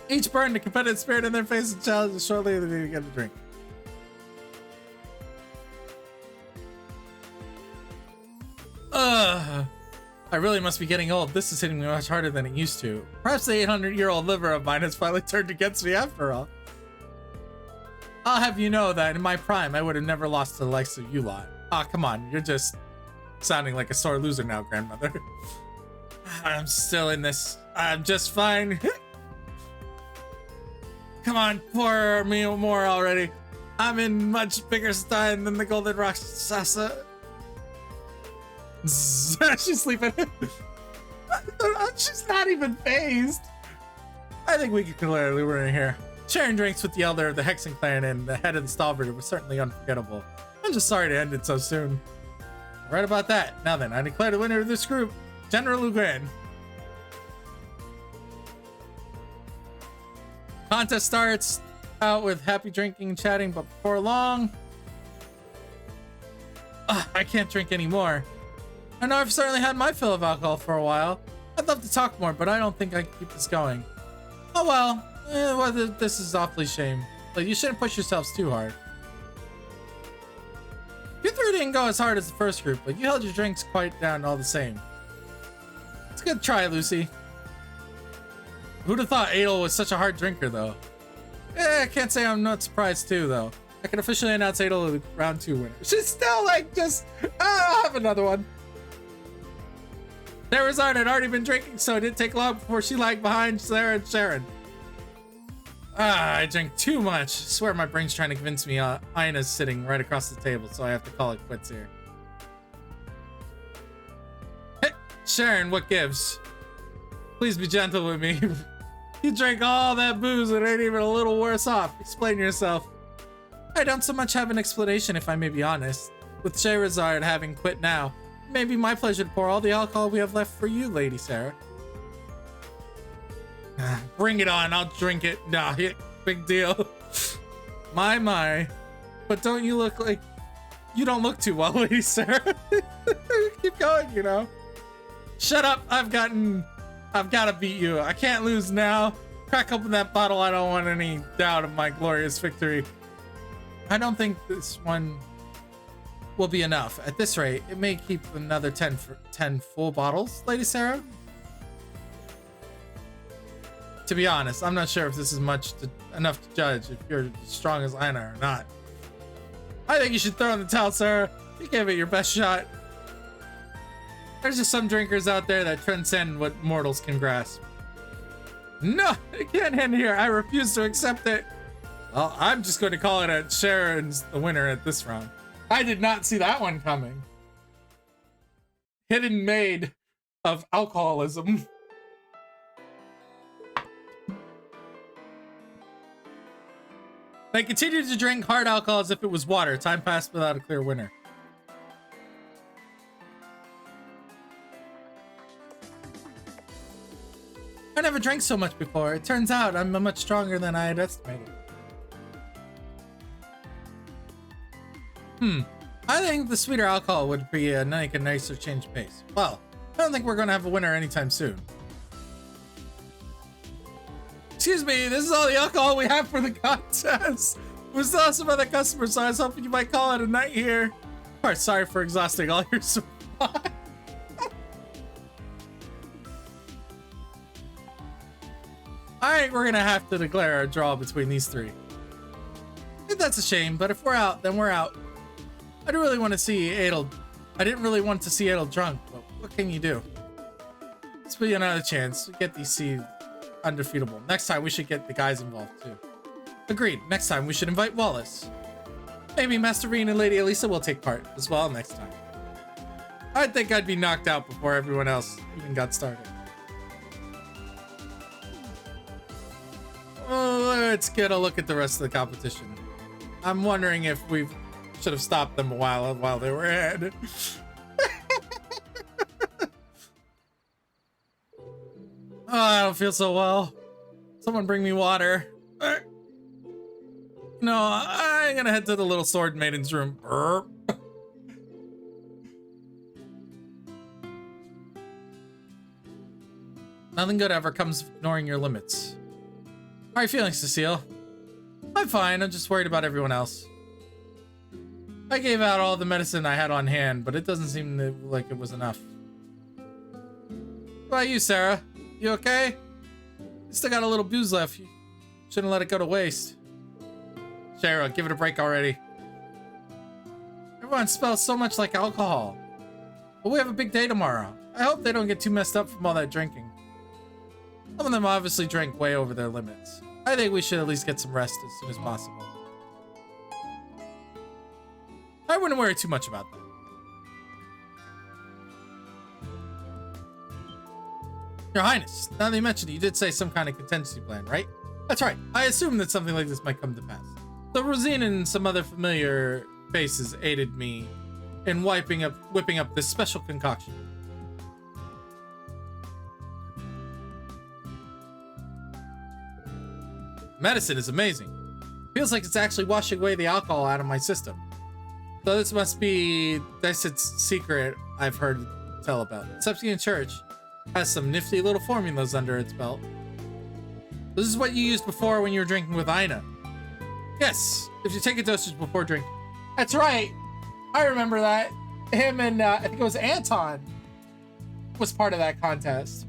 Each burn the competitive spirit in their face and challenge shortly they begin to drink. I really must be getting old. This is hitting me much harder than it used to. Perhaps the 800-year-old liver of mine has finally turned against me after all. I'll have you know that in my prime, I would have never lost to the likes of you lot. Come on, you're just sounding like a sore loser now, grandmother. I'm still in this. I'm just fine. come on, pour me more already. I'm in much bigger stein than the Golden Rakshasa. She's sleeping. She's not even phased. I think we can clearly we're in here. Sharing drinks with the elder of the Hexen clan and the head of the Stalbird was certainly unforgettable. I'm just sorry to end it so soon. Right about that. Now then, I declare the winner of this group, General Lugran. Contest starts out with happy drinking and chatting, but before long, I can't drink anymore. I know I've certainly had my fill of alcohol for a while. I'd love to talk more, but I don't think I can keep this going. Oh well, this is awfully shame. But you shouldn't push yourselves too hard. You three didn't go as hard as the first group, but you held your drinks quite down all the same. It's a good try, Lucy. Who'd have thought Adel was such a hard drinker, though? I can't say I'm not surprised, too, though. I can officially announce Adel the round 2 winner. She's still like, I'll have another one. Therazard had already been drinking, so it didn't take long before she lagged behind Sarah and Sharon. I drank too much. I swear my brain's trying to convince me Ina's sitting right across the table, so I have to call it quits here. Hey, Sharon, what gives? Please be gentle with me. You drank all that booze and ain't even a little worse off. Explain yourself. I don't so much have an explanation, if I may be honest. With Scheherazade having quit now, it may be my pleasure to pour all the alcohol we have left for you, Lady Sarah. Bring it on, I'll drink it. Nah, big deal. My. But don't you look like... You don't look too well, Lady Sarah. Keep going, you know. Shut up, I've got to beat you. I can't lose now. Crack open that bottle, I don't want any doubt of my glorious victory. I don't think this one will be enough. At this rate, it may keep another 10 full bottles, Lady Sarah. To be honest, I'm not sure if this is enough to judge if you're as strong as Ina or not. I think you should throw in the towel, Sarah. You gave it your best shot. There's just some drinkers out there that transcend what mortals can grasp. No, it can't end here. I refuse to accept it. Well, I'm just going to call it a Sharon's the winner at this round. I did not see that one coming. Hidden maid of alcoholism. They continued to drink hard alcohol as if it was water. Time passed without a clear winner. I never drank so much before. It turns out I'm much stronger than I had estimated. I think the sweeter alcohol would be a nicer change of pace. Well, I don't think we're going to have a winner anytime soon. Excuse me, this is all the alcohol we have for the contest. We still have some other customers, so I was hoping you might call it a night here. Of course, sorry for exhausting all your supply. Alright, we're gonna have to declare a draw between these three. I think that's a shame, but if we're out, then we're out. I didn't really want to see Adel drunk, but what can you do? Let's be another chance to get these seeds undefeatable. Next time we should get the guys involved too. Agreed. Next time we should invite Wallace. Maybe Master Rean and Lady Elisa will take part as well next time. I think I'd be knocked out before everyone else even got started. Well, let's get a look at the rest of the competition. I'm wondering if we should have stopped them a while they were ahead. Oh, I don't feel so well. Someone bring me water. No, I'm gonna head to the little sword maiden's room. Burp. Nothing good ever comes of ignoring your limits. How are you feeling, Cecile? I'm fine, I'm just worried about everyone else. I gave out all the medicine I had on hand, but it doesn't seem like it was enough. What about you, Sarah? You okay? You still got a little booze left. You shouldn't let it go to waste. Sarah, give it a break already. Everyone smells so much like alcohol. But we have a big day tomorrow. I hope they don't get too messed up from all that drinking. Some of them obviously drank way over their limits. I think we should at least get some rest as soon as possible. I wouldn't worry too much about that. Your Highness, now that you mentioned it, you did say some kind of contingency plan, right? That's right. I assumed that something like this might come to pass. So Rosina and some other familiar faces aided me in whipping up this special concoction. Medicine is amazing. Feels like it's actually washing away the alcohol out of my system. So this must be Dysit's secret I've heard tell about. Sepsian Church has some nifty little formulas under its belt. This is what you used before when you were drinking with Aina. Yes, if you take a dosage before drinking. That's right. I remember that. Him and I think it was Anton was part of that contest.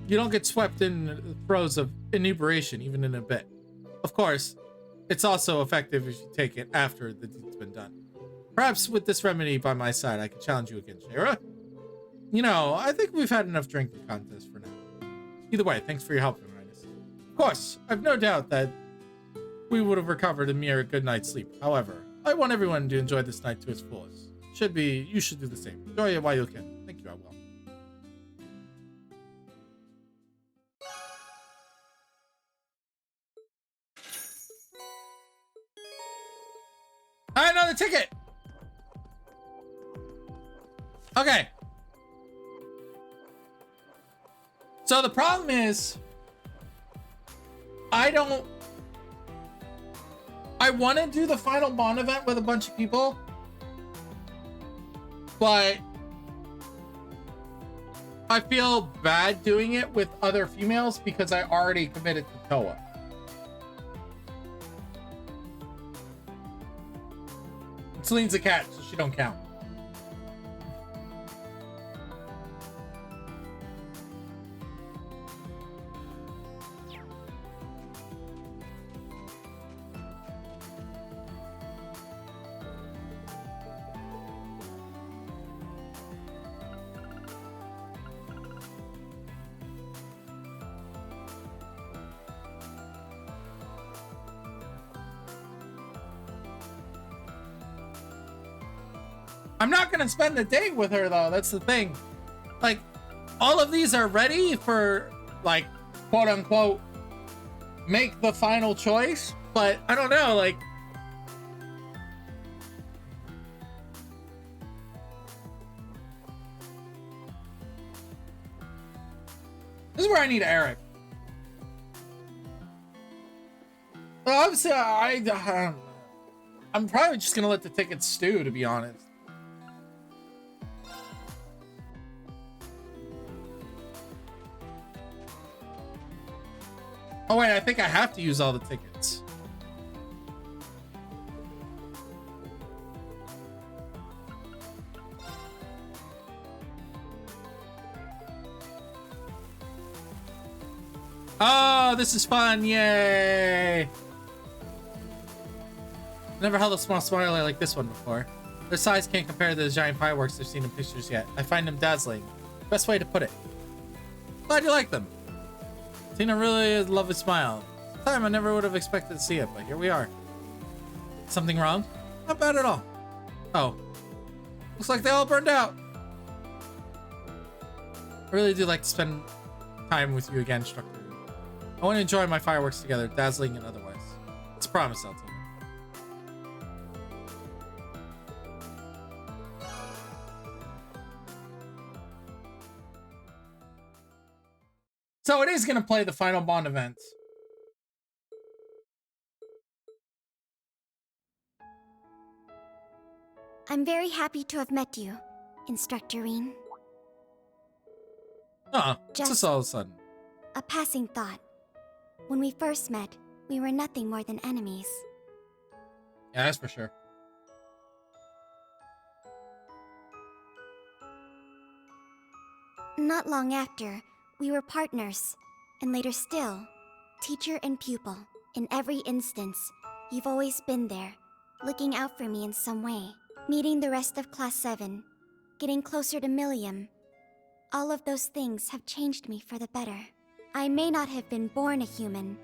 You don't get swept in the throes of inebriation even in a bit. Of course, it's also effective if you take it after the deed's been done. Perhaps with this remedy by my side, I could challenge you again, Shayra. You know, I think we've had enough drinking contests for now. Either way, thanks for your help, Your Highness. Of course, I've no doubt that we would have recovered a mere good night's sleep. However, I want everyone to enjoy this night to its fullest. You should do the same. Enjoy it while you can. Thank you, I will. I another ticket. Okay. So the problem is, I want to do the final Bond event with a bunch of people, but I feel bad doing it with other females because I already committed to Toa. Celine's a cat, so she don't count. I'm not gonna spend the day with her though, that's the thing. Like, all of these are ready for, like, quote unquote, make the final choice, but I don't know, like, this is where I need Eric. Well, obviously, I'm probably just gonna let the tickets stew, to be honest. Oh wait, I think I have to use all the tickets. Oh, this is fun, yay! Never held a small spoiler like this one before. Their size can't compare to the giant fireworks I've seen in pictures yet. I find them dazzling. Best way to put it. Glad you like them. Tina really has a lovely smile. Time I never would have expected to see it, but here we are. Something wrong? Not bad at all. Oh. Looks like they all burned out. I really do like to spend time with you again, Structure. I want to enjoy my fireworks together, dazzling and otherwise. It's a promise, Altina. So it is going to play the final Bond event. I'm very happy to have met you, Instructor Rean. What's this all of a sudden? A passing thought. When we first met, we were nothing more than enemies. Yeah, that's for sure. Not long after, we were partners, and later still, teacher and pupil. In every instance, you've always been there, looking out for me in some way. Meeting the rest of Class 7, getting closer to Millium. All of those things have changed me for the better. I may not have been born a human,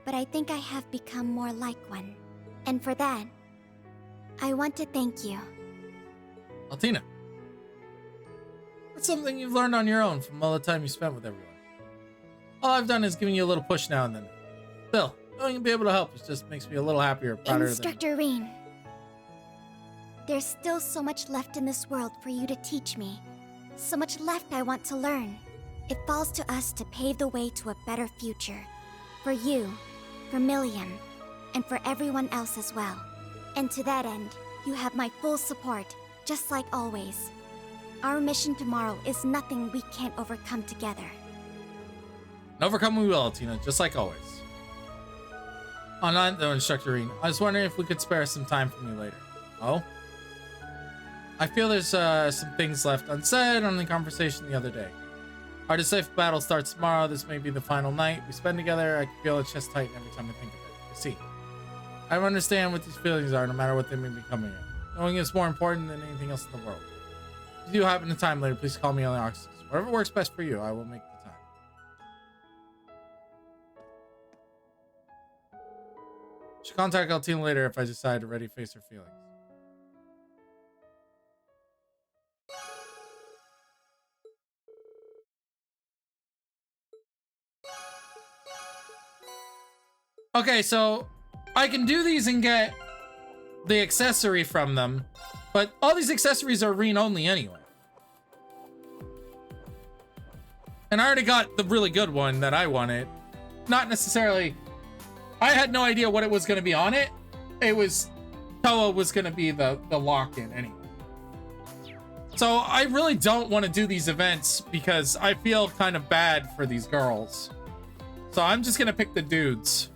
but I think I have become more like one. And for that, I want to thank you. Altina, that's something you've learned on your own from all the time you spent with everyone. All I've done is giving you a little push now and then. Still, knowing you'll be able to help just makes me a little happier, prouder. Instructor Rean, there's still so much left in this world for you to teach me. So much left I want to learn. It falls to us to pave the way to a better future. For you, for Milliam, and for everyone else as well. And to that end, you have my full support, just like always. Our mission tomorrow is nothing we can't overcome together. And overcome we will, Altina, just like always. On that though, Instructor Rean, I was wondering if we could spare some time for me later. Oh? I feel there's some things left unsaid on the conversation the other day. Our decisive battle starts tomorrow. This may be the final night we spend together. I can feel a chest tighten every time I think of it. I see. I understand what these feelings are, no matter what they may be coming in. Knowing it's more important than anything else in the world. If you do happen to time later, please call me on the Oxus. Whatever works best for you, I will make the time. Should contact Altina later if I decide to ready face her feelings. Okay, so I can do these and get the accessory from them, but all these accessories are Rean only anyway. And I already got the really good one that I wanted. Not necessarily... I had no idea what it was going to be on it. It was... Toa was going to be the lock-in anyway. So I really don't want to do these events because I feel kind of bad for these girls. So I'm just going to pick the dudes.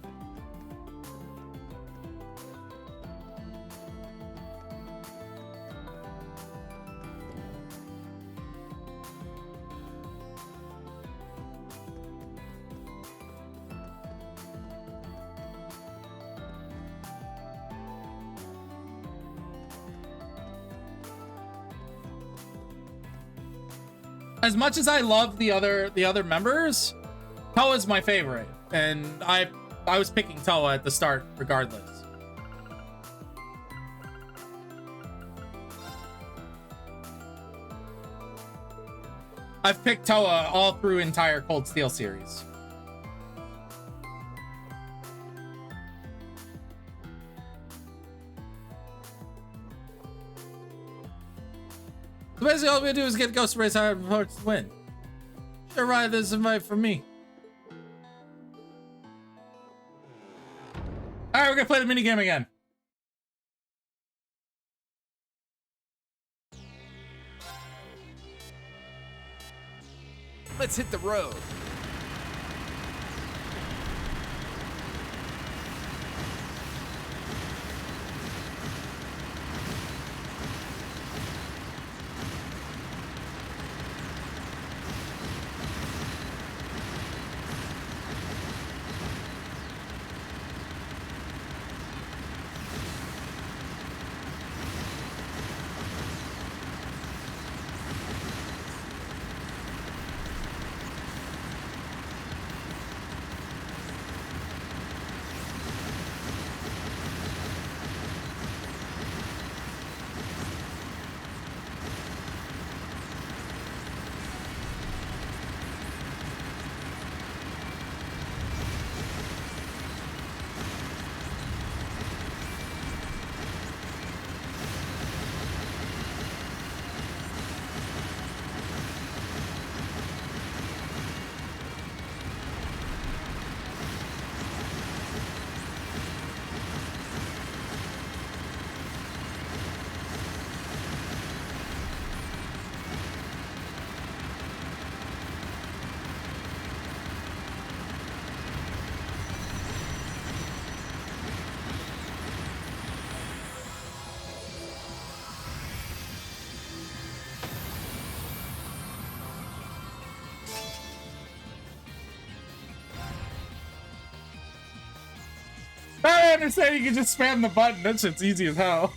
As much as I love the other members, Toa's my favorite, and I was picking Toa at the start regardless. I've picked Toa all through entire Cold Steel series. So basically all we do is get Ghost Race out before it's win. Sure, right, this invite from me. Alright, we're gonna play the minigame again. Let's hit the road. I understand you can just spam the button. That shit's easy as hell.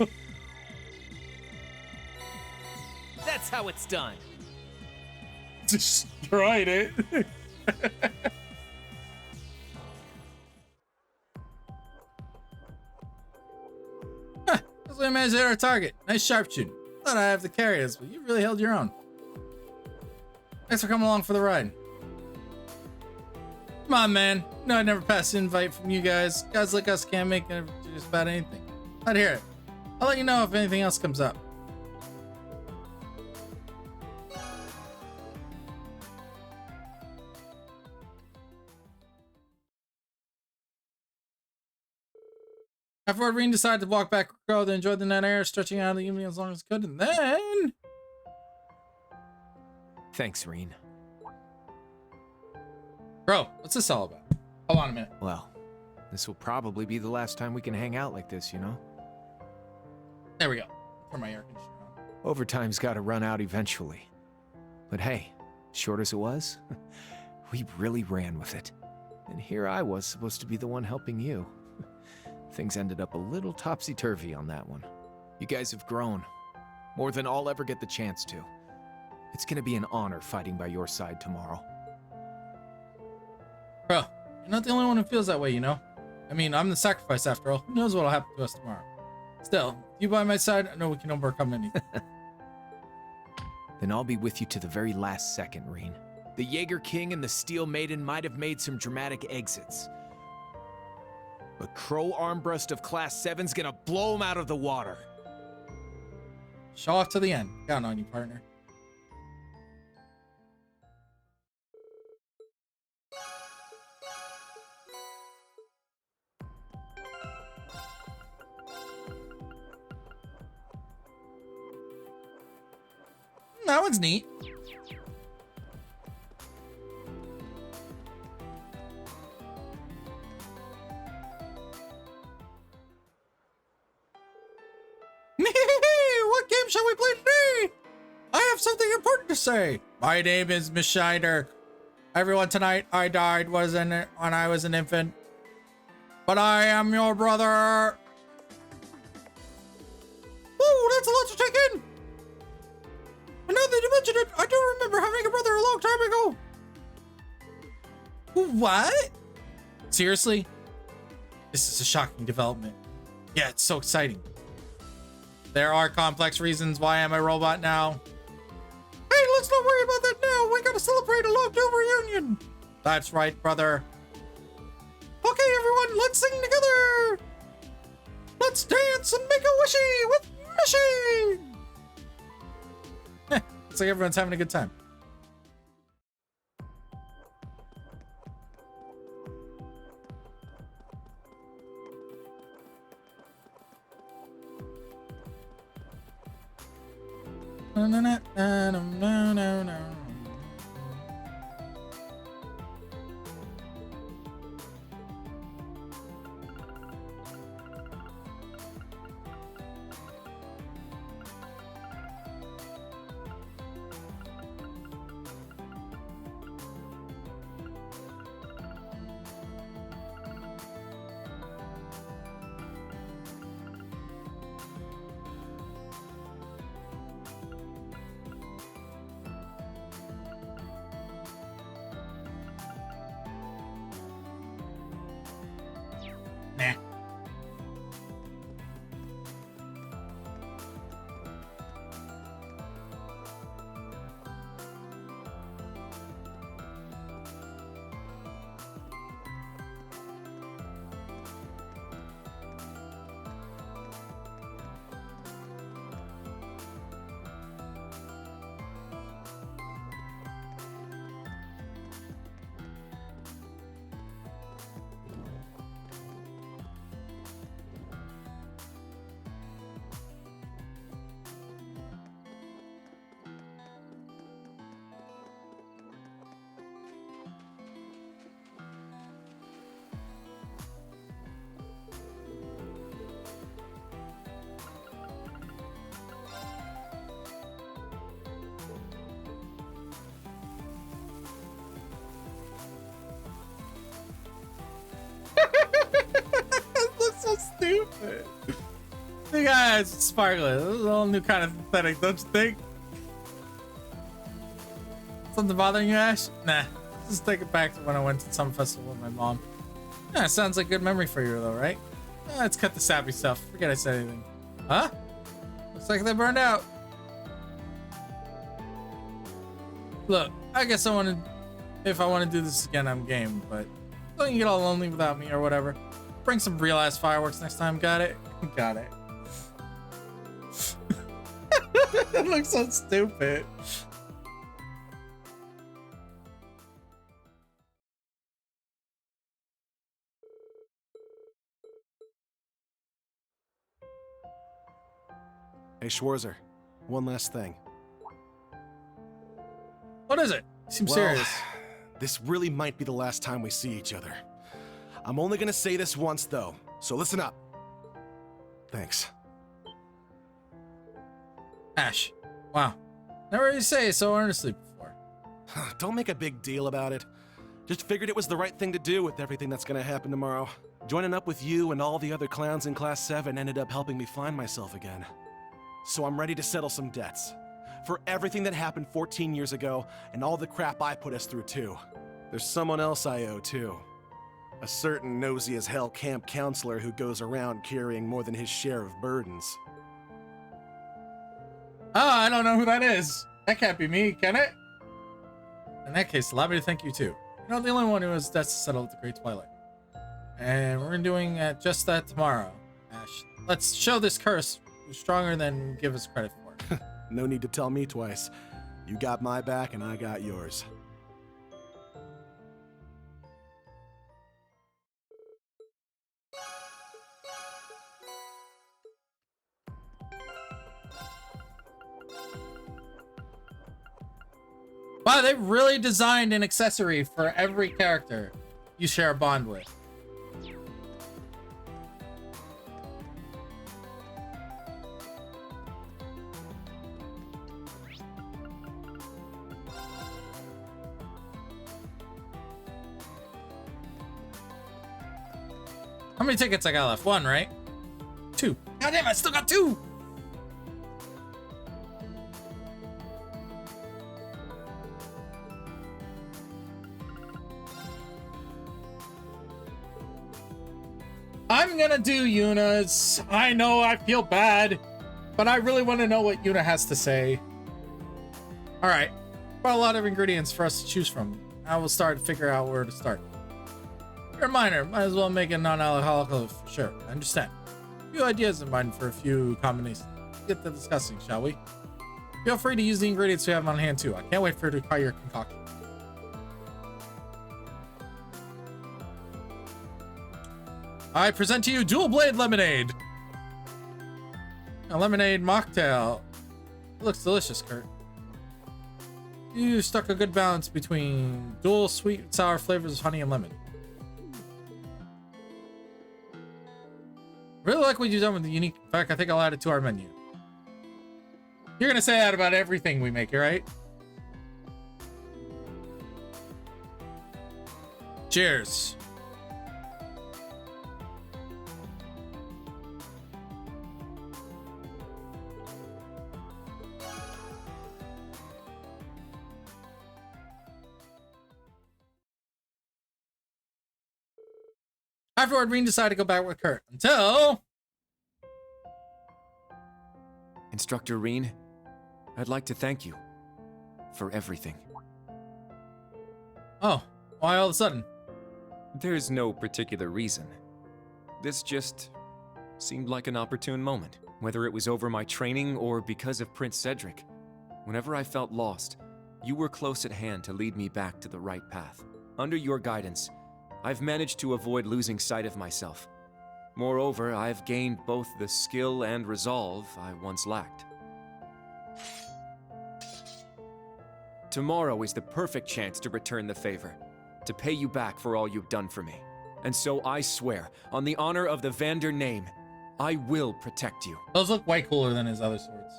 That's how it's done. Destroyed it. Barely managed to hit our target. Nice sharpshooting. Thought I'd have to carry us, but you really held your own. Thanks for coming along for the ride. Come on, man. No, I never passed an invite from you guys. Guys like us can't make it just about anything. I'd hear it. I'll let you know if anything else comes up. Afterward, Rean decided to walk back with Crow. They enjoyed the night air, stretching out the evening as long as could, and then... Thanks, Rean. Bro, what's this all about? Hold on a minute. Well, this will probably be the last time we can hang out like this, you know? There we go. Turn my air conditioner on. Overtime's gotta run out eventually. But hey, short as it was, we really ran with it. And here I was supposed to be the one helping you. Things ended up a little topsy-turvy on that one. You guys have grown. More than I'll ever get the chance to. It's gonna be an honor fighting by your side tomorrow. Bro, you're not the only one who feels that way, you know? I mean, I'm the sacrifice after all. Who knows what'll happen to us tomorrow? Still, you by my side, I know we can overcome anything. Then I'll be with you to the very last second, Rean. The Jaeger King and the Steel Maiden might have made some dramatic exits. But Crow Armbrust of Class 7's gonna blow him out of the water. Show off to the end. Count on you, partner. That one's neat. What game shall we play today? I have something important to say. My name is Miss Schneider. Everyone, tonight I died when I was an infant. But I am your brother. Whoa, that's a lot to take in. And now that you mention it, I do remember having a brother a long time ago. What? Seriously? This is a shocking development. Yeah, it's so exciting. There are complex reasons why I'm a robot now. Hey, let's not worry about that now. We gotta celebrate a long-due reunion. That's right, brother. Okay, everyone, let's sing together. Let's dance and make a wishy with Mishy. It's like everyone's having a good time. No. Nah. It looks so stupid. Hey guys, it's sparkly. This is a whole new kind of aesthetic, don't you think? Something bothering you, Ash? Nah. Just take it back to when I went to some festival with my mom. Yeah, sounds like a good memory for you though, right? Let's cut the sappy stuff. Forget I said anything. Huh? Looks like they burned out. Look, I guess if I want to do this again, I'm game, but don't you get all lonely without me or whatever. Bring some real ass fireworks next time, got it? Got it. It looks so stupid. Hey, Schwarzer, one last thing. What is it? You seem Well, serious. This really might be the last time we see each other. I'm only gonna say this once, though, so listen up. Thanks. Ash. Wow. Never heard you say it so earnestly before. Don't make a big deal about it. Just figured it was the right thing to do with everything that's gonna happen tomorrow. Joining up with you and all the other clowns in Class 7 ended up helping me find myself again. So I'm ready to settle some debts. For everything that happened 14 years ago, and all the crap I put us through too. There's someone else I owe too. A certain nosy as hell camp counselor who goes around carrying more than his share of burdens. Oh, I don't know who that is. That can't be me, can it? In that case, allow me to thank you too. You're not the only one who has debts to settle with the Great Twilight. And we're doing just that tomorrow, Ash. Let's show this curse who's stronger than we give us credit for. No need to tell me twice. You got my back and I got yours. Wow, they really designed an accessory for every character you share a bond with. How many tickets I got left? One, right? Two. God damn, I still got two! I'm gonna do Yuna's. I know I feel bad, but I really want to know what Yuna has to say. All right, got a lot of ingredients for us to choose from. I will start to figure out where to start. You're a minor, might as well make a non-alcoholic for sure. I understand. A few ideas in mind for a few combinations. Let's get to discussing, shall we? Feel free to use the ingredients we have on hand too. I can't wait for you to try your concoction. I present to you Dual Blade Lemonade. A lemonade mocktail. It looks delicious, Kurt. You struck a good balance between dual sweet and sour flavors of honey and lemon. Really like what you've done with the unique. In fact, I think I'll add it to our menu. You're gonna say that about everything we make, right? Cheers. Afterward, Rean decided to go back with Kurt until... Instructor Rean, I'd like to thank you for everything. Oh, why all of a sudden? There's no particular reason. This just seemed like an opportune moment, whether it was over my training or because of Prince Cedric. Whenever I felt lost, you were close at hand to lead me back to the right path. Under your guidance, I've managed to avoid losing sight of myself. Moreover, I've gained both the skill and resolve I once lacked. Tomorrow is the perfect chance to return the favor, to pay you back for all you've done for me. And so I swear, on the honor of the Vander name, I will protect you. Those look way cooler than his other swords.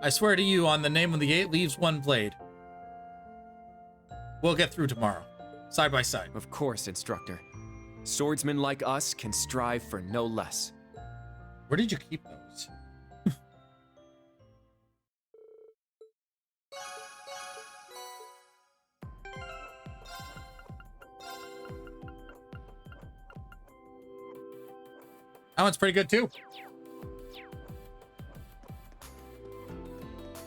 I swear to you on the name of the 8 Leaves, 1 Blade. We'll get through tomorrow, side by side. Of course, Instructor. Swordsmen like us can strive for no less. Where did you keep those? That one's pretty good too.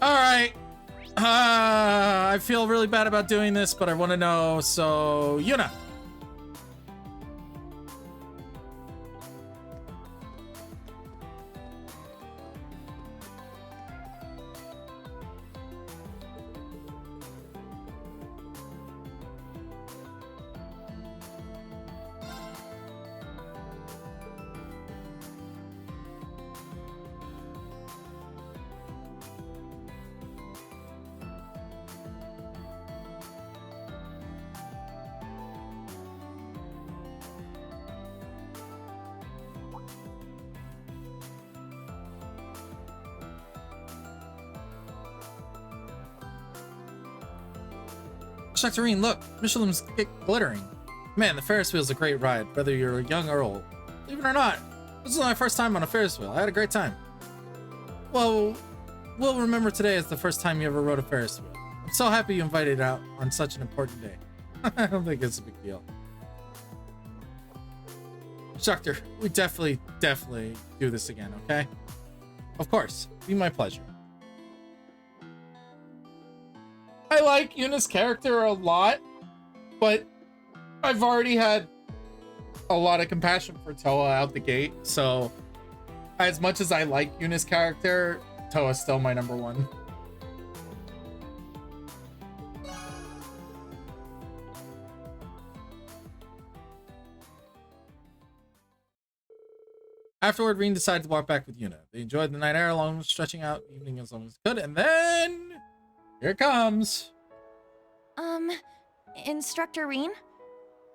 All right. I feel really bad about doing this, but I want to know. So, Yuna. Nectarine, look, Michelin's glittering. Man, the Ferris wheel's a great ride, whether you're young or old. Believe it or not, this is my first time on a Ferris wheel. I had a great time. Well, we'll remember today as the first time you ever rode a Ferris wheel. I'm so happy you invited out on such an important day. I don't think it's a big deal. Instructor, we definitely do this again, okay? Of course, be my pleasure. I like Yuna's character a lot, but I've already had a lot of compassion for Toa out the gate, so as much as I like Yuna's character, Toa's still my number one. Afterward, Reen decided to walk back with Yuna. They enjoyed the night air along with stretching out the evening as long as they could, and then here it comes. Instructor Reen?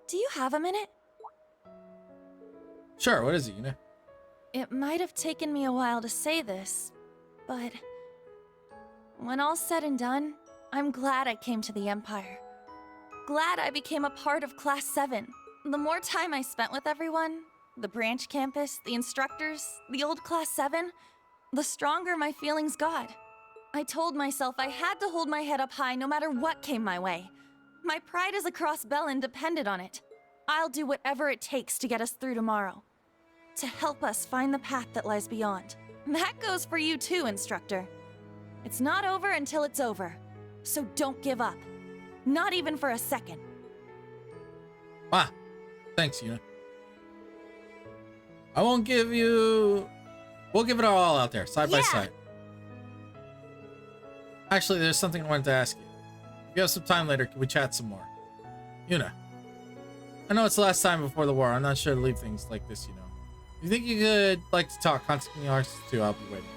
Do you have a minute? Sure, what is it, Yuna? It might have taken me a while to say this, but when all's said and done, I'm glad I came to the Empire. Glad I became a part of Class 7. The more time I spent with everyone, the branch campus, the instructors, the old Class 7, the stronger my feelings got. I told myself I had to hold my head up high no matter what came my way. My pride as a Cross Bellin depended on it. I'll do whatever it takes to get us through tomorrow. To help us find the path that lies beyond. That goes for you too, Instructor. It's not over until it's over. So don't give up. Not even for a second. Ah, thanks, Yuna. I won't give you... We'll give it all out there, side by side. Actually, there's something I wanted to ask you. If you have some time later, can we chat some more? Yuna, I know it's the last time before the war. I'm not sure to leave things like this, you know. If you think you could like to talk, contact me on R2, I'll be waiting.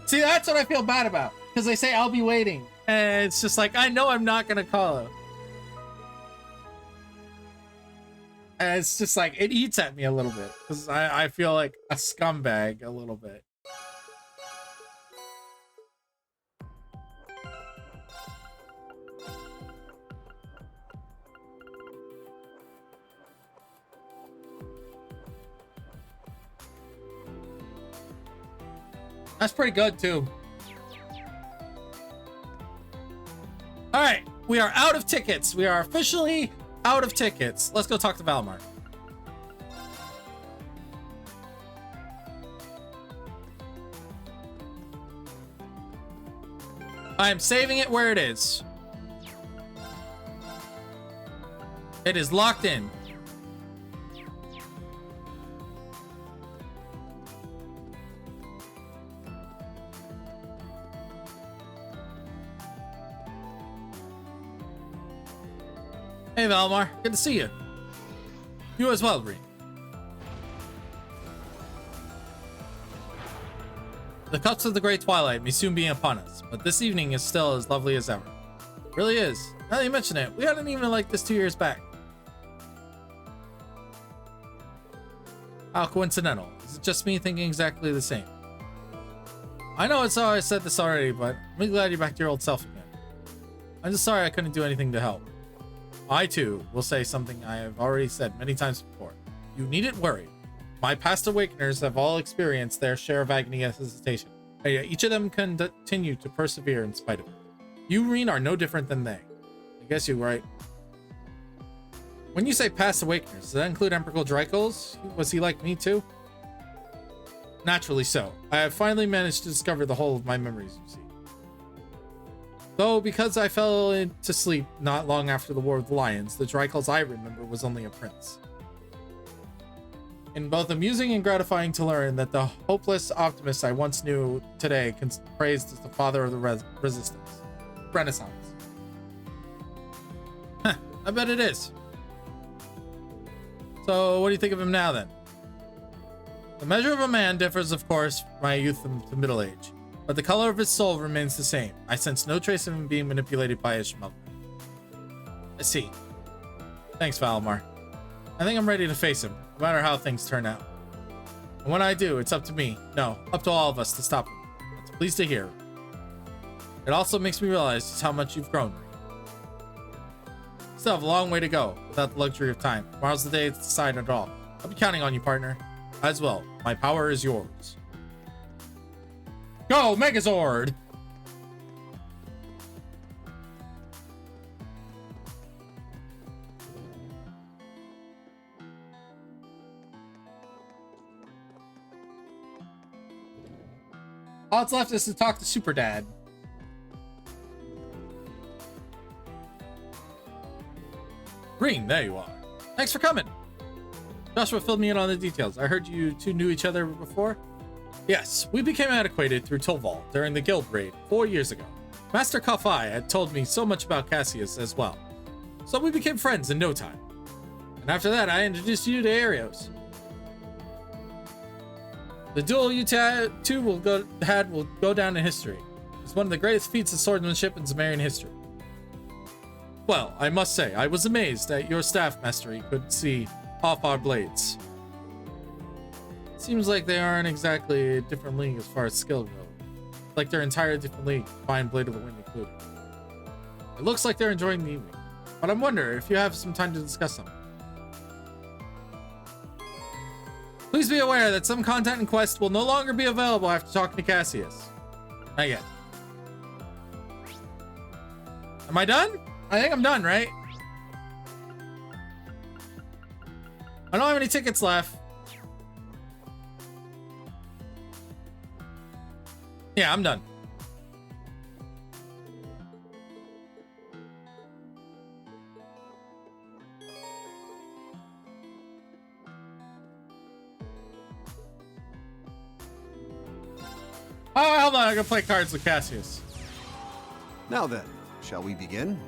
See, that's what I feel bad about. Because they say I'll be waiting. And it's just like, I know I'm not going to call him. And it's just like, it eats at me a little bit. Because I feel like a scumbag a little bit. That's pretty good, too. All right, we are out of tickets. We are officially out of tickets. Let's go talk to Valmar. I am saving it where it is. It is locked in. Hey, Valmar. Good to see you. You as well, Reen. The cups of the Great Twilight may soon be upon us, but this evening is still as lovely as ever. It really is. Now that you mention it, we hadn't even like this 2 years back. How coincidental. Is it just me thinking exactly the same? I know it's always said this already, but I'm really glad you're back to your old self again. I'm just sorry I couldn't do anything to help. I, too, will say something I have already said many times before. You needn't worry. My past awakeners have all experienced their share of agony and hesitation, and yet each of them can continue to persevere in spite of it. You, Reen, are no different than they. I guess you're right. When you say past awakeners, does that include Emperor Drykos? Was he like me too? Naturally so. I have finally managed to discover the whole of my memories, you see. Though, because I fell into sleep not long after the War of the Lions, the Drykos I remember was only a prince. And both amusing and gratifying to learn that the hopeless optimist I once knew today can be praised as the father of the resistance. Renaissance. Huh, I bet it is. So, what do you think of him now, then? The measure of a man differs, of course, from my youth to middle age, but the color of his soul remains the same. I sense no trace of him being manipulated by his schmuck. I see. Thanks, Valimar. I think I'm ready to face him, no matter how things turn out. And when I do, it's up to me, no, up to all of us to stop him. It's pleased to hear. It also makes me realize just how much you've grown. Still have a long way to go, without the luxury of time. Tomorrow's the day to decide it all. I'll be counting on you, partner. As well, my power is yours. Go, Megazord! All that's left is to talk to Super Dad. Green, there you are. Thanks for coming. Joshua filled me in on the details. I heard you two knew each other before? Yes, we became acquainted through Tolval during the guild raid 4 years ago. Master Kafai had told me so much about Cassius as well. So we became friends in no time. And after that, I introduced you to Arios. The duel you two will go down in history. It's one of the greatest feats of swordsmanship in Zemarian history. Well, I must say, I was amazed at your staff mastery could see off our blades. Seems like they aren't exactly a different league as far as skill goes. Like their entire different league, Fine Blade of the Wind included. It looks like they're enjoying the evening, but I'm wondering if you have some time to discuss them. Please be aware that some content and quests will no longer be available after talking to Cassius. Not yet. Am I done? I think I'm done, right? I don't have any tickets left. Yeah, I'm done. Oh, hold on. I'm gonna play cards with Cassius. Now then, shall we begin?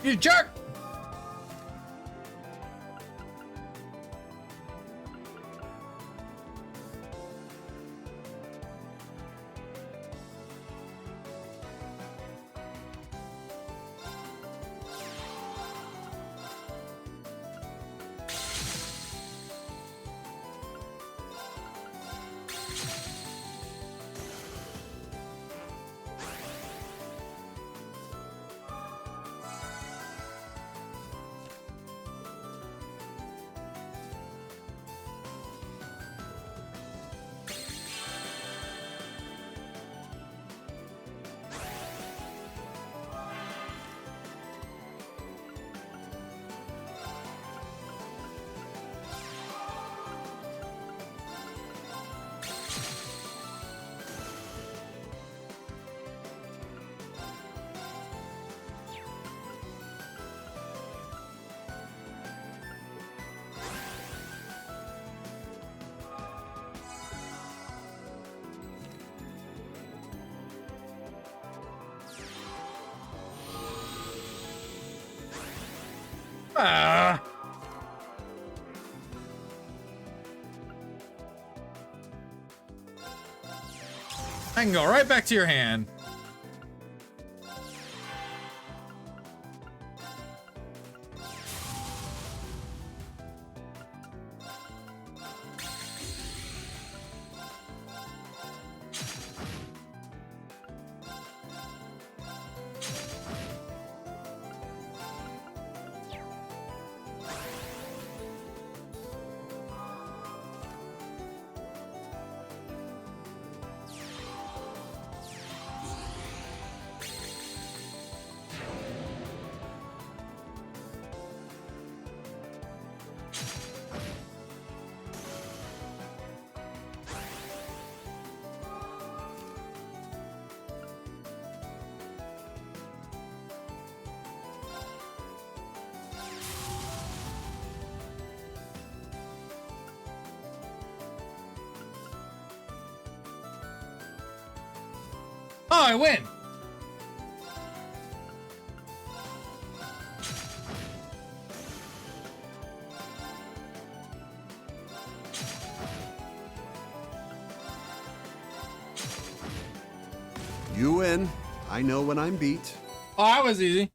You jerk! I can go right back to your hand. Oh, I win! You win. I know when I'm beat. Oh, that was easy.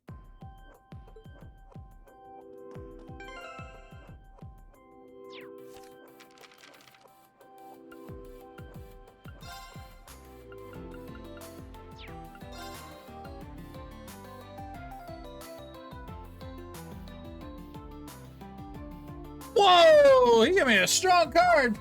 Whoa! He gave me a strong card.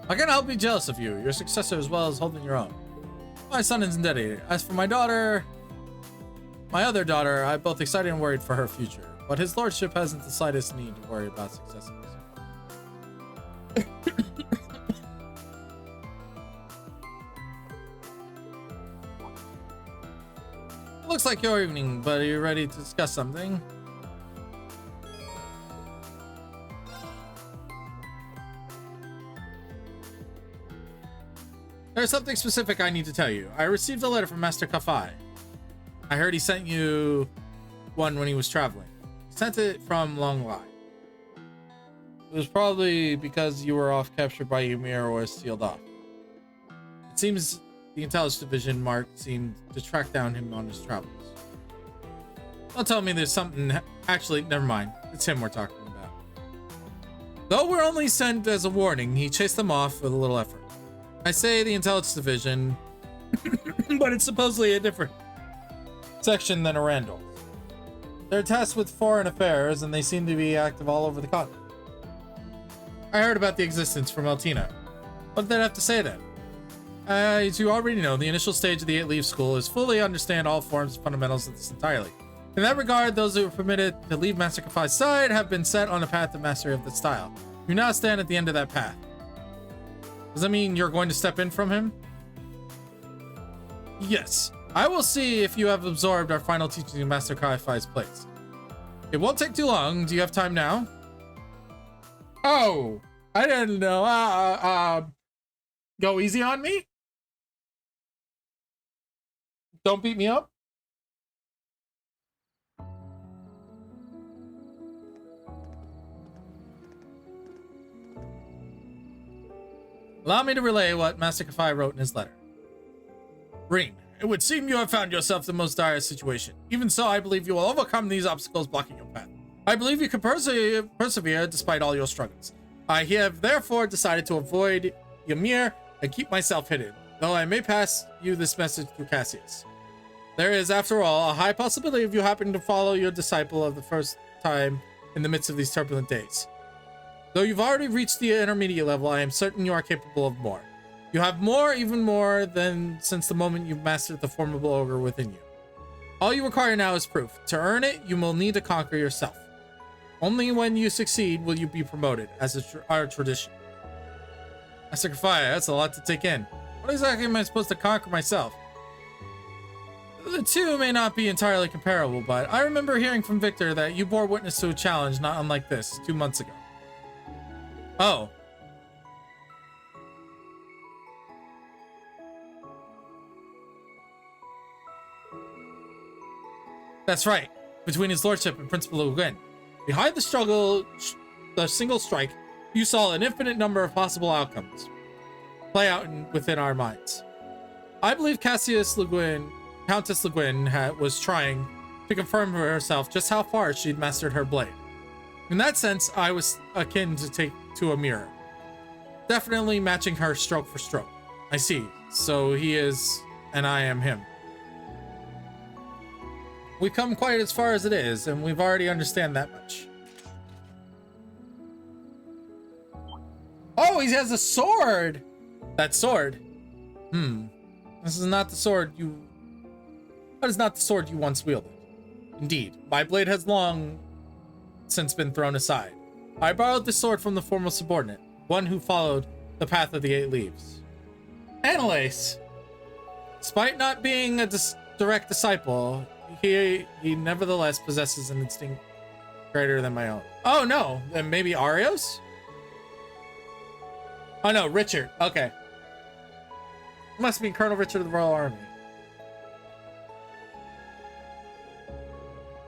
I can't help be jealous of you, your successor, as well as holding your own. My son is indebted. As for my daughter, my other daughter, I'm both excited and worried for her future. But his lordship hasn't the slightest need to worry about successors. Looks like your evening, but are you ready to discuss something? There's something specific I need to tell you. I received a letter from Master Kafai. I heard he sent you one when he was traveling. He sent it from Long Lai. It was probably because you were off captured by Ymir or sealed off. It seems the intelligence division Mark seemed to track down him on his travels. Don't tell me there's something... Actually, never mind. It's him we're talking about. Though we're only sent as a warning, he chased them off with a little effort. I say the intelligence division, but it's supposedly a different section than Arandal. They're tasked with foreign affairs, and they seem to be active all over the continent. I heard about the existence from Eltina. What did that have to say then? As you already know, the initial stage of the 8-Leaf School is fully understand all forms and fundamentals of this entirely. In that regard, those who are permitted to leave Master Kafai's side have been set on a path to mastery of the style. You now stand at the end of that path. Does that mean you're going to step in from him? Yes. I will see if you have absorbed our final teaching in Master Kafai's place. It won't take too long. Do you have time now? Oh, I didn't know. Go easy on me? Don't beat me up? Allow me to relay what Master Kafai wrote in his letter. Ring, it would seem you have found yourself in the most dire situation. Even so, I believe you will overcome these obstacles blocking your path. I believe you can persevere despite all your struggles. I have therefore decided to avoid Ymir and keep myself hidden, though I may pass you this message through Cassius. There is, after all, a high possibility of you happening to follow your disciple of the first time in the midst of these turbulent days. Though you've already reached the intermediate level, I am certain you are capable of more. You have more, even more, than since the moment you've mastered the formidable ogre within you. All you require now is proof. To earn it, you will need to conquer yourself. Only when you succeed will you be promoted, as is our tradition. Master Kafai, that's a lot to take in. What exactly am I supposed to conquer myself? The two may not be entirely comparable, but I remember hearing from Victor that you bore witness to a challenge not unlike this 2 months ago. Oh. That's right. Between his lordship and Principal Lu Gwen. Behind the struggle, the single strike, you saw an infinite number of possible outcomes play out within our minds. I believe Countess Le Guin was trying to confirm for herself just how far she'd mastered her blade. In that sense, I was akin to a mirror. Definitely matching her stroke for stroke. I see. So he is, and I am him. We've come quite as far as it is, and we've already understand that much. Oh, he has a sword! That sword. This is not the sword you... That is not the sword you once wielded. Indeed, my blade has long since been thrown aside. I borrowed this sword from the former subordinate, one who followed the path of the 8 leaves. Annalise! Despite not being a direct disciple, he nevertheless possesses an instinct greater than my own. Oh no, then maybe Arios? Oh no, Richard. Okay. Must be Colonel Richard of the Royal Army.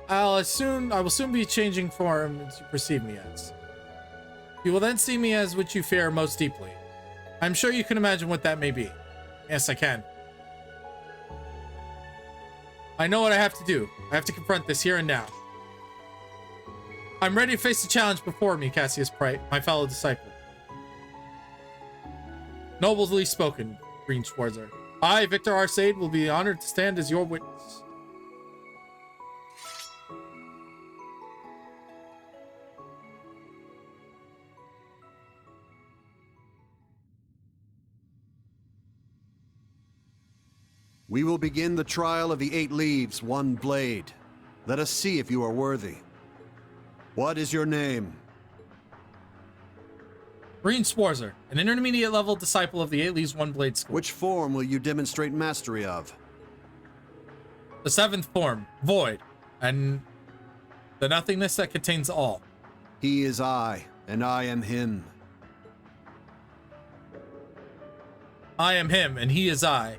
I will soon be changing form to perceive me as. You will then see me as which you fear most deeply. I'm sure you can imagine what that may be. Yes, I can. I know what I have to do. I have to confront this here and now. I'm ready to face the challenge before me, Cassius Bright, my fellow disciple. Nobly spoken, Green Schwarzer. I, Victor Arcade, will be honored to stand as your witness. We will begin the trial of the 8 leaves, 1 blade. Let us see if you are worthy. What is your name? Green Schwarzer, an intermediate level disciple of the 8 leaves, 1 blade school. Which form will you demonstrate mastery of? The 7th form, Void, and the nothingness that contains all. He is I, and I am him. I am him, and he is I.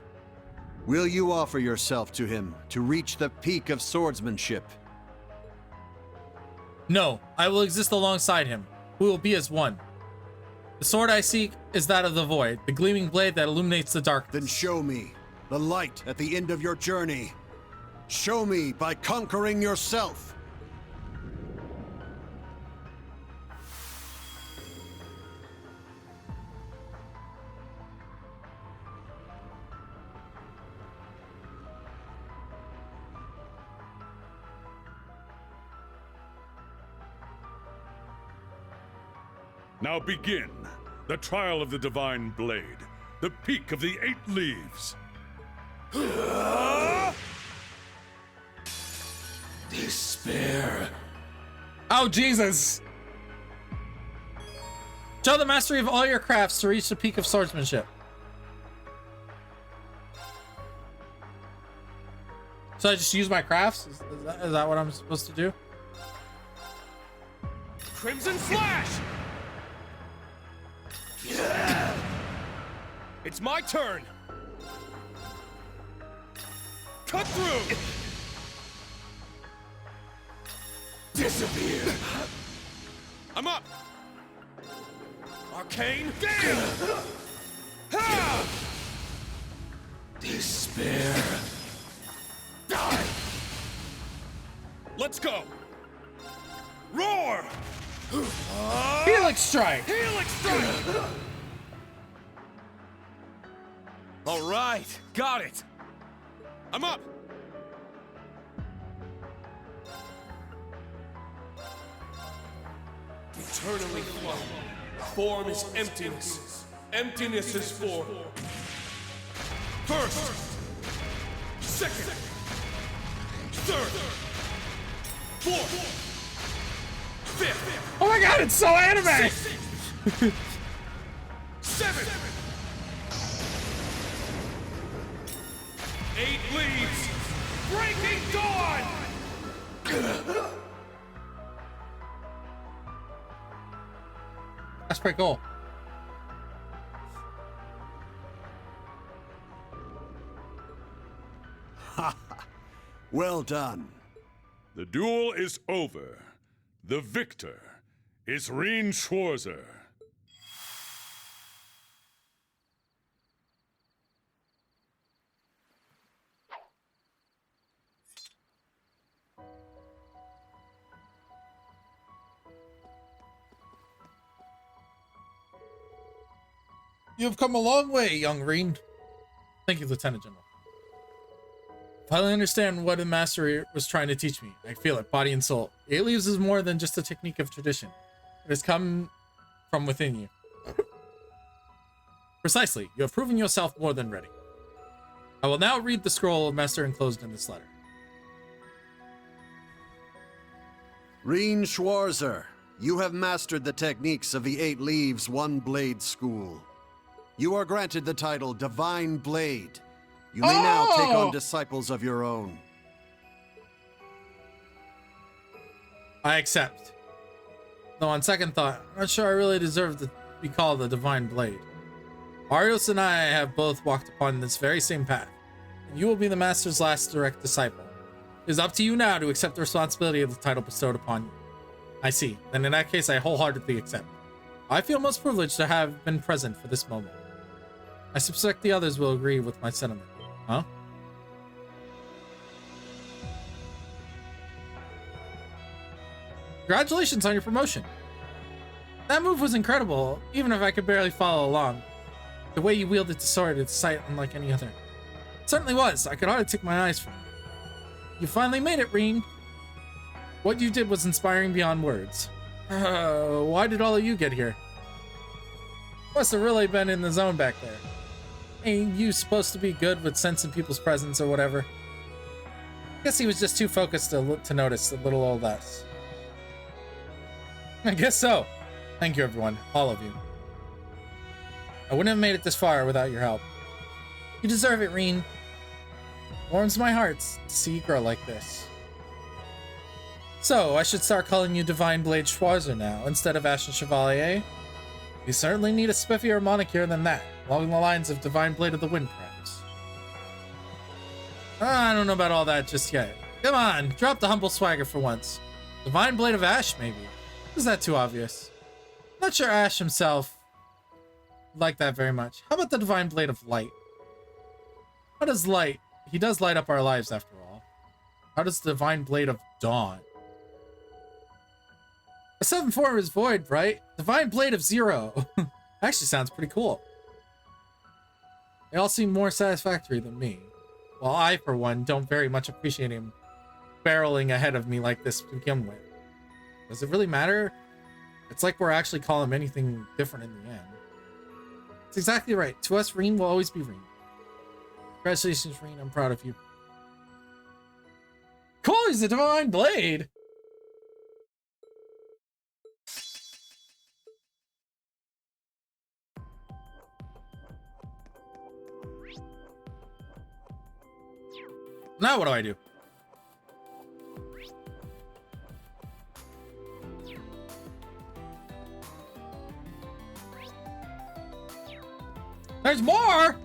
Will you offer yourself to him to reach the peak of swordsmanship? No, I will exist alongside him. We will be as one. The sword I seek is that of the Void, the gleaming blade that illuminates the darkness. Then show me the light at the end of your journey. Show me by conquering yourself. Now begin the trial of the Divine Blade, the peak of the 8 leaves. Despair. Oh, Jesus! Show the mastery of all your crafts to reach the peak of swordsmanship. So I just use my crafts? Is that what I'm supposed to do? Crimson Slash! It's my turn! Cut through! Disappear! I'm up! Arcane Gale! Ha! Despair! Die! Let's go! Roar! Helix Strike! Helix Strike! All right, got it. I'm up. Eternally flow. Form is emptiness. Emptiness is form. First, second, third, fourth, fifth. Oh my god, it's so anime! 7, 8 leaves, That's pretty cool. Ha! Well done. The duel is over. The victor is Reen Schwarzer. You have come a long way, young Reen. Thank you, Lieutenant General. I finally understand what the master was trying to teach me. I feel it, body and soul. Eight Leaves is more than just a technique of tradition. It has come from within you. Precisely. You have proven yourself more than ready. I will now read the scroll of master enclosed in this letter. Reen Schwarzer, you have mastered the techniques of the Eight Leaves One Blade School. You are granted the title Divine Blade. You may now take on disciples of your own. I accept. Though on second thought, I'm not sure I really deserve to be called the Divine Blade. Arios and I have both walked upon this very same path, and you will be the Master's last direct disciple. It is up to you now to accept the responsibility of the title bestowed upon you. I see. Then in that case, I wholeheartedly accept. I feel most privileged to have been present for this moment. I suspect the others will agree with my sentiment. Huh? Congratulations on your promotion. That move was incredible, even if I could barely follow along. The way you wielded the sword is sight unlike any other. It certainly was. I could hardly take my eyes from it. You finally made it, Reen. What you did was inspiring beyond words. Why did all of you get here? Must have really been in the zone back there. Ain't you supposed to be good with sensing people's presence or whatever? Guess he was just too focused to notice a little old us. I guess so. Thank you, everyone. All of you. I wouldn't have made it this far without your help. You deserve it, Reen. Warms my heart to see you grow like this. So, I should start calling you Divine Blade Schwarzer now, instead of Ashen Chevalier? You certainly need a spiffier moniker than that, along the lines of Divine Blade of the Wind, perhaps. I don't know about all that just yet. Come on, drop the humble swagger for once. Divine Blade of Ash, maybe? Is that too obvious? Not sure Ash himself would like that very much. How about the Divine Blade of Light? How does light? He does light up our lives, after all. How does the Divine Blade of Dawn? A 7 form is void, right? Divine Blade of Zero. Actually sounds pretty cool. They all seem more satisfactory than me. While I, for one, don't very much appreciate him barreling ahead of me like this to begin with. Does it really matter? It's like we're actually calling him anything different in the end. It's exactly right. To us, Reen will always be Reen. Congratulations, Reen. I'm proud of you. Cool, he's a Divine Blade! Now what do I do? There's more!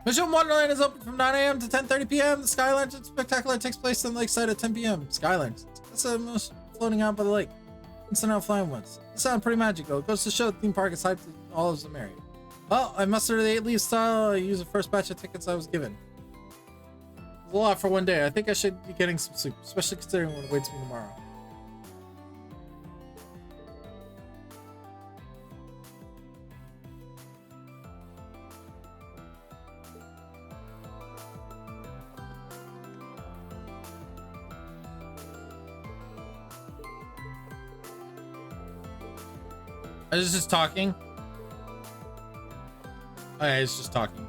Mission Wonderland is open from 9 a.m. to 10:30 p.m. The Sky Lantern Spectacular takes place on the lakeside at 10 p.m. Skylands. That's the most floating out by the lake. And sent out flying ones. It sounds pretty magical. It goes to show the theme park is hyped to all of the merry. Well, I mustered the 8 Leaves style. I used the first batch of tickets I was given. It's a lot for one day. I think I should be getting some sleep, especially considering what awaits me tomorrow. I was just talking. Okay, it's just talking.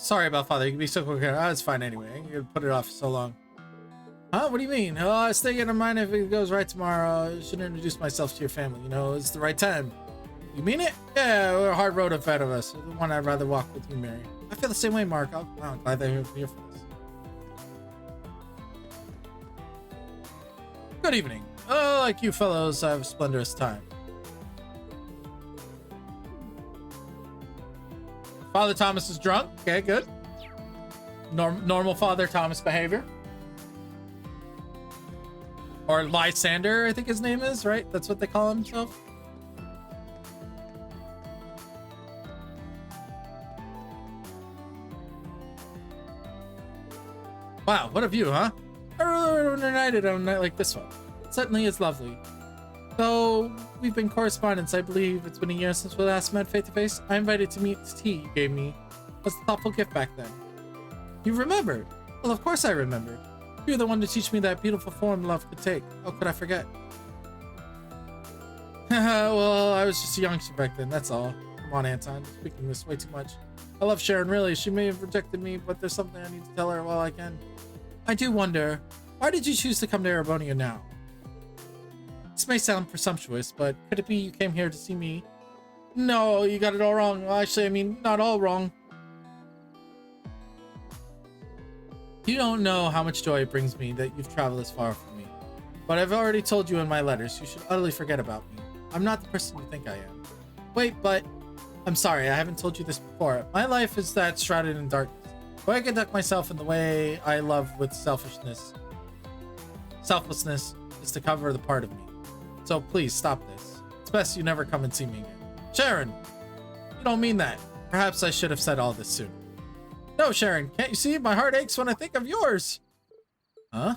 Sorry about father. You can be so quick. Oh, it's fine anyway. You put it off so long. Huh? What do you mean? Oh, I was thinking in mind if it goes right tomorrow. I should introduce myself to your family. You know, it's the right time. You mean it? Yeah, we're a hard road ahead of us. The one I'd rather walk with you, Mary. I feel the same way, Mark. I'm glad they're here for this. Good evening. Oh, like you fellows, I have a splendorous time. Father Thomas is drunk. Okay, good. Normal Father Thomas behavior. Or Lysander, I think his name is, right? That's what they call himself. Wow, what a view, huh? I really would have united on a night like this one. It certainly is lovely. Though we've been correspondents, I believe it's been a year since we last met face to face. I invited to meet the tea you gave me. Was a thoughtful gift back then. You remembered? Well, of course I remembered. You're the one to teach me that beautiful form love could take. How could I forget? Well, I was just a youngster back then, that's all. Come on, Anton. Speaking this way too much. I love Sharon, really. She may have rejected me, but there's something I need to tell her while I can. I do wonder, why did you choose to come to Erebonia now? This may sound presumptuous, but could it be you came here to see me? No, you got it all wrong. Well, actually, I mean, not all wrong. You don't know how much joy it brings me that you've traveled this far from me. But I've already told you in my letters, you should utterly forget about me. I'm not the person you think I am. Wait, but... I'm sorry, I haven't told you this before. My life is that shrouded in darkness. The way I conduct myself in the way I love with selflessness is to cover the part of me. So please stop this. It's best you never come and see me again. Sharon! You don't mean that. Perhaps I should have said all this sooner. No, Sharon, can't you see? My heart aches when I think of yours. Huh?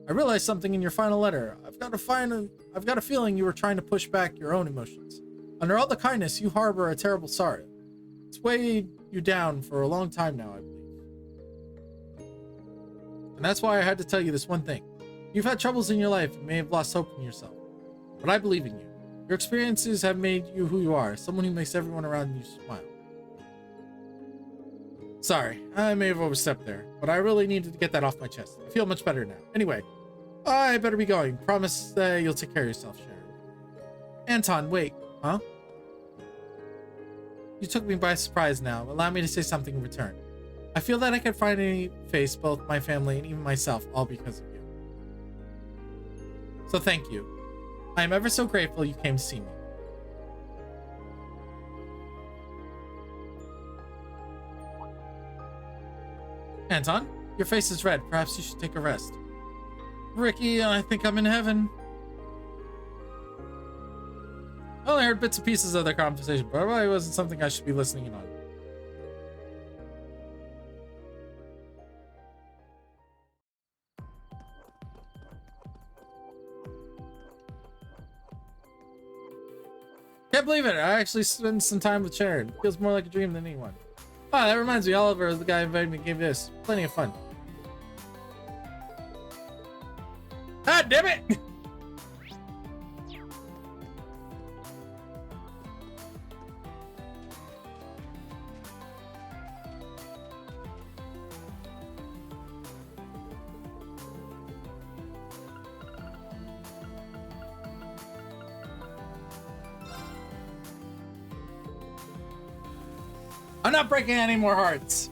I realized something in your final letter. I've got a feeling you were trying to push back your own emotions. Under all the kindness, you harbor a terrible sorrow. It's weighed you down for a long time now, I believe. And that's why I had to tell you this one thing. You've had troubles in your life and may have lost hope in yourself. But I believe in you. Your experiences have made you who you are, someone who makes everyone around you smile. Sorry, I may have overstepped there, but I really needed to get that off my chest. I feel much better now. Anyway, I better be going. Promise that you'll take care of yourself, Sharon. Anton, wait. Huh? You took me by surprise now. Allow me to say something in return. I feel that I could finally face both my family and even myself, all because of you. So thank you. I am ever so grateful you came to see me. Anton, your face is red. Perhaps you should take a rest. Ricky, I think I'm in heaven. I only heard bits and pieces of their conversation, but it probably wasn't something I should be listening in on. Can't believe it. I actually spent some time with Sharon. Feels more like a dream than anyone. Ah, that reminds me. Oliver is the guy who invited me to give this. Plenty of fun. Ah, damn it! I'm not breaking any more hearts.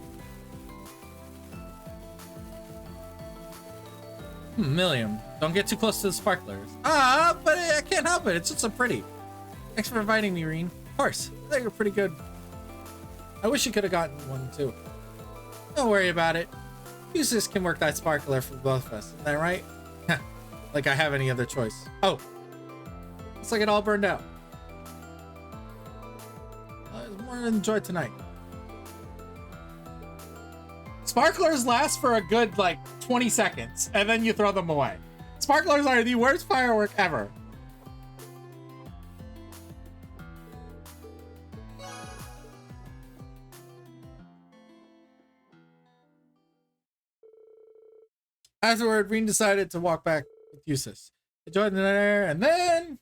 Milliam, don't get too close to the sparklers. Ah, but I can't help it. It's just so pretty. Thanks for inviting me, Reen. Of course, I think you're pretty good. I wish you could have gotten one too. Don't worry about it. Eustace can work that sparkler for both of us. Isn't that right? Like I have any other choice. Oh, looks like it all burned out. There's more to enjoy tonight. Sparklers last for a good, 20 seconds, and then you throw them away. Sparklers are the worst firework ever. Afterward, Reen decided to walk back with Eustace. They joined the dinner, and then...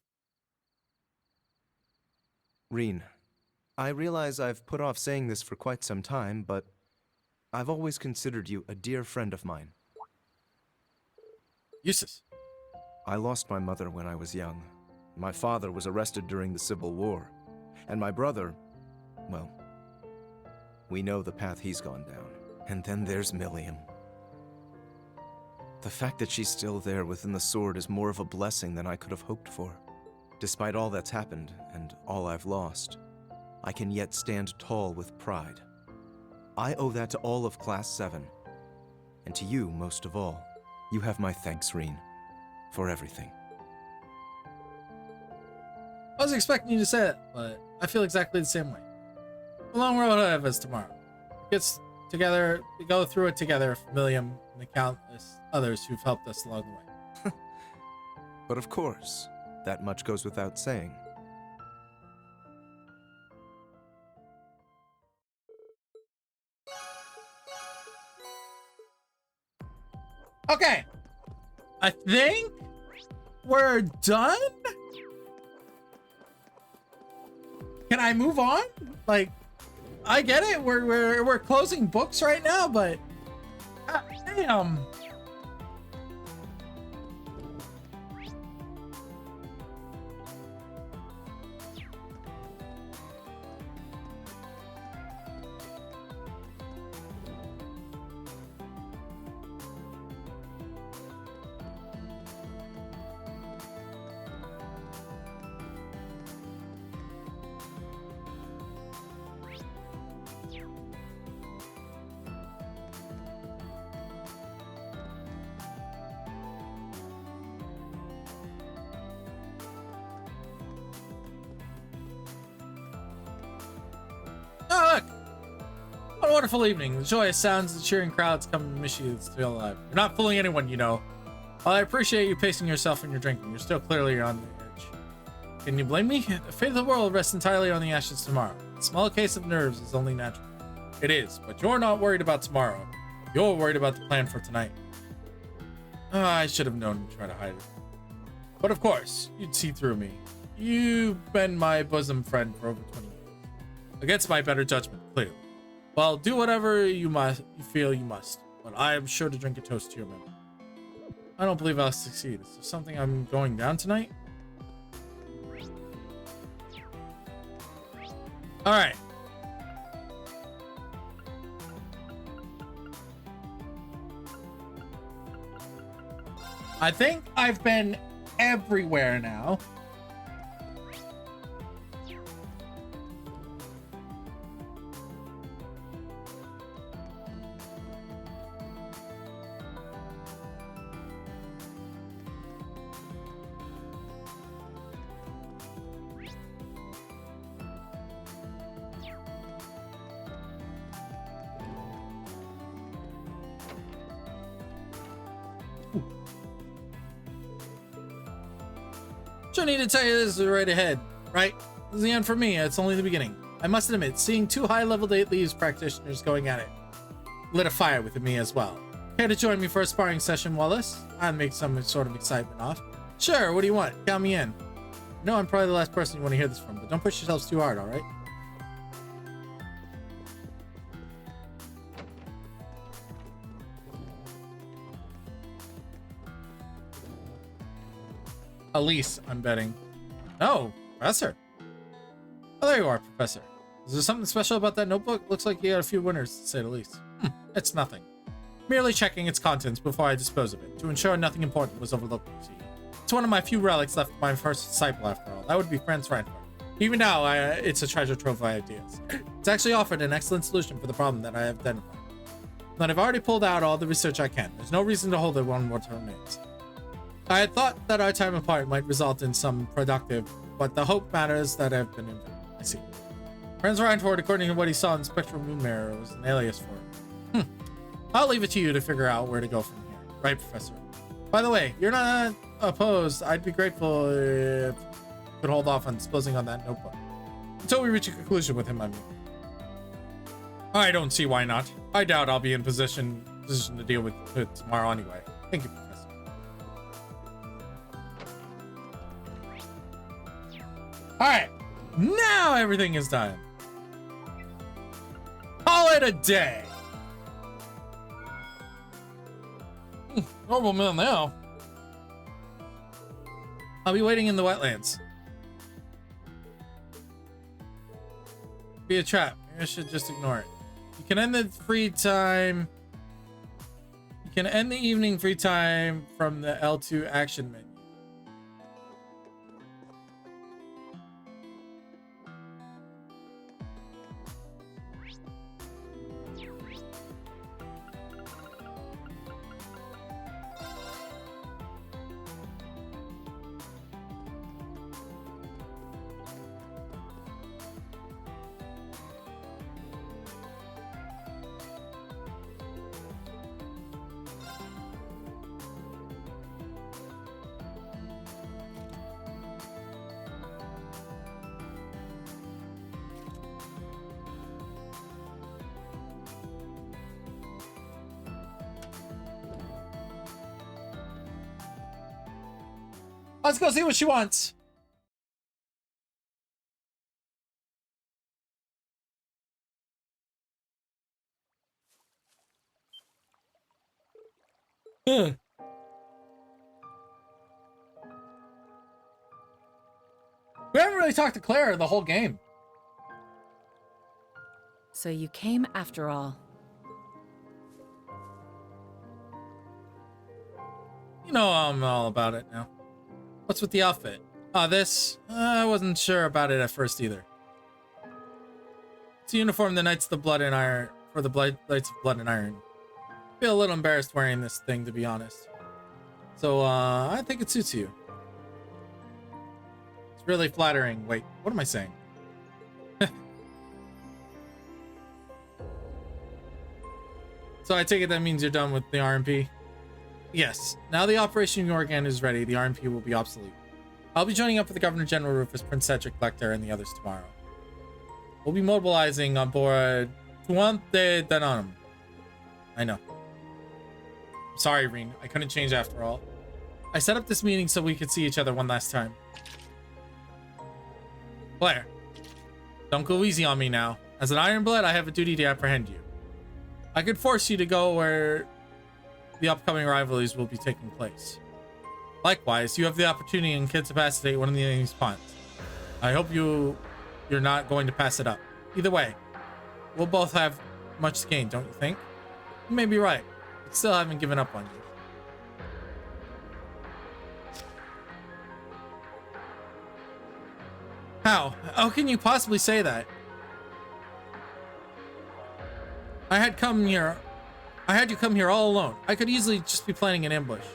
Reen, I realize I've put off saying this for quite some time, but I've always considered you a dear friend of mine. Eustace. I lost my mother when I was young. My father was arrested during the Civil War. And my brother, well, we know the path he's gone down. And then there's Milliam. The fact that she's still there within the sword is more of a blessing than I could have hoped for. Despite all that's happened and all I've lost, I can yet stand tall with pride. I owe that to all of Class 7. And to you, most of all. You have my thanks, Rean, for everything. I was expecting you to say it, but I feel exactly the same way. A long road ahead of us tomorrow. Gets together, we go through it together, Milliam and the countless others who've helped us along the way. But of course, that much goes without saying. Okay, I think we're done. Can I move on? Like, I get it. We're closing books right now, but damn. Oh, look! What a wonderful evening. The joyous sounds and cheering crowds come to miss you still alive. You're not fooling anyone, you know. While I appreciate you pacing yourself when you're drinking, you're still clearly on the edge. Can you blame me? The fate of the world rests entirely on the ashes tomorrow. A small case of nerves is only natural. It is, but you're not worried about tomorrow. You're worried about the plan for tonight. I should have known to try to hide it. But of course, you'd see through me. You've been my bosom friend for over 20 years. Against my better judgment, clearly. Well, do whatever you feel you must, but I am sure to drink a toast to your memory. I don't believe I'll succeed. Is there something I'm going down tonight? All right. I think I've been everywhere now. Don't need to tell you this is right ahead, right? This is the end for me. It's only the beginning. I must admit, seeing two high-level 8 Leaves practitioners going at it lit a fire within me as well. Care to join me for a sparring session, Wallace? I'll make some sort of excitement off. Sure, what do you want? Count me in. No, I'm probably the last person you want to hear this from, but don't push yourselves too hard, all right? Elise, I'm betting. Oh, Professor. Oh, there you are, Professor. Is there something special about that notebook? Looks like you got a few winners, to say the least. It's nothing. Merely checking its contents before I dispose of it, to ensure nothing important was overlooked, you see. It's one of my few relics left of my first disciple, after all. That would be Franz Reinhardt. Even now, it's a treasure trove of ideas. It's actually offered an excellent solution for the problem that I have identified. But I've already pulled out all the research I can. There's no reason to hold it one more term remains. I had thought that our time apart might result in some productive, but the hope matters that I've been injured. I see. Franz Reinhardt, according to what he saw in Spectral Moon Mirror, was an alias for it. I'll leave it to you to figure out where to go from here. Right, Professor? By the way, you're not opposed. I'd be grateful if you could hold off on disposing on that notebook. Until we reach a conclusion with him, I mean. I don't see why not. I doubt I'll be in position to deal with it tomorrow anyway. Thank you, Professor. All right, now everything is done. it a day. Normal meal now. I'll be waiting in the wetlands. Be a trap. Maybe I should just ignore it. You can end the free time. You can end the evening free time from the L2 action menu. Let's go see what she wants. We haven't really talked to Claire the whole game. So you came after all. You know I'm all about it now. What's with the outfit? This? I wasn't sure about it at first either. It's a uniform the Knights of the Blood and Iron for the Knights of Blood and Iron. I feel a little embarrassed wearing this thing, to be honest. So I think it suits you. It's really flattering. Wait, what am I saying? So I take it that means you're done with the RMP? Yes. Now the Operation Yorgan is ready, the RMP will be obsolete. I'll be joining up with the Governor General Rufus, Prince Cedric Lecter, and the others tomorrow. We'll be mobilizing on board Tuante Dananum. I know. Sorry, Reen. I couldn't change after all. I set up this meeting so we could see each other one last time. Claire, don't go easy on me now. As an Ironblood, I have a duty to apprehend you. I could force you to go where the upcoming rivalries will be taking place. Likewise, you have the opportunity and can incapacitate one of the enemy's pawns. I hope you're not going to pass it up. Either way, we'll both have much to gain, don't you think? You may be right, but still haven't given up on you. How? How can you possibly say that? I had you come here all alone. I could easily just be planning an ambush.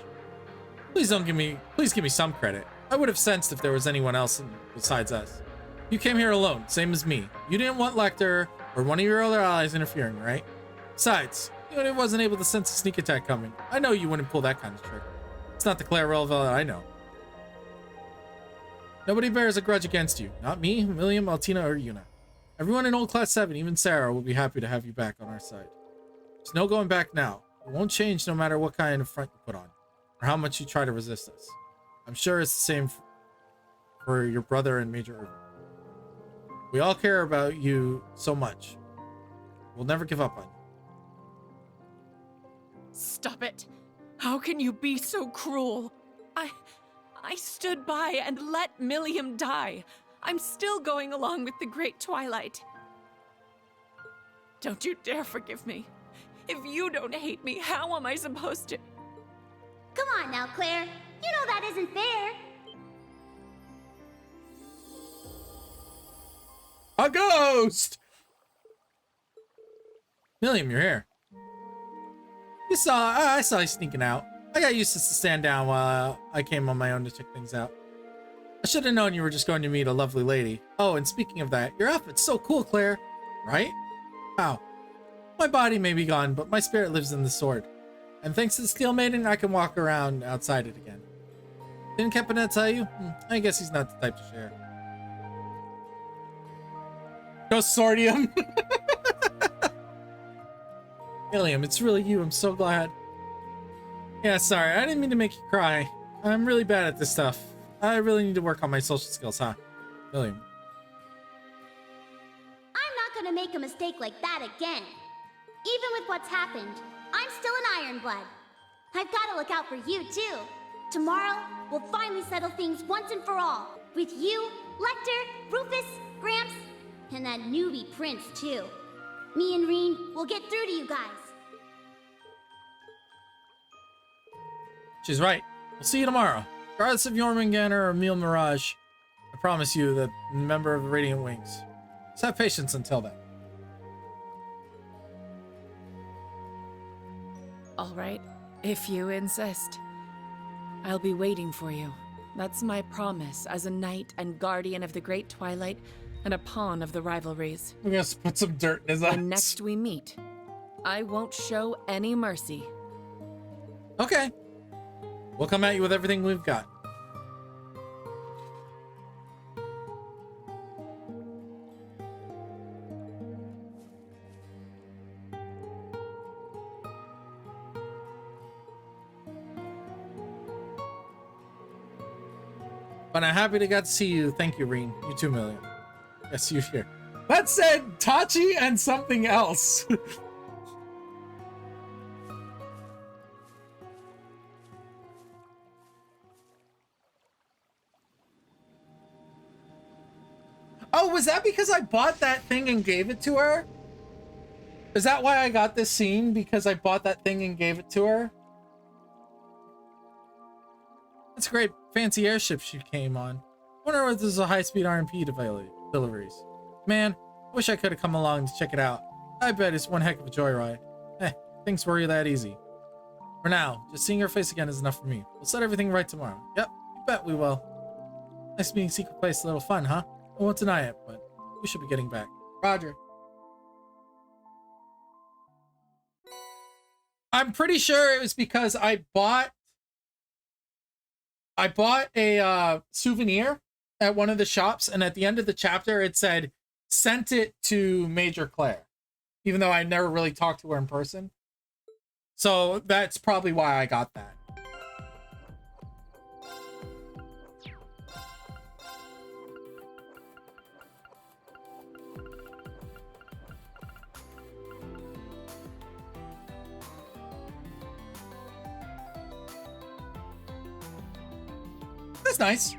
Please give me some credit. I would have sensed if there was anyone else besides us. You came here alone, same as me. You didn't want Lecter or one of your other allies interfering, right? Besides, you wasn't able to sense a sneak attack coming. I know you wouldn't pull that kind of trick. It's not the Claire Relville I know. Nobody bears a grudge against you. Not me, William, Altina, or Yuna. Everyone in Old Class 7, even Sarah, will be happy to have you back on our side. There's no going back now. It won't change no matter what kind of front you put on, or how much you try to resist us. I'm sure it's the same for your brother and Major Irvin. We all care about you so much. We'll never give up on you. Stop it. How can you be so cruel? I stood by and let Milliam die. I'm still going along with the Great Twilight. Don't you dare forgive me. If you don't hate me, how am I supposed to? Come on now, Claire. You know that isn't fair. A ghost! Milliam, you're here. I saw you sneaking out. I got used to stand down while I came on my own to check things out. I should have known you were just going to meet a lovely lady. Oh, and speaking of that, your outfit's so cool, Claire. Right? How? My body may be gone, but my spirit lives in the sword. And thanks to the Steel Maiden, I can walk around outside it again. Didn't Kepanet tell you? I guess he's not the type to share. Ghost Swordium. Milliam, it's really you. I'm so glad. Yeah, sorry. I didn't mean to make you cry. I'm really bad at this stuff. I really need to work on my social skills, huh? Milliam. I'm not gonna make a mistake like that again. Even with what's happened, I'm still an Ironblood. I've got to look out for you, too. Tomorrow, we'll finally settle things once and for all. With you, Lecter, Rufus, Gramps, and that newbie Prince, too. Me and Reen will get through to you guys. She's right. We'll see you tomorrow. Regardless of Jormungandr or Emil Mirage, I promise you that I'm a member of the Radiant Wings. Just have patience until then. All right, if you insist. I'll be waiting for you. That's my promise as a knight and guardian of the Great Twilight and a pawn of the rivalries. We're gonna put some dirt in his eyes. When next we meet, I won't show any mercy. Okay. We'll come at you with everything we've got. But I'm happy to get to see you. Thank you, Reen. You too, Million. Yes, you here. That said Tachi and something else. Oh, was that because I bought that thing and gave it to her? Is that why I got this scene? Because I bought that thing and gave it to her? That's a great fancy airship she came on. Wonder if there's a high-speed RMP deliveries. Man, wish I could have come along to check it out. I bet it's one heck of a joyride. Things were that easy. For now, just seeing her face again is enough for me. We'll set everything right tomorrow. Yep, you bet we will. Nice being Secret Place, a little fun, huh? I won't deny it, but we should be getting back. Roger. I'm pretty sure it was because I bought a souvenir at one of the shops, and at the end of the chapter it said sent it to Major Claire, even though I never really talked to her in person. So that's probably why I got that. That's nice.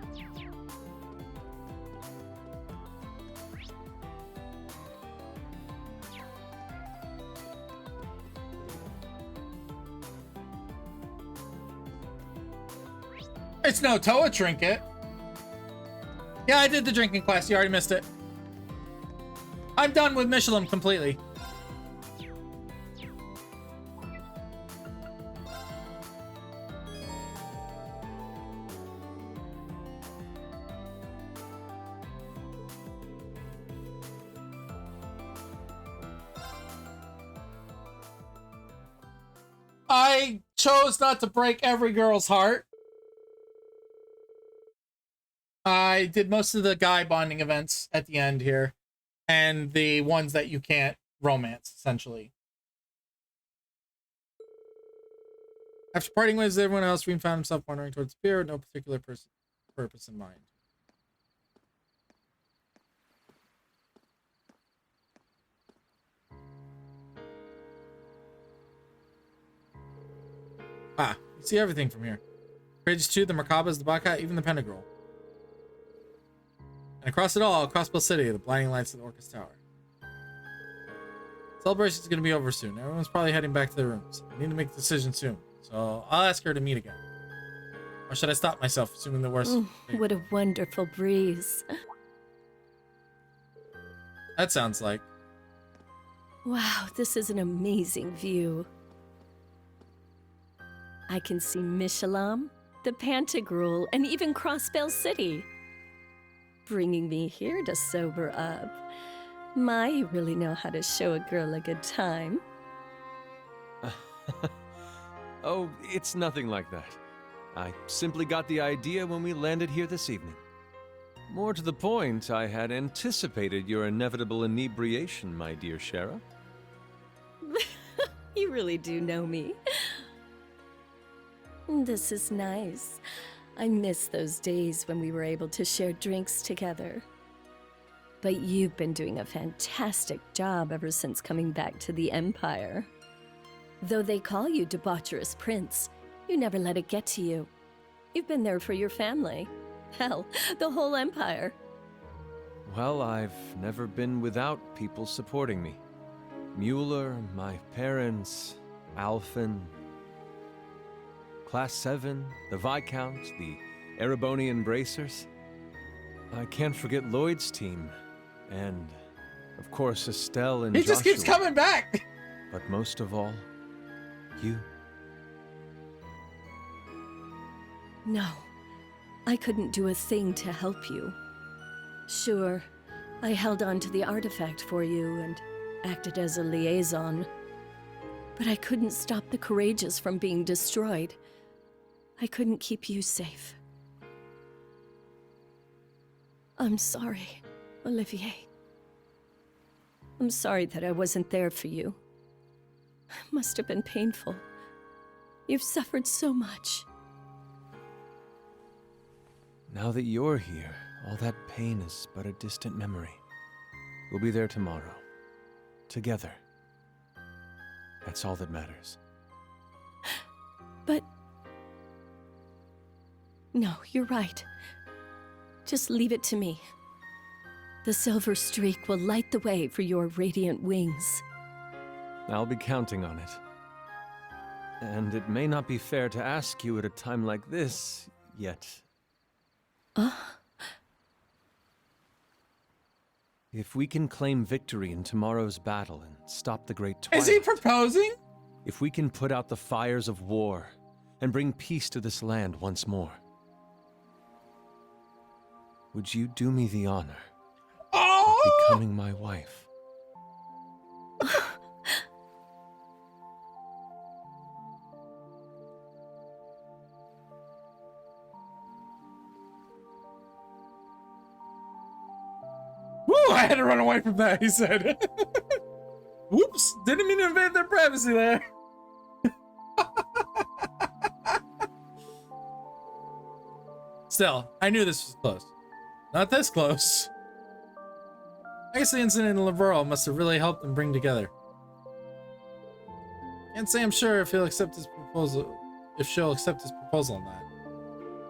It's no Toa trinket. Yeah, I did the drinking class. You already missed it. I'm done with Michelin completely. I chose not to break every girl's heart. I did most of the guy bonding events at the end here, and the ones that you can't romance, essentially. After parting ways with everyone else, Reen found himself wandering towards the pier with no particular purpose in mind. Ah, you see everything from here. Courageous 2, the Merkabahs, the Baka, even the Pentagruel. And across it all, Crossbow City, the blinding lights of the Orcus Tower. Celebration's gonna be over soon. Everyone's probably heading back to their rooms. I need to make a decision soon, so I'll ask her to meet again. Or should I stop myself, assuming the worst? What a wonderful breeze. That sounds like. Wow, this is an amazing view. I can see Mishalam, the Pantagruel, and even Crossbell City. Bringing me here to sober up. My, you really know how to show a girl a good time. Oh, it's nothing like that. I simply got the idea when we landed here this evening. More to the point, I had anticipated your inevitable inebriation, my dear Shara. You really do know me. This is nice. I miss those days when we were able to share drinks together. But you've been doing a fantastic job ever since coming back to the Empire. Though they call you Debaucherous Prince, you never let it get to you. You've been there for your family. Hell, the whole Empire. Well, I've never been without people supporting me. Mueller, my parents, Alphen, Class 7, the Viscount, the Erebonian Bracers. I can't forget Lloyd's team, and, of course, Estelle and He Joshua. just keeps coming back! But most of all, you. No, I couldn't do a thing to help you. Sure, I held on to the artifact for you and acted as a liaison. But I couldn't stop the Courageous from being destroyed. I couldn't keep you safe. I'm sorry, Olivier. I'm sorry that I wasn't there for you. It must have been painful. You've suffered so much. Now that you're here, all that pain is but a distant memory. We'll be there tomorrow. Together. That's all that matters. But... No, you're right. Just leave it to me. The silver streak will light the way for your radiant wings. I'll be counting on it. And it may not be fair to ask you at a time like this, yet. If we can claim victory in tomorrow's battle and stop the Great Twilight... Is he proposing? If we can put out the fires of war and bring peace to this land once more, would you do me the honor of becoming my wife? Woo! I had to run away from that, he said. Whoops! Didn't mean to invade their privacy there. Still, I knew this was close. Not this close. I guess the incident in Lavrel must have really helped them bring together. Can't say I'm sure if he'll accept his proposal, if she'll accept his proposal on that.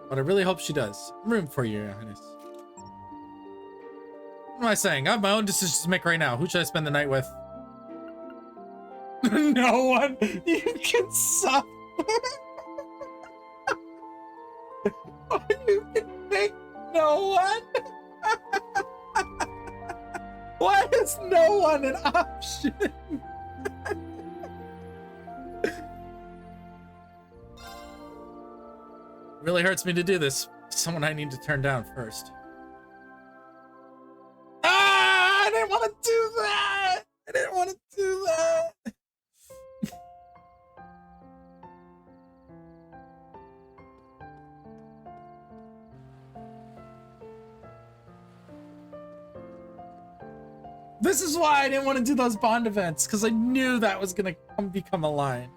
But I really hope she does. I'm rooting for you, Your Highness. What am I saying? I have my own decisions to make right now. Who should I spend the night with? No one. You can suck. You can pick no one. Why is no one an option? Really hurts me to do this. Someone I need to turn down first. I didn't want to do that. I didn't want to do that. This is why I didn't want to do those bond events, because I knew that was going to become a line.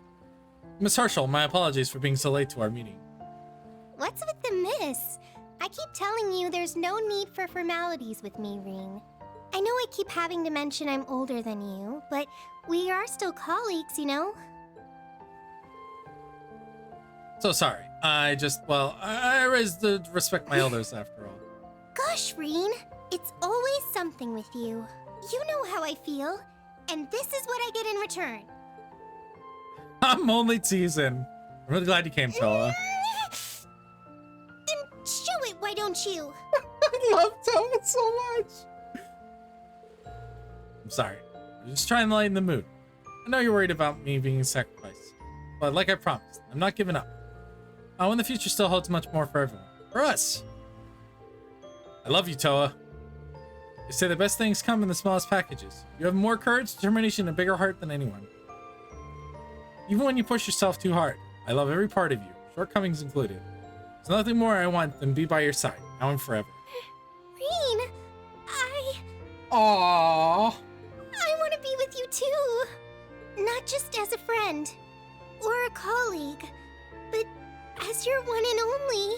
Miss Herschel, my apologies for being so late to our meeting. What's with the miss? I keep telling you there's no need for formalities with me, Ring. I know I keep having to mention I'm older than you, but we are still colleagues, you know? So sorry. I raised to respect my elders after all. Gosh, Reen, it's always something with you. You know how I feel, and this is what I get in return. I'm only teasing. I'm really glad you came, Toa. Then show it, why don't you? I love Toa so much. I'm sorry. I'm just trying to lighten the mood. I know you're worried about me being sacrificed, but like I promised, I'm not giving up. Oh, and the future still holds much more for everyone. For us. I love you, Toa. They say the best things come in the smallest packages. You have more courage, determination, and a bigger heart than anyone. Even when you push yourself too hard, I love every part of you, shortcomings included. There's nothing more I want than be by your side, now and forever. Reen, Aww. I want to be with you too. Not just as a friend, or a colleague, but as your one and only.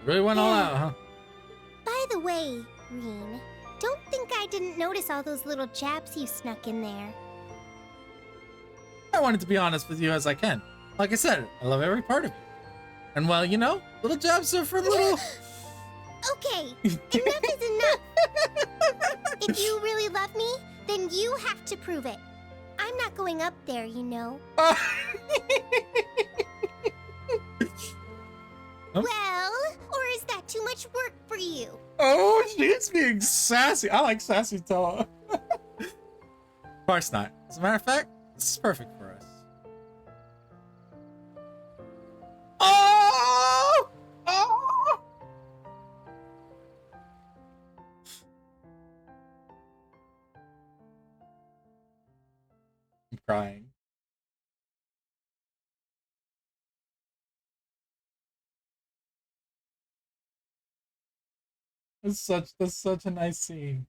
Really went all out, huh? By the way, Reen, don't think I didn't notice all those little jabs you snuck in there. I wanted to be honest with you as I can. Like I said, I love every part of you. And well, you know, little jabs are for little... Okay, enough is enough. If you really love me, then you have to prove it. I'm not going up there, you know. Well, or is that too much work for you? Oh, she's being sassy. I like sassy Toa. Of course not. As a matter of fact, this is perfect for us. Oh! Oh! I'm crying. That's such a nice scene.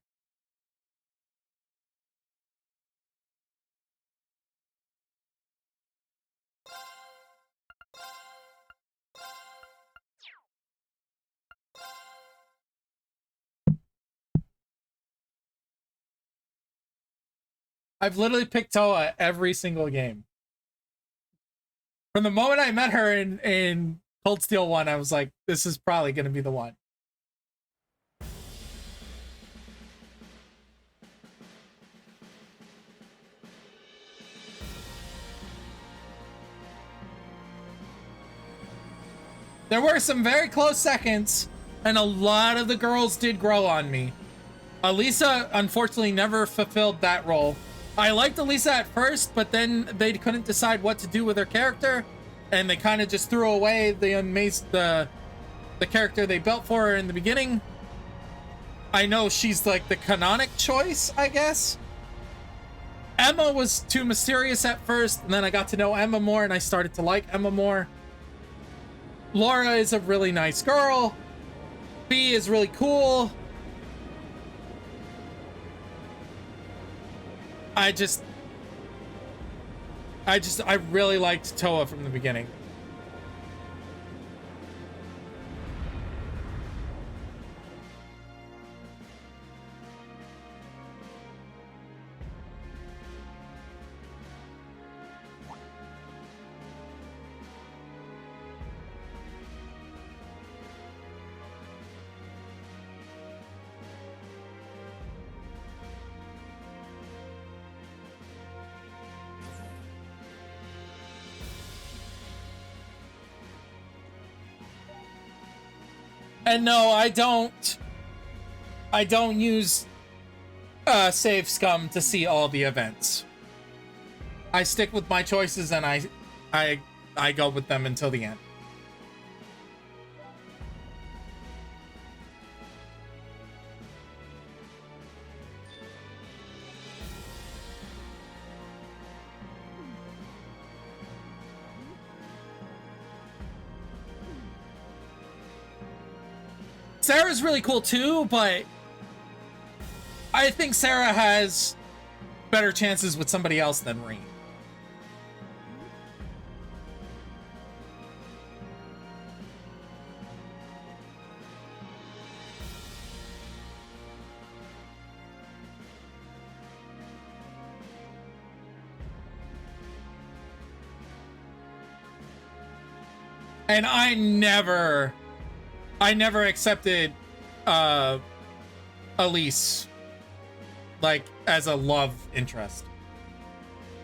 I've literally picked Toa every single game. From the moment I met her in Cold Steel 1, I was like, this is probably going to be the one. There were some very close seconds, and a lot of the girls did grow on me. Elisa, unfortunately, never fulfilled that role. I liked Elisa at first, but then they couldn't decide what to do with her character, and they kind of just threw away the character they built for her in the beginning. I know she's like the canonic choice, I guess. Emma was too mysterious at first, and then I got to know Emma more, and I started to like Emma more. Laura is a really nice girl. Bea is really cool. I really liked Toa from the beginning. And no, I don't use Save Scum to see all the events. I stick with my choices and I go with them until the end. Sarah's really cool too, but I think Sarah has better chances with somebody else than Reen. And I never accepted Elise like as a love interest.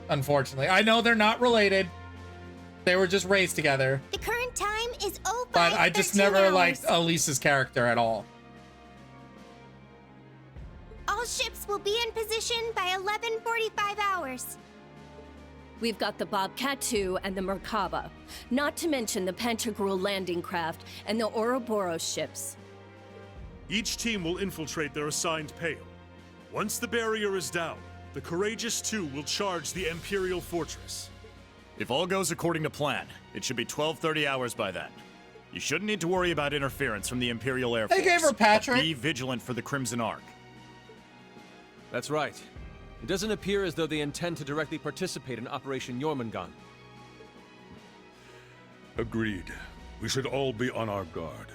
Unfortunately, I know they're not related. They were just raised together. The current time is 05:13. But I just never liked Elise's character at all. All ships will be in position by 11:45 hours. We've got the Bobcat 2 and the Merkaba, not to mention the Pantagruel landing craft and the Ouroboros ships. Each team will infiltrate their assigned pale. Once the barrier is down, the Courageous 2 will charge the Imperial Fortress. If all goes according to plan, it should be 12:30 hours by then. You shouldn't need to worry about interference from the Imperial Air Force. They gave her Patrick. Be vigilant for the Crimson Ark. That's right. It doesn't appear as though they intend to directly participate in Operation Jormungand. Agreed. We should all be on our guard.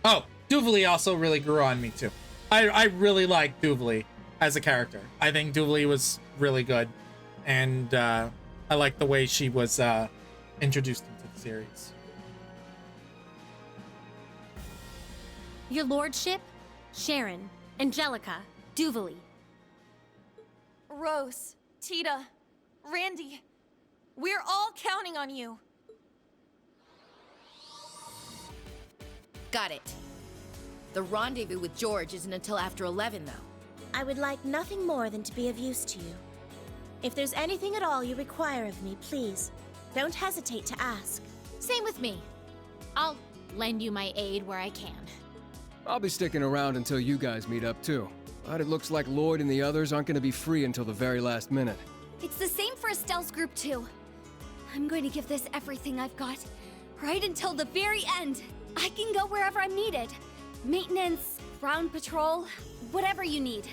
Oh, Duvali also really grew on me too. I really like Duvali as a character. I think Duvali was really good, and I like the way she was introduced into the series. Your Lordship, Sharon, Angelica, Duvali. Rose, Tita, Randy, we're all counting on you. Got it. The rendezvous with George isn't until after 11, though. I would like nothing more than to be of use to you. If there's anything at all you require of me, please, don't hesitate to ask. Same with me. I'll lend you my aid where I can. I'll be sticking around until you guys meet up, too. But it looks like Lloyd and the others aren't going to be free until the very last minute. It's the same for Estelle's group, too. I'm going to give this everything I've got, right until the very end. I can go wherever I'm needed. Maintenance, ground patrol, whatever you need.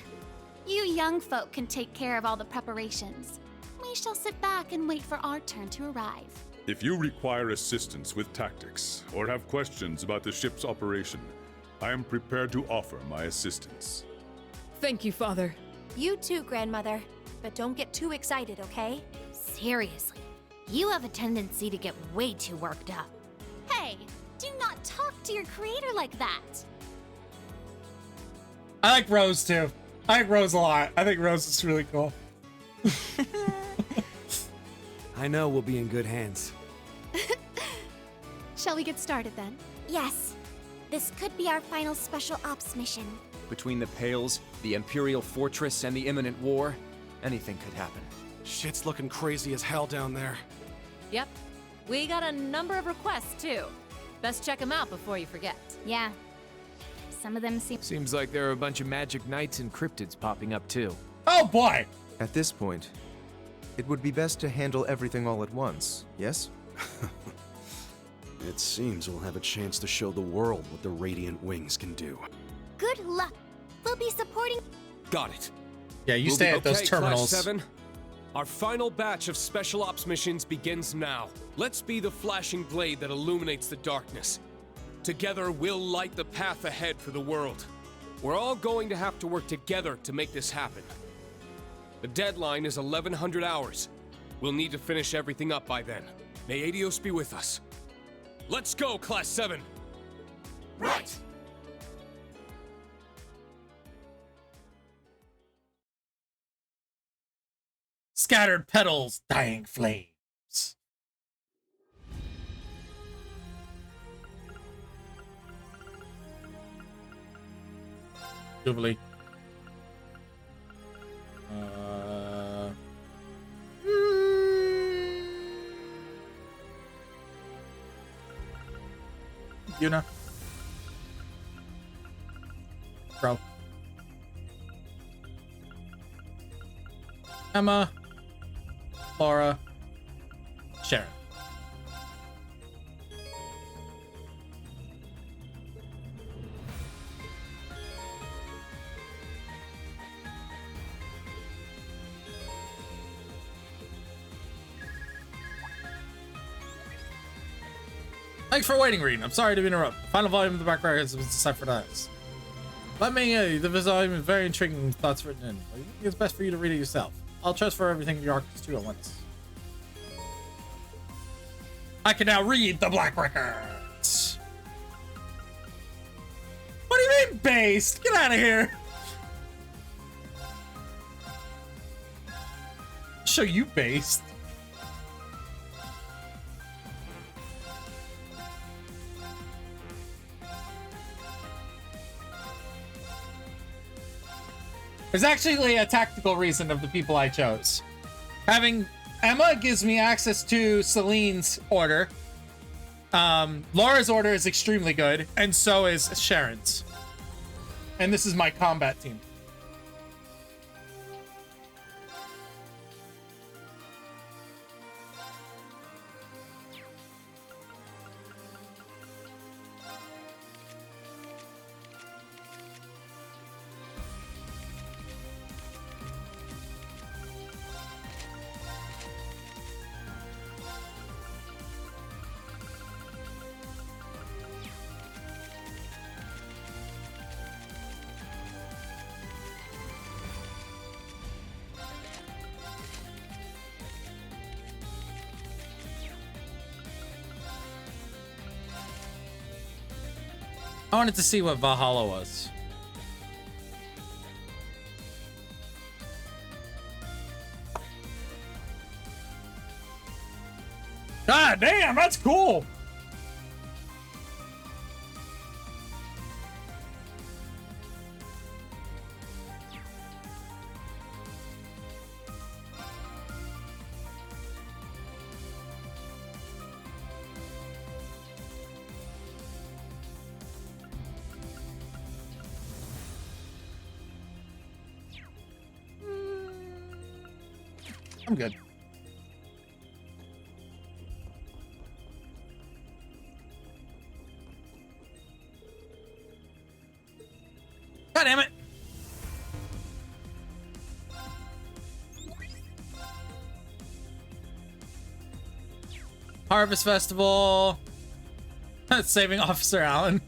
You young folk can take care of all the preparations. We shall sit back and wait for our turn to arrive. If you require assistance with tactics or have questions about the ship's operation, I am prepared to offer my assistance. Thank you, Father. You too, Grandmother. But don't get too excited, okay? Seriously, you have a tendency to get way too worked up. Hey, do not talk to your creator like that. I like Rose too. I like Rose a lot. I think Rose is really cool. I know we'll be in good hands. Shall we get started then? Yes. This could be our final special ops mission. Between the Pales, the Imperial Fortress, and the imminent war, anything could happen. Shit's looking crazy as hell down there. Yep. We got a number of requests, too. Best check them out before you forget. Yeah. Some of them seem... Seems like there are a bunch of magic knights and cryptids popping up too. Oh boy! At this point, it would be best to handle everything all at once, yes? It seems we'll have a chance to show the world what the Radiant Wings can do. Good luck. We'll be supporting... Got it. Yeah, you stay at those terminals. Class 7, our final batch of special ops missions begins now. Let's be the flashing blade that illuminates the darkness. Together, we'll light the path ahead for the world. We're all going to have to work together to make this happen. The deadline is 1100 hours. We'll need to finish everything up by then. May Aidios be with us. Let's go, Class 7! Right! Scattered petals, dying flames. Jubilee. Yuna. Bro. Emma. Laura. Sharon. Thanks for waiting, Reed. I'm sorry to interrupt. The final volume of the Black Record has been deciphered as. Let me, the volume is very intriguing thoughts written in. I think it's best for you to read it yourself. I'll transfer everything to your Arcus 2 at once. I can now read the Black Records. What do you mean, based? Get out of here. Show you based. There's actually a tactical reason of the people I chose. Having Emma gives me access to Celine's order. Laura's order is extremely good, and so is Sharon's. And this is my combat team. I wanted to see what Valhalla was. God damn, that's cool. I'm good. God damn it. Harvest Festival. Saving Officer Allen.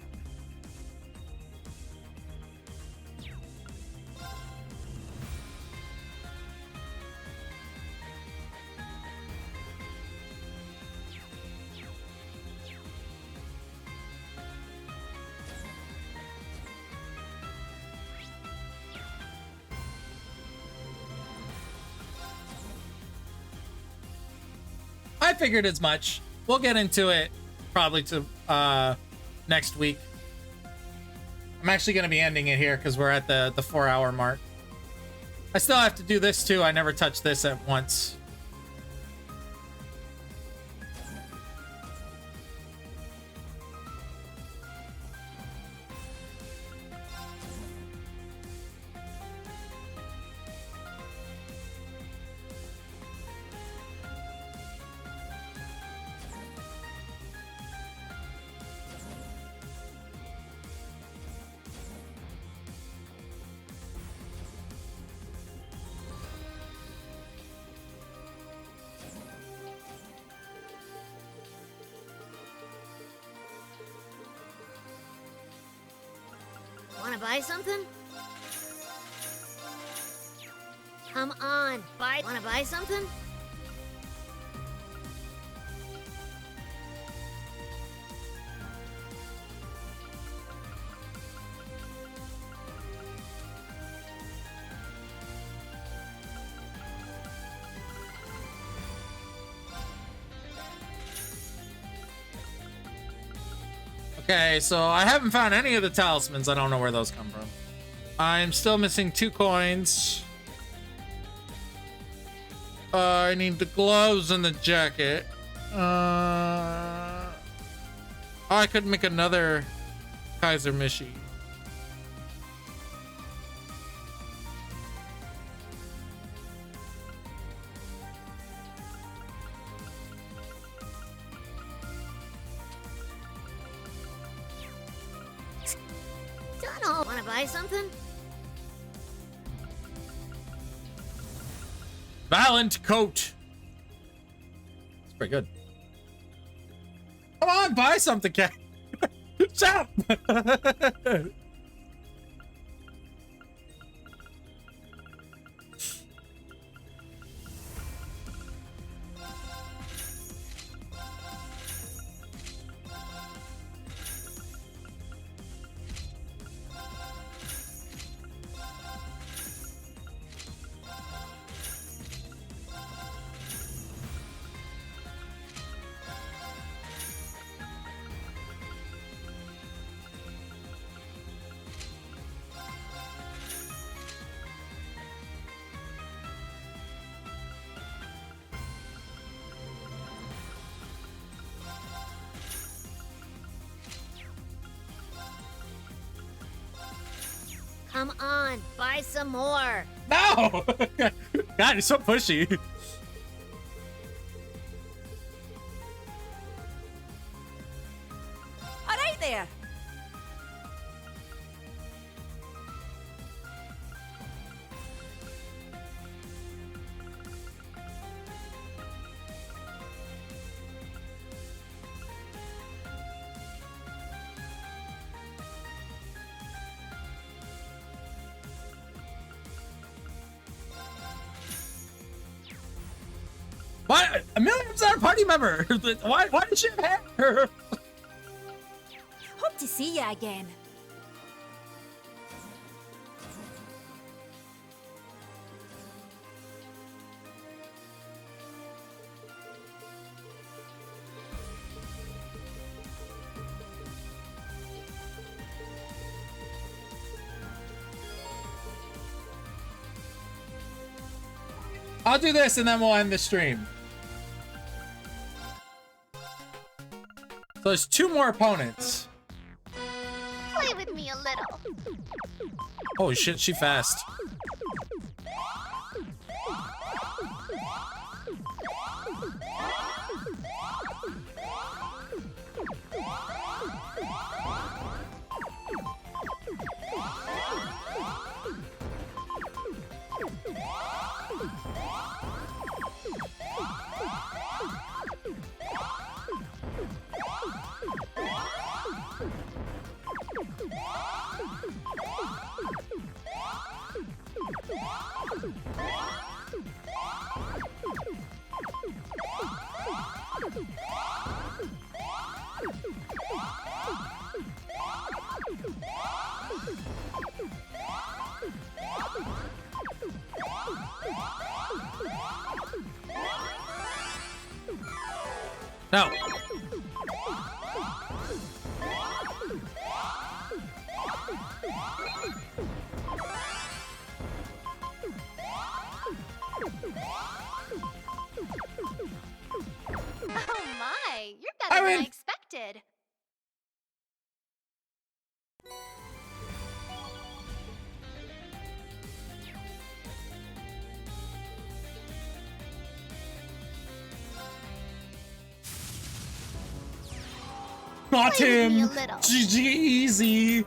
I figured as much. We'll get into it probably to next week. I'm actually going to be ending it here because we're at the 4-hour mark. I still have to do this too. I never touched this at once. Wanna buy something? Come on, buy. Wanna buy something? Okay, so I haven't found any of the talismans. I don't know where those come from. I'm still missing 2 coins. I need the gloves and the jacket. I could make another Kaiser Mishi. Donald, wanna buy something? Valiant coat. It's pretty good. Come on, buy something, cat. Shut up. Come on, buy some more. No! God, you're so pushy. All right there. Why? Amelia's not a party member. Why did she have hair? Hope to see ya again. I'll do this and then we'll end the stream. So there's 2 more opponents. Play with me a little. Holy shit, she fast. No. Oh my, you're better than I expected. Got him! GG easy!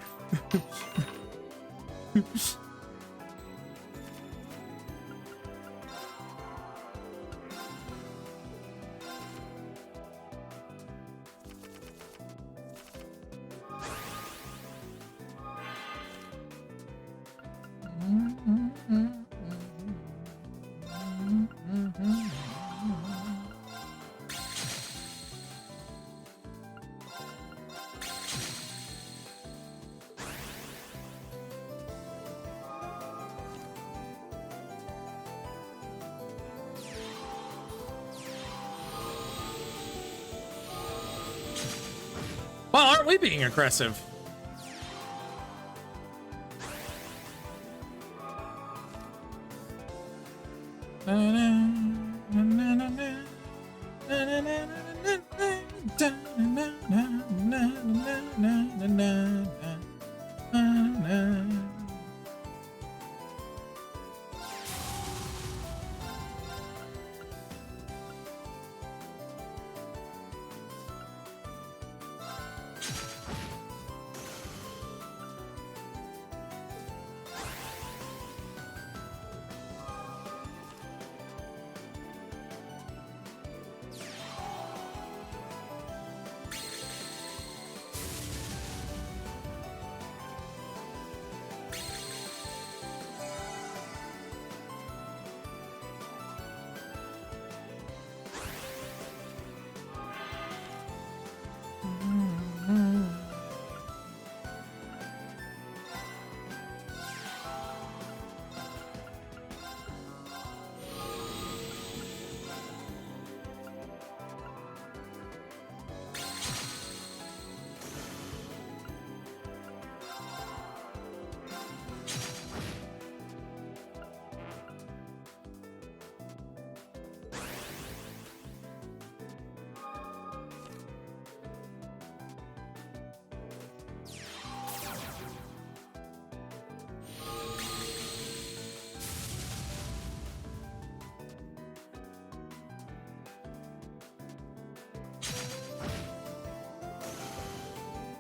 Well, aren't we being aggressive?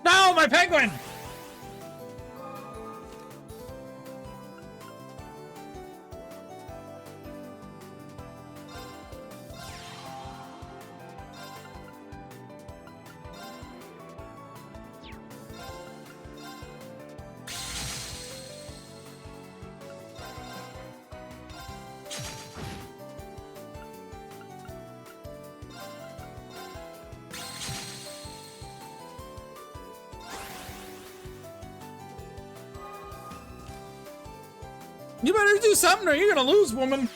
No, my penguin! You better do something or you're gonna lose, woman.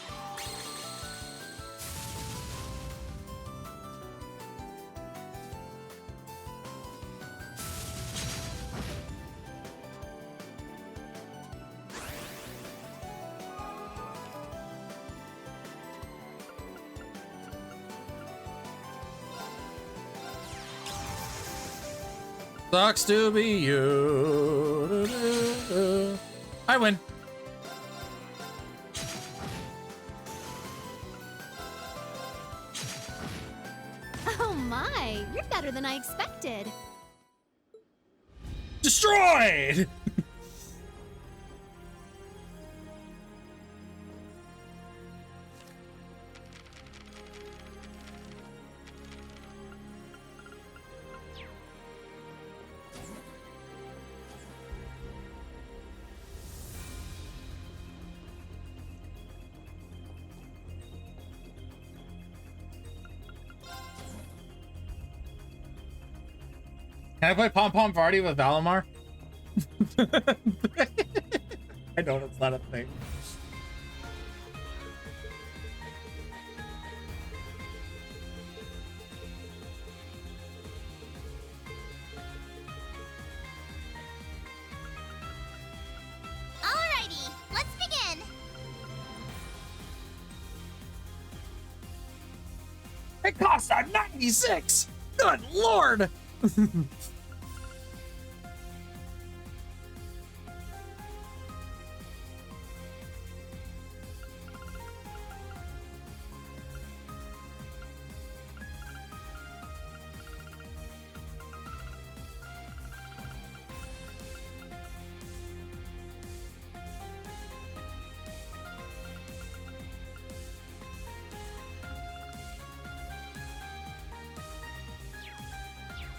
Sucks to be you. I win. Oh my, you're better than I expected. Destroyed! Can I play Pom Pom Party with Valimar? I know that's not a thing. Alrighty, let's begin. It costs a 96! Good lord!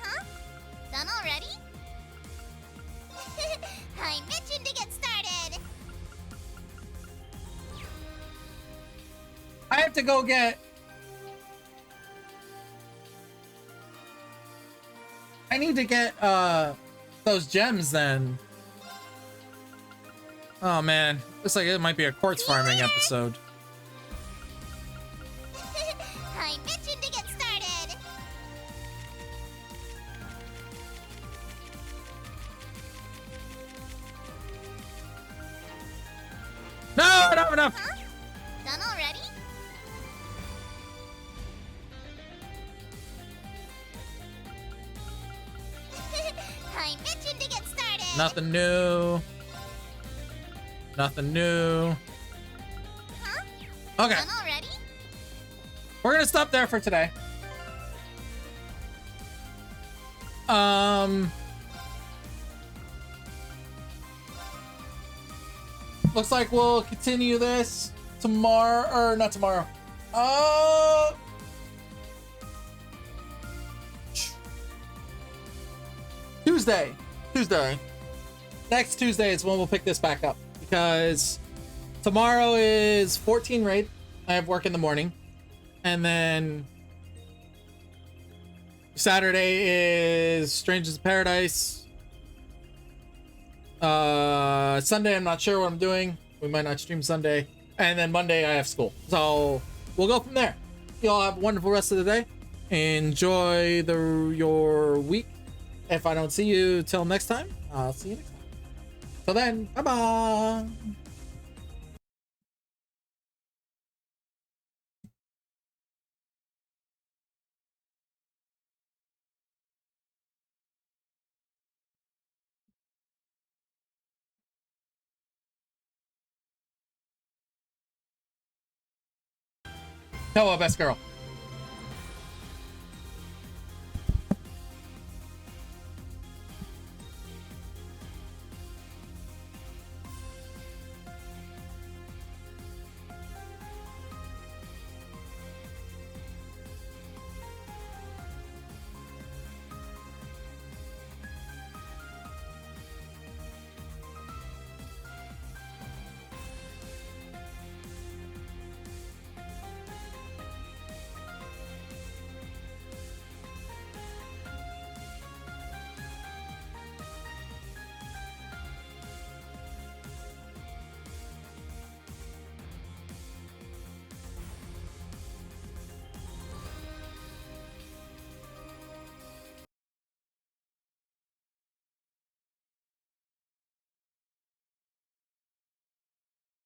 Huh? Done already? I'm itching to get started. I have to go get... I need to get, those gems then. Oh man, looks like it might be a quartz farming episode. I'm itching to get started. No, I don't have enough! Huh? Done already? I'm itching to get started. Nothing new. Nothing new. Huh? Okay. Done already? We're gonna stop there for today. Looks like we'll continue this tomorrow, or not tomorrow. Tuesday. Next Tuesday is when we'll pick this back up, because tomorrow is 14 raid. I have work in the morning, and then Saturday is Strangers in Paradise. Sunday I'm not sure what I'm doing. We might not stream Sunday, and then Monday I have school, so we'll go from there. You all have a wonderful rest of the day. Enjoy your week. If I don't see you till next time, I'll see you next time. Till then, bye bye. Hello, best girl.